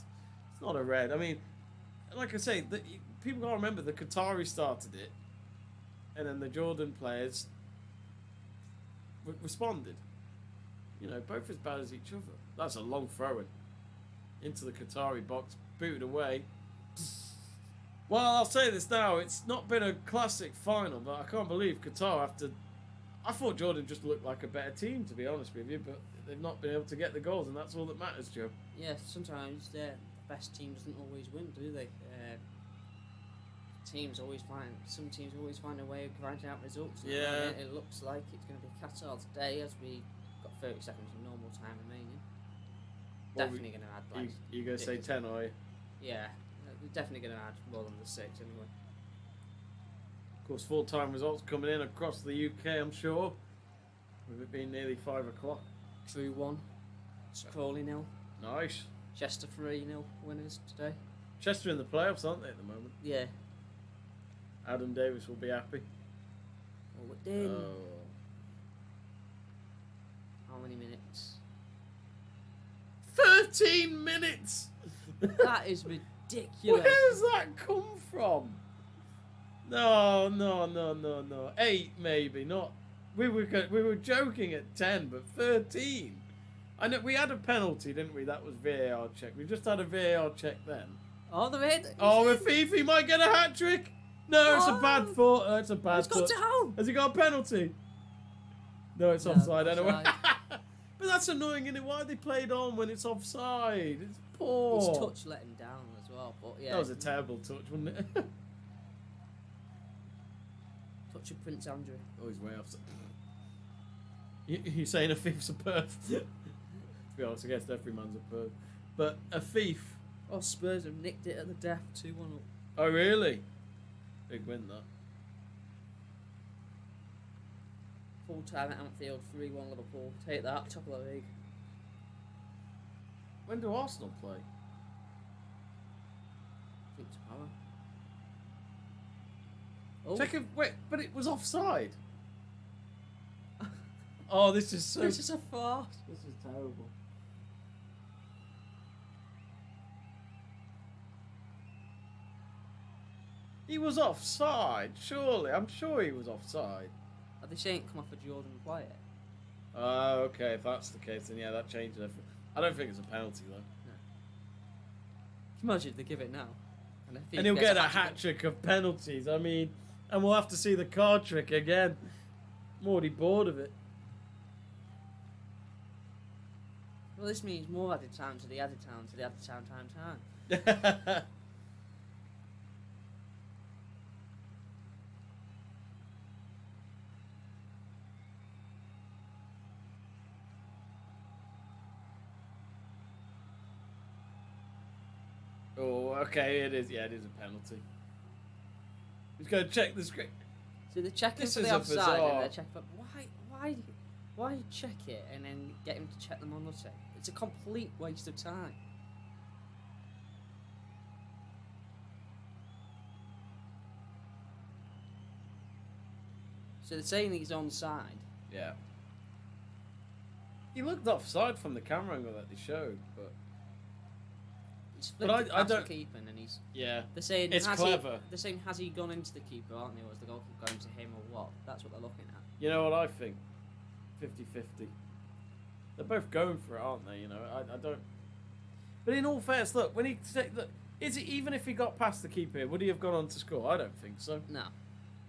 A: It's not a red. I mean, like I say, people gotta remember the Qatari started it. And then the Jordan players responded. You know, both as bad as each other. That's a long throw-in. Into the Qatari box, booted away. Well, I'll say this now. It's not been a classic final, but I can't believe Qatar after... I thought Jordan just looked like a better team, to be honest with you, but they've not been able to get the goals, and that's all that matters, Joe.
B: Yeah, sometimes the best team doesn't always win, do they? Some teams always find a way of grinding out results.
A: Yeah.
B: It looks like it's going to be Qatar today, as we got 30 seconds of normal time remaining. Definitely going to add like...
A: You going to say 10, are you?
B: Yeah, we're definitely going to add more than the 6 anyway.
A: Of course, full-time results coming in across the UK, I'm sure. With it being nearly 5 o'clock.
B: Crew 1, Crawley 0.
A: Nice.
B: Chester 3-0 winners today.
A: Chester in the playoffs, aren't they, at the moment?
B: Yeah.
A: Adam Davies will be happy.
B: Oh, it did.
A: Oh.
B: How many minutes?
A: 13 minutes!
B: That is ridiculous.
A: Where does that come from? No. 8 maybe, not. We were joking at 10, but 13. I know we had a penalty, didn't we? That was VAR check. We just had a VAR check then.
B: Oh, the red.
A: Oh, Fifi might get a hat trick. No, it's a bad thought. It's a bad thought.
B: It's got down.
A: Has he got a penalty? No, it's offside anyway. But that's annoying, isn't it? Why they played on when it's offside? It's poor.
B: His touch let him down as well. But yeah,
A: that was a terrible touch, wasn't it?
B: Touch of Prince Andrew.
A: Oh, he's way offside. You're saying a thief's a perv? To be honest, I guess every man's a perv. But a thief.
B: Oh, Spurs have nicked it at the death, 2-1 up.
A: Oh, really? Big win, that.
B: Full time at Anfield, 3-1 Liverpool. Take that, top of the league.
A: When do Arsenal play?
B: I think tomorrow. Oh.
A: Check it. Wait, but it was offside. Oh, this is so.
B: This is a farce.
A: This is terrible. He was offside, surely. I'm sure he was offside.
B: Are they saying come off a Jordan player?
A: Oh, okay. If that's the case, then yeah, that changes everything. I don't think it's a penalty though.
B: No. Imagine if they give it now.
A: And he'll get a hat trick of penalties. I mean, and we'll have to see the card trick again. I'm already bored of it.
B: Well, this means more added time to the added time to the added time.
A: Oh, okay, it is. Yeah, it is a penalty. He's going to check the screen.
B: So they're checking for the offside, and they're checking for why check it and then get him to check them on nothing? It's a complete waste of time. So they're saying he's onside.
A: Yeah. He looked offside from the camera angle that they showed, but.
B: But I don't. Keeping and he's.
A: Yeah.
B: They're saying
A: it's clever.
B: They're saying has he gone into the keeper, aren't they, or is the goalkeeper going to him, or what? That's what they're looking at.
A: You know what I think? 50-50. They're both going for it, aren't they? You know, I don't. But in all fairness, look, when he look, is it even if he got past the keeper, would he have gone on to score? I don't think so.
B: No.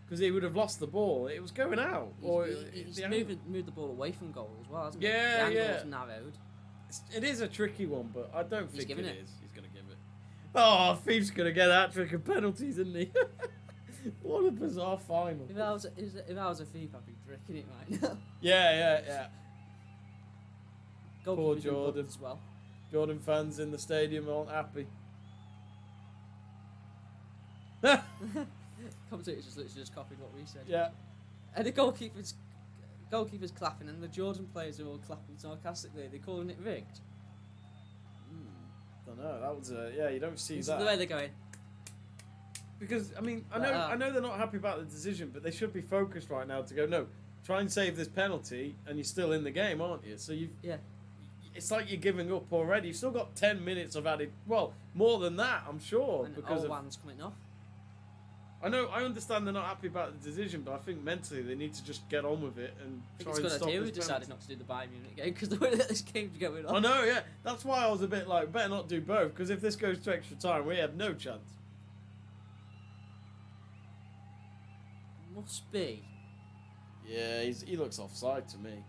A: Because he would have lost the ball. It was going out.
B: He's moved the ball away from goal as well, hasn't
A: he?
B: The angle was narrowed.
A: It is a tricky one, but I don't think it is.
B: It.
A: He's going to give it. Oh, Thief's going to get that trick of penalties, isn't he? What a bizarre final.
B: If I was a Thief, I'd be drinking it right now.
A: Yeah.
B: Poor Jordan as well.
A: Jordan fans in the stadium aren't happy.
B: Commentators just copied what we said.
A: Yeah.
B: And the goalkeeper's clapping, and the Jordan players are all clapping sarcastically. They're calling it rigged.
A: Don't know. That was you don't see
B: This
A: that.
B: is the way they're going.
A: Because I mean, I know they're not happy about the decision, but they should be focused right now to go. No, try and save this penalty, and you're still in the game, aren't you? So it's like you're giving up already. You've still got 10 minutes of added. Well, more than that, I'm sure.
B: And
A: because
B: one's coming off.
A: I understand they're not happy about the decision, but I think mentally they need to just get on with it and try and stop this penalty.
B: We decided not to do the Bayern Munich game because the way that this game's going on.
A: I know, yeah. That's why I was a bit like, better not do both, because if this goes to extra time, we have no chance.
B: Must be.
A: Yeah, he looks offside to me.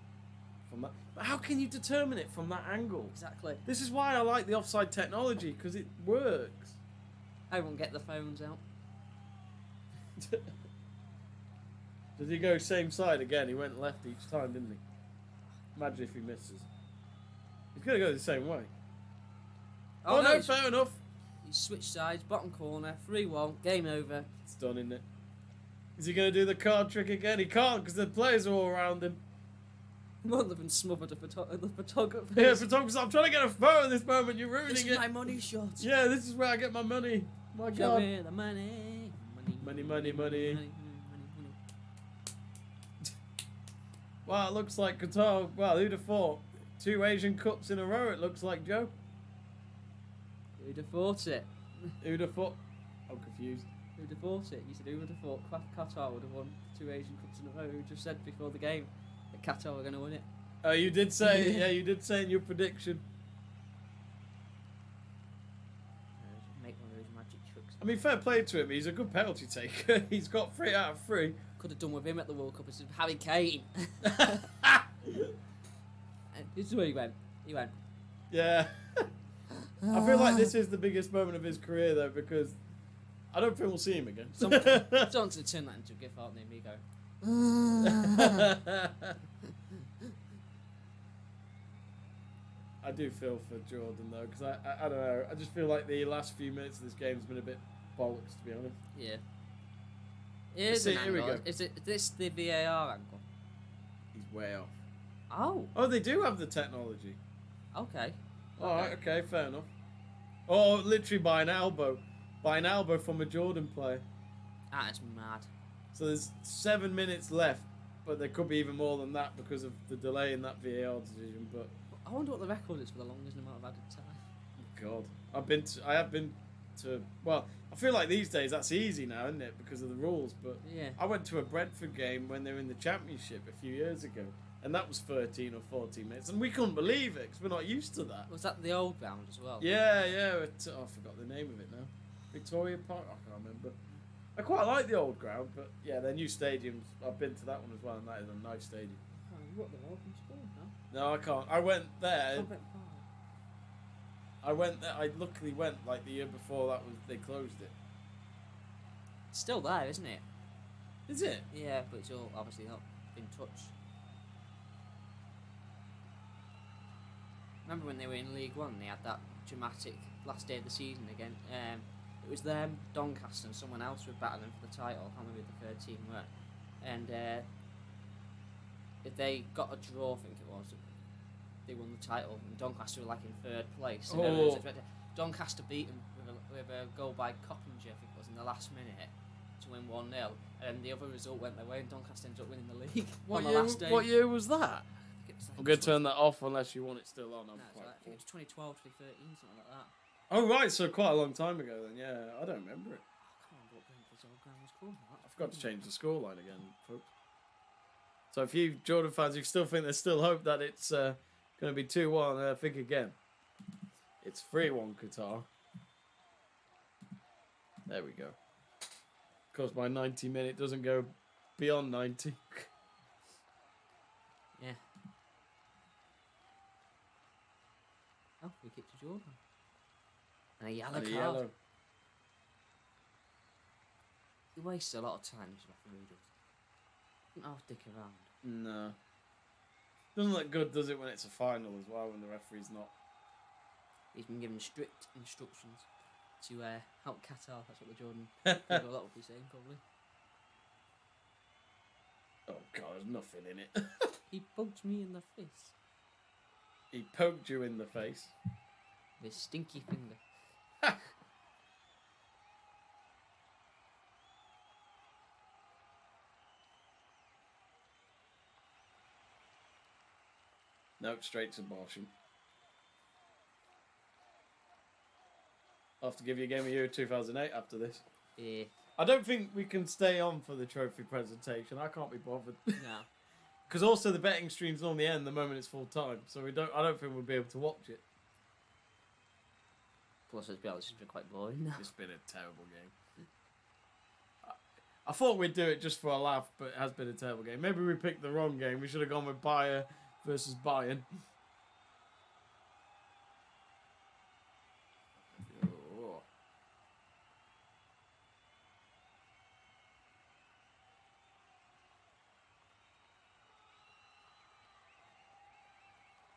A: From that, but how can you determine it from that angle?
B: Exactly.
A: This is why I like the offside technology, because it works.
B: Everyone get the phones out.
A: Does he go same side again? He went left each time, didn't he? Imagine if he misses. He's going to go the same way. Oh no, fair enough.
B: He switched sides, bottom corner, 3-1, game over.
A: It's done, isn't it? Is he going to do the card trick again? He can't, because the players are all around him.
B: One of them smothered the photographer.
A: Yeah, photographer, I'm trying to get a photo at this moment. You're ruining
B: this
A: it.
B: This is my money shot.
A: Yeah, this is where I get my money. My
B: Show
A: God.
B: me the money.
A: Money. Wow, it looks like Qatar. Well, who'd have thought? 2 Asian Cups in a row, it looks like, Joe.
B: Who'd have thought it?
A: Who'd have thought? I'm confused.
B: Who'd have thought it? You said who would have thought Qatar would have won 2 Asian Cups in a row? Who just said before the game that Qatar were going to win it?
A: Oh, you did say, yeah, you did say in your prediction.
B: Make one of those magic tricks.
A: I mean, fair play to him. He's a good penalty taker. He's got 3 out of 3.
B: Could have done with him at the World Cup instead of Harry Kane. This is where he went.
A: Yeah. I feel like this is the biggest moment of his career, though, because I don't think we'll see him again.
B: Someone's going to turn that into a gif, aren't they? Me go.
A: I do feel for Jordan, though, because I don't know. I just feel like the last few minutes of this game has been a bit bollocks, to be honest.
B: Yeah. Here's an angle.
A: Here we go.
B: Is this the VAR angle?
A: He's way off.
B: Oh.
A: Oh, they do have the technology.
B: Okay.
A: Alright, okay, fair enough. Oh, literally by an elbow. By an elbow from a Jordan player.
B: That is mad.
A: So there's 7 minutes left, but there could be even more than that because of the delay in that VAR decision. But
B: I wonder what the record is for the longest amount of added time.
A: God, I have been to. Well, I feel like these days that's easy now, isn't it, because of the rules? But
B: yeah.
A: I went to a Brentford game when they were in the Championship a few years ago, and that was 13 or 14 minutes, and we couldn't believe it because we're not used to that.
B: Was that the old ground as well?
A: Yeah. I forgot the name of it now. Victoria Park. I can't remember. I quite like the old ground, but yeah, their new stadiums. I've been to that one as well, and that is a nice stadium.
B: What the welcome school, huh?
A: No, I can't. I went there.
B: Covent Park.
A: I went there. I luckily went like the year before that was they closed it.
B: It's still there, isn't it?
A: Is it?
B: Yeah, but it's all obviously not been touched. Remember when they were in League One? They had that dramatic last day of the season again. It was them, Doncaster, and someone else were battling for the title. I can't remember who the third team were. And if they got a draw, I think it was, they won the title. And Doncaster were like in 3rd place. And Doncaster beat them with a goal by Coppinger, I think it was, in the last minute to win 1-0. And the other result went their way, and Doncaster ended up winning the league on the last day.
A: What year was that?
B: Like
A: I'm going to turn that off unless you want it still on.
B: I think it was 2012, 2013, something like that.
A: Oh, right, so quite a long time ago then, yeah. I don't remember it.
B: I can't remember what Brentford's old ground was called.
A: I forgot to change the scoreline again, folks. So if you Jordan fans, you still think there's still hope that it's going to be 2-1, think again. It's 3-1 Qatar. There we go. Of course, my 90 minute doesn't go beyond 90.
B: Yeah. Oh, we kicked to Jordan. And a yellow card. He wastes a lot of time, this referee does. Doesn't half dick around.
A: No. Doesn't look good, does it, when it's a final as well, when the referee's not?
B: He's been given strict instructions to help Qatar. That's what the Jordan people a lot will be saying, probably.
A: Oh, God, there's nothing in it.
B: He poked me in the face.
A: He poked you in the face.
B: With his stinky finger.
A: No, straight to abortion. I'll have to give you a Game of the Year 2008 after this.
B: Yeah.
A: I don't think we can stay on for the trophy presentation. I can't be bothered.
B: No.
A: Because also the betting streams normally end the moment it's full time, so I don't think we'll be able to watch it.
B: Plus, let's be honest, it's been quite boring now.
A: It's been a terrible game. I thought we'd do it just for a laugh, but it has been a terrible game. Maybe we picked the wrong game. We should have gone with Bayer versus Bayern.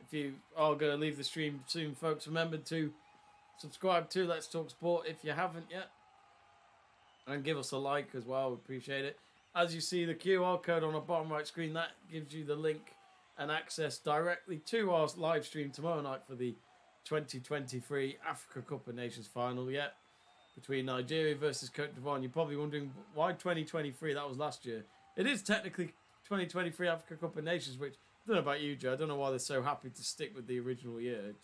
A: If you are going to leave the stream soon, folks, remember to subscribe to Let's Talk Sport if you haven't yet. And give us a like as well. We appreciate it. As you see, the QR code on the bottom right screen, that gives you the link and access directly to our live stream tomorrow night for the 2023 Africa Cup of Nations final yet between Nigeria versus Cote d'Ivoire. And you're probably wondering why 2023, that was last year. It is technically 2023 Africa Cup of Nations, which I don't know about you, Joe. I don't know why they're so happy to stick with the original year.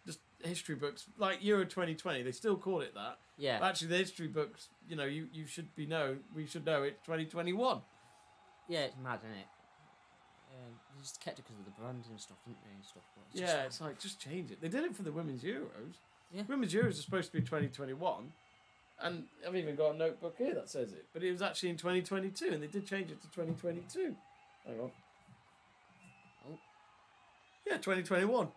A: Just history books, like Euro 2020, they still call it that.
B: Yeah.
A: But actually, the history books, you we should know it's 2021.
B: Yeah, it's mad, isn't it? They just kept it because of the branding and stuff, didn't they? And stuff.
A: It's like, just change it. They did it for the Women's Euros.
B: Yeah.
A: Women's Euros are supposed to be 2021. And I've even got a notebook here that says it. But it was actually in 2022, and they did change it to 2022. Hang on.
B: Oh.
A: Yeah, 2021.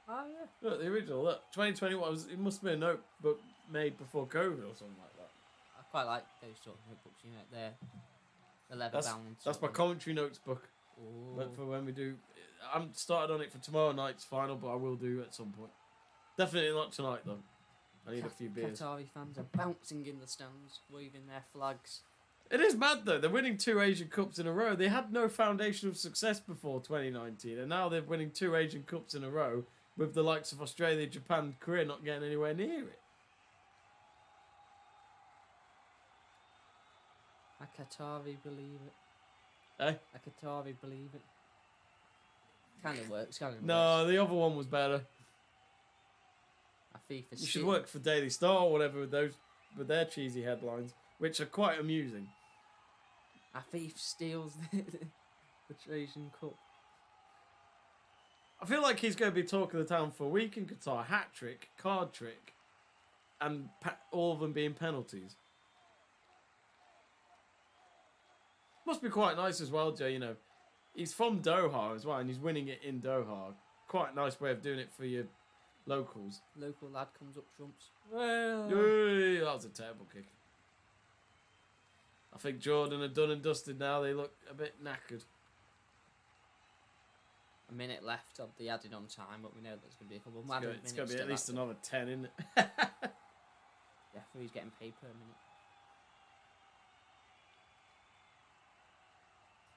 B: Oh, yeah.
A: Look, the original, 2021, it must have been a notebook made before COVID or something like that.
B: I quite like those sort of notebooks, they're leather bound.
A: That's my commentary notes book. But for when we do, I haven't started on it for tomorrow night's final, but I will do at some point. Definitely not tonight, though. I need a few beers.
B: Qatari fans are bouncing in the stands, waving their flags.
A: It is mad, though. They're winning 2 Asian Cups in a row. They had no foundation of success before 2019, and now they're winning 2 Asian Cups in a row with the likes of Australia, Japan, Korea not getting anywhere near it.
B: A Qatari believe it.
A: Eh?
B: A Qatari believe it. Kind of works,
A: No, the other one was better.
B: A FIFA.
A: You should work for Daily Star or whatever with their cheesy headlines, which are quite amusing.
B: A thief steals the Asian Cup.
A: I feel like he's going to be talk of the town for a week in Qatar. Hat trick, card trick, and all of them being penalties. Must be quite nice as well, Joe. He's from Doha as well, and he's winning it in Doha. Quite a nice way of doing it for your locals.
B: Local lad comes up trumps.
A: Well, that was a terrible kick. I think Jordan are done and dusted now. They look a bit knackered.
B: A minute left of the added on time, but we know there's going to be a couple of minutes.
A: It's going to be at least another 10, isn't it?
B: Referee's getting paid per minute.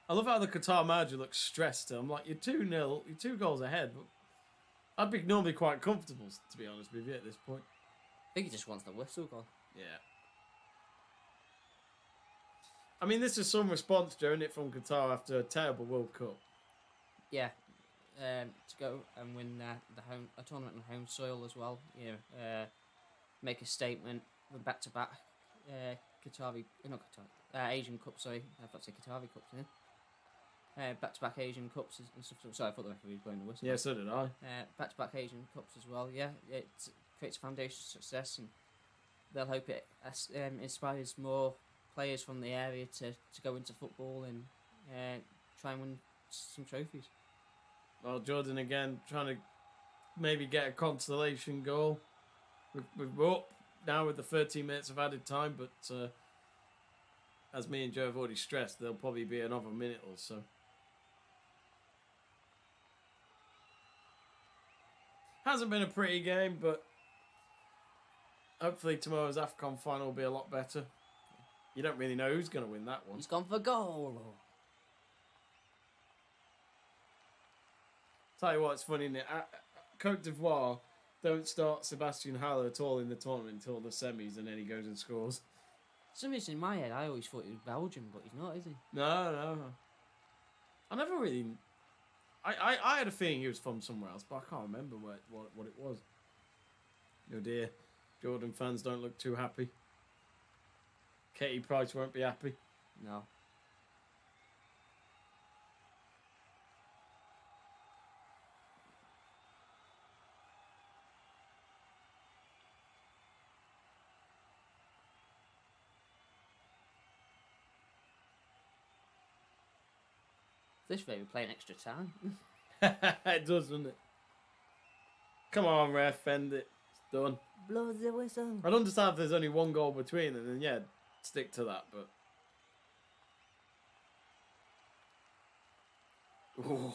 A: I love how the Qatar manager looks stressed. I'm like, you're 2-0, you're 2 goals ahead. But I'd be normally quite comfortable, to be honest with you, at this point.
B: I think he just wants the whistle gone.
A: Yeah. I mean, this is some response, Joe, isn't it, from Qatar after a terrible World Cup?
B: Yeah. To go and win a tournament on home soil as well. Make a statement with back-to-back Asian Cup. Sorry, I thought to say Qatari Cups. Back-to-back Asian Cups and stuff. Sorry, I thought the referee was blowing the whistle.
A: Yeah, so did I.
B: Back-to-back Asian Cups as well. Yeah, it creates a foundation of success, and they'll hope it inspires more players from the area to go into football and try and win some trophies.
A: Well, Jordan again trying to maybe get a consolation goal. We're up now with the 13 minutes of added time, but as me and Joe have already stressed, there'll probably be another minute or so. Hasn't been a pretty game, but hopefully tomorrow's AFCON final will be a lot better. You don't really know who's going to win that one.
B: He's gone for goal.
A: Tell you what, it's funny, isn't it? Cote d'Ivoire don't start Sebastian Haller at all in the tournament until the semis, and then he goes and scores.
B: For some reason in my head, I always thought he was Belgian, but he's not, is he?
A: No. I never really... I had a feeling he was from somewhere else, but I can't remember what it was. Oh dear. Jordan fans don't look too happy. Katie Price won't be happy.
B: No. This way we're playing extra time.
A: It does, doesn't it? Come on, ref, end it. It's done.
B: Blow the whistle.
A: I'd understand if there's only one goal between them, then yeah, stick to that, but... Ooh.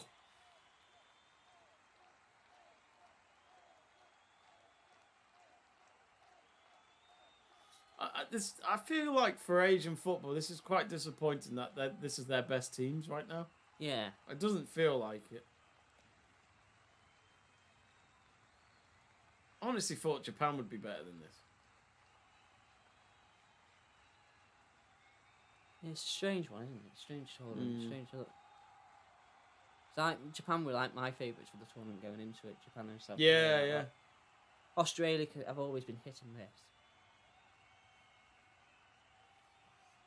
A: I feel like for Asian football, this is quite disappointing that this is their best teams right now.
B: Yeah.
A: It doesn't feel like it. I honestly thought Japan would be better than this.
B: Yeah, it's a strange one, isn't it? Strange tournament. Strange look. So Japan were like my favourites for the tournament going into it. Japan and South Korea.
A: Yeah.
B: Australia have always been hit and miss.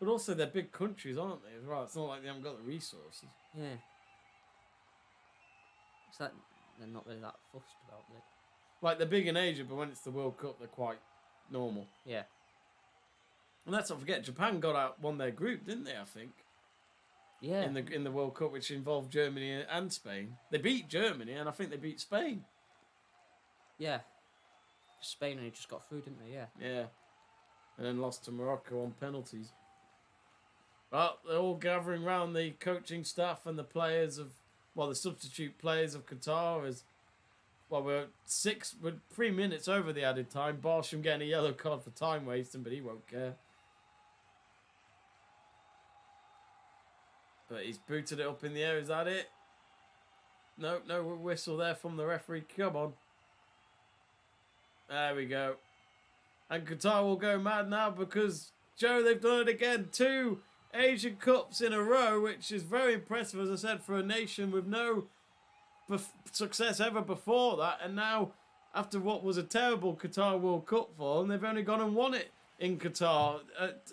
A: But also they're big countries, aren't they, as well? It's not like they haven't got the resources.
B: Yeah. It's like they're not really that fussed about it.
A: Like, they're big in Asia, but when it's the World Cup, they're quite normal.
B: Yeah.
A: And let's not forget, Japan won their group, didn't they, I think?
B: Yeah.
A: In the World Cup, which involved Germany and Spain. They beat Germany, and I think they beat Spain.
B: Yeah. Spain only just got through, didn't they? Yeah.
A: Yeah. And then lost to Morocco on penalties. Well, they're all gathering round the coaching staff and the the substitute players of Qatar as, well, we're 3 minutes over the added time. Barsham getting a yellow card for time wasting, but he won't care. But he's booted it up in the air. Is that it? No whistle there from the referee. Come on. There we go. And Qatar will go mad now because, Joe, they've done it again. 2 Asian Cups in a row, which is very impressive, as I said, for a nation with no success ever before that. And now, after what was a terrible Qatar World Cup fall, and they've only gone and won it in Qatar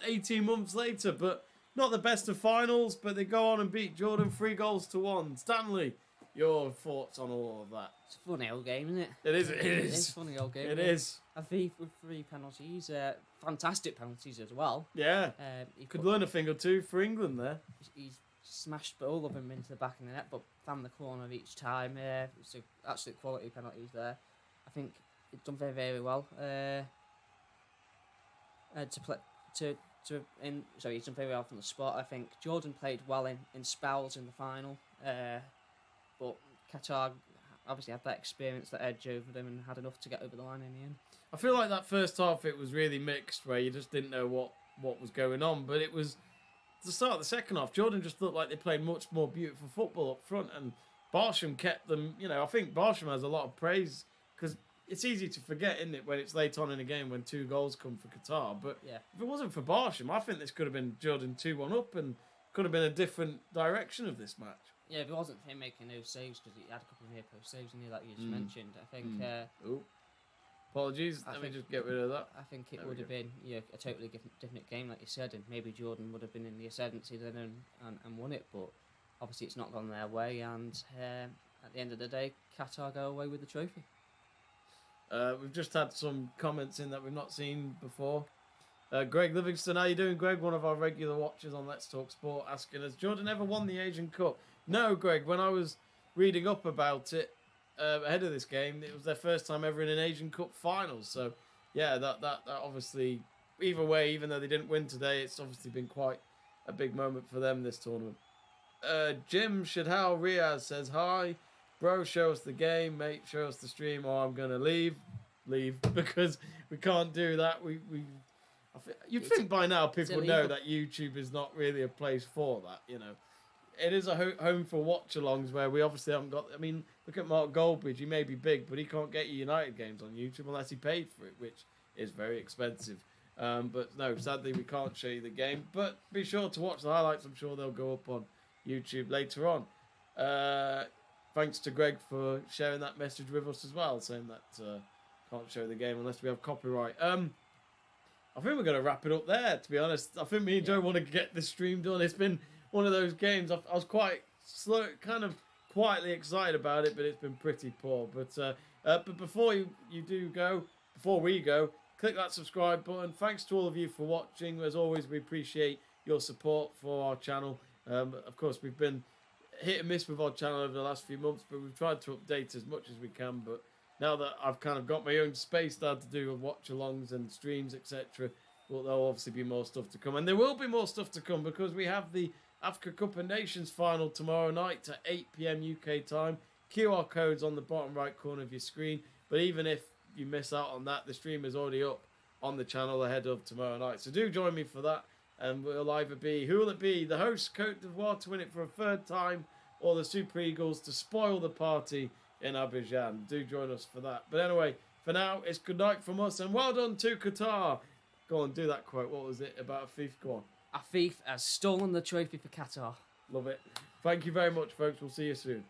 A: 18 months later. But not the best of finals, but they go on and beat Jordan 3-1. Stanley, your thoughts on all of that?
B: It's a funny old game, isn't it?
A: It is.
B: It's a funny old game.
A: It is.
B: A V with 3 penalties. Fantastic penalties as well.
A: Yeah. He could learn a thing or two for England there.
B: He's smashed all of them into the back of the net, but found the corner each time. It's absolute quality penalties there. I think it's done very, very well. He's done very well from the spot. I think Jordan played well in spells in the final, but Qatar obviously had that experience, that edge over them, and had enough to get over the line in the end.
A: I feel like that first half it was really mixed, where you just didn't know what was going on. But it was the start of the second half. Jordan just looked like they played much more beautiful football up front, and Barsham kept them. I think Barsham has a lot of praise because it's easy to forget, isn't it, when it's late on in a game when 2 goals come for Qatar. But
B: yeah,
A: if it wasn't for Barsham, I think this could have been Jordan 2-1 up and could have been a different direction of this match.
B: Yeah, if it wasn't for him making those saves, because he had a couple of near-post saves in there that you just mentioned, I think...
A: Apologies, let me just get rid of that.
B: I think it would have been a totally different game, like you said, and maybe Jordan would have been in the ascendancy then and won it, but obviously it's not gone their way, and at the end of the day, Qatar go away with the trophy.
A: We've just had some comments in that we've not seen before. Greg Livingston, how you doing, Greg? One of our regular watchers on Let's Talk Sport, asking, has Jordan ever won the Asian Cup? No, Greg, when I was reading up about it ahead of this game, it was their first time ever in an Asian Cup final. So, yeah, that obviously, either way, even though they didn't win today, it's obviously been quite a big moment for them this tournament. Jim Shadhal Riaz says, hi, bro, show us the game, mate, show us the stream, or I'm going to leave, because we can't do that. You'd think by now people know that YouTube is not really a place for that, It is a home for watch-alongs where we obviously haven't got... I mean, look at Mark Goldbridge. He may be big, but he can't get you United games on YouTube unless he paid for it, which is very expensive. But no, sadly, we can't show you the game. But be sure to watch the highlights. I'm sure they'll go up on YouTube later on. Thanks to Greg for sharing that message with us as well, saying that can't show the game unless we have copyright. I think we're going to wrap it up there, to be honest. I think me and Joe want to get this stream done. It's been one of those games. I was quite slow, kind of quietly excited about it, but it's been pretty poor. But before we go, click that subscribe button. Thanks to all of you for watching. As always, we appreciate your support for our channel. Of course, we've been hit and miss with our channel over the last few months, but we've tried to update as much as we can. But now that I've kind of got my own space, started to do watch-alongs and streams, etc., well, there'll obviously be more stuff to come. And there will be more stuff to come because we have the Africa Cup of Nations final tomorrow night at 8 p.m. UK time. QR codes on the bottom right corner of your screen. But even if you miss out on that, the stream is already up on the channel ahead of tomorrow night. So do join me for that. And we'll either be, who will it be? The host, Côte d'Ivoire, to win it for a third time, or the Super Eagles to spoil the party in Abidjan. Do join us for that. But anyway, for now, it's good night from us. And well done to Qatar. Go on, do that quote. What was it about a thief? Go on.
B: A thief has stolen the trophy for Qatar.
A: Love it. Thank you very much, folks. We'll see you soon.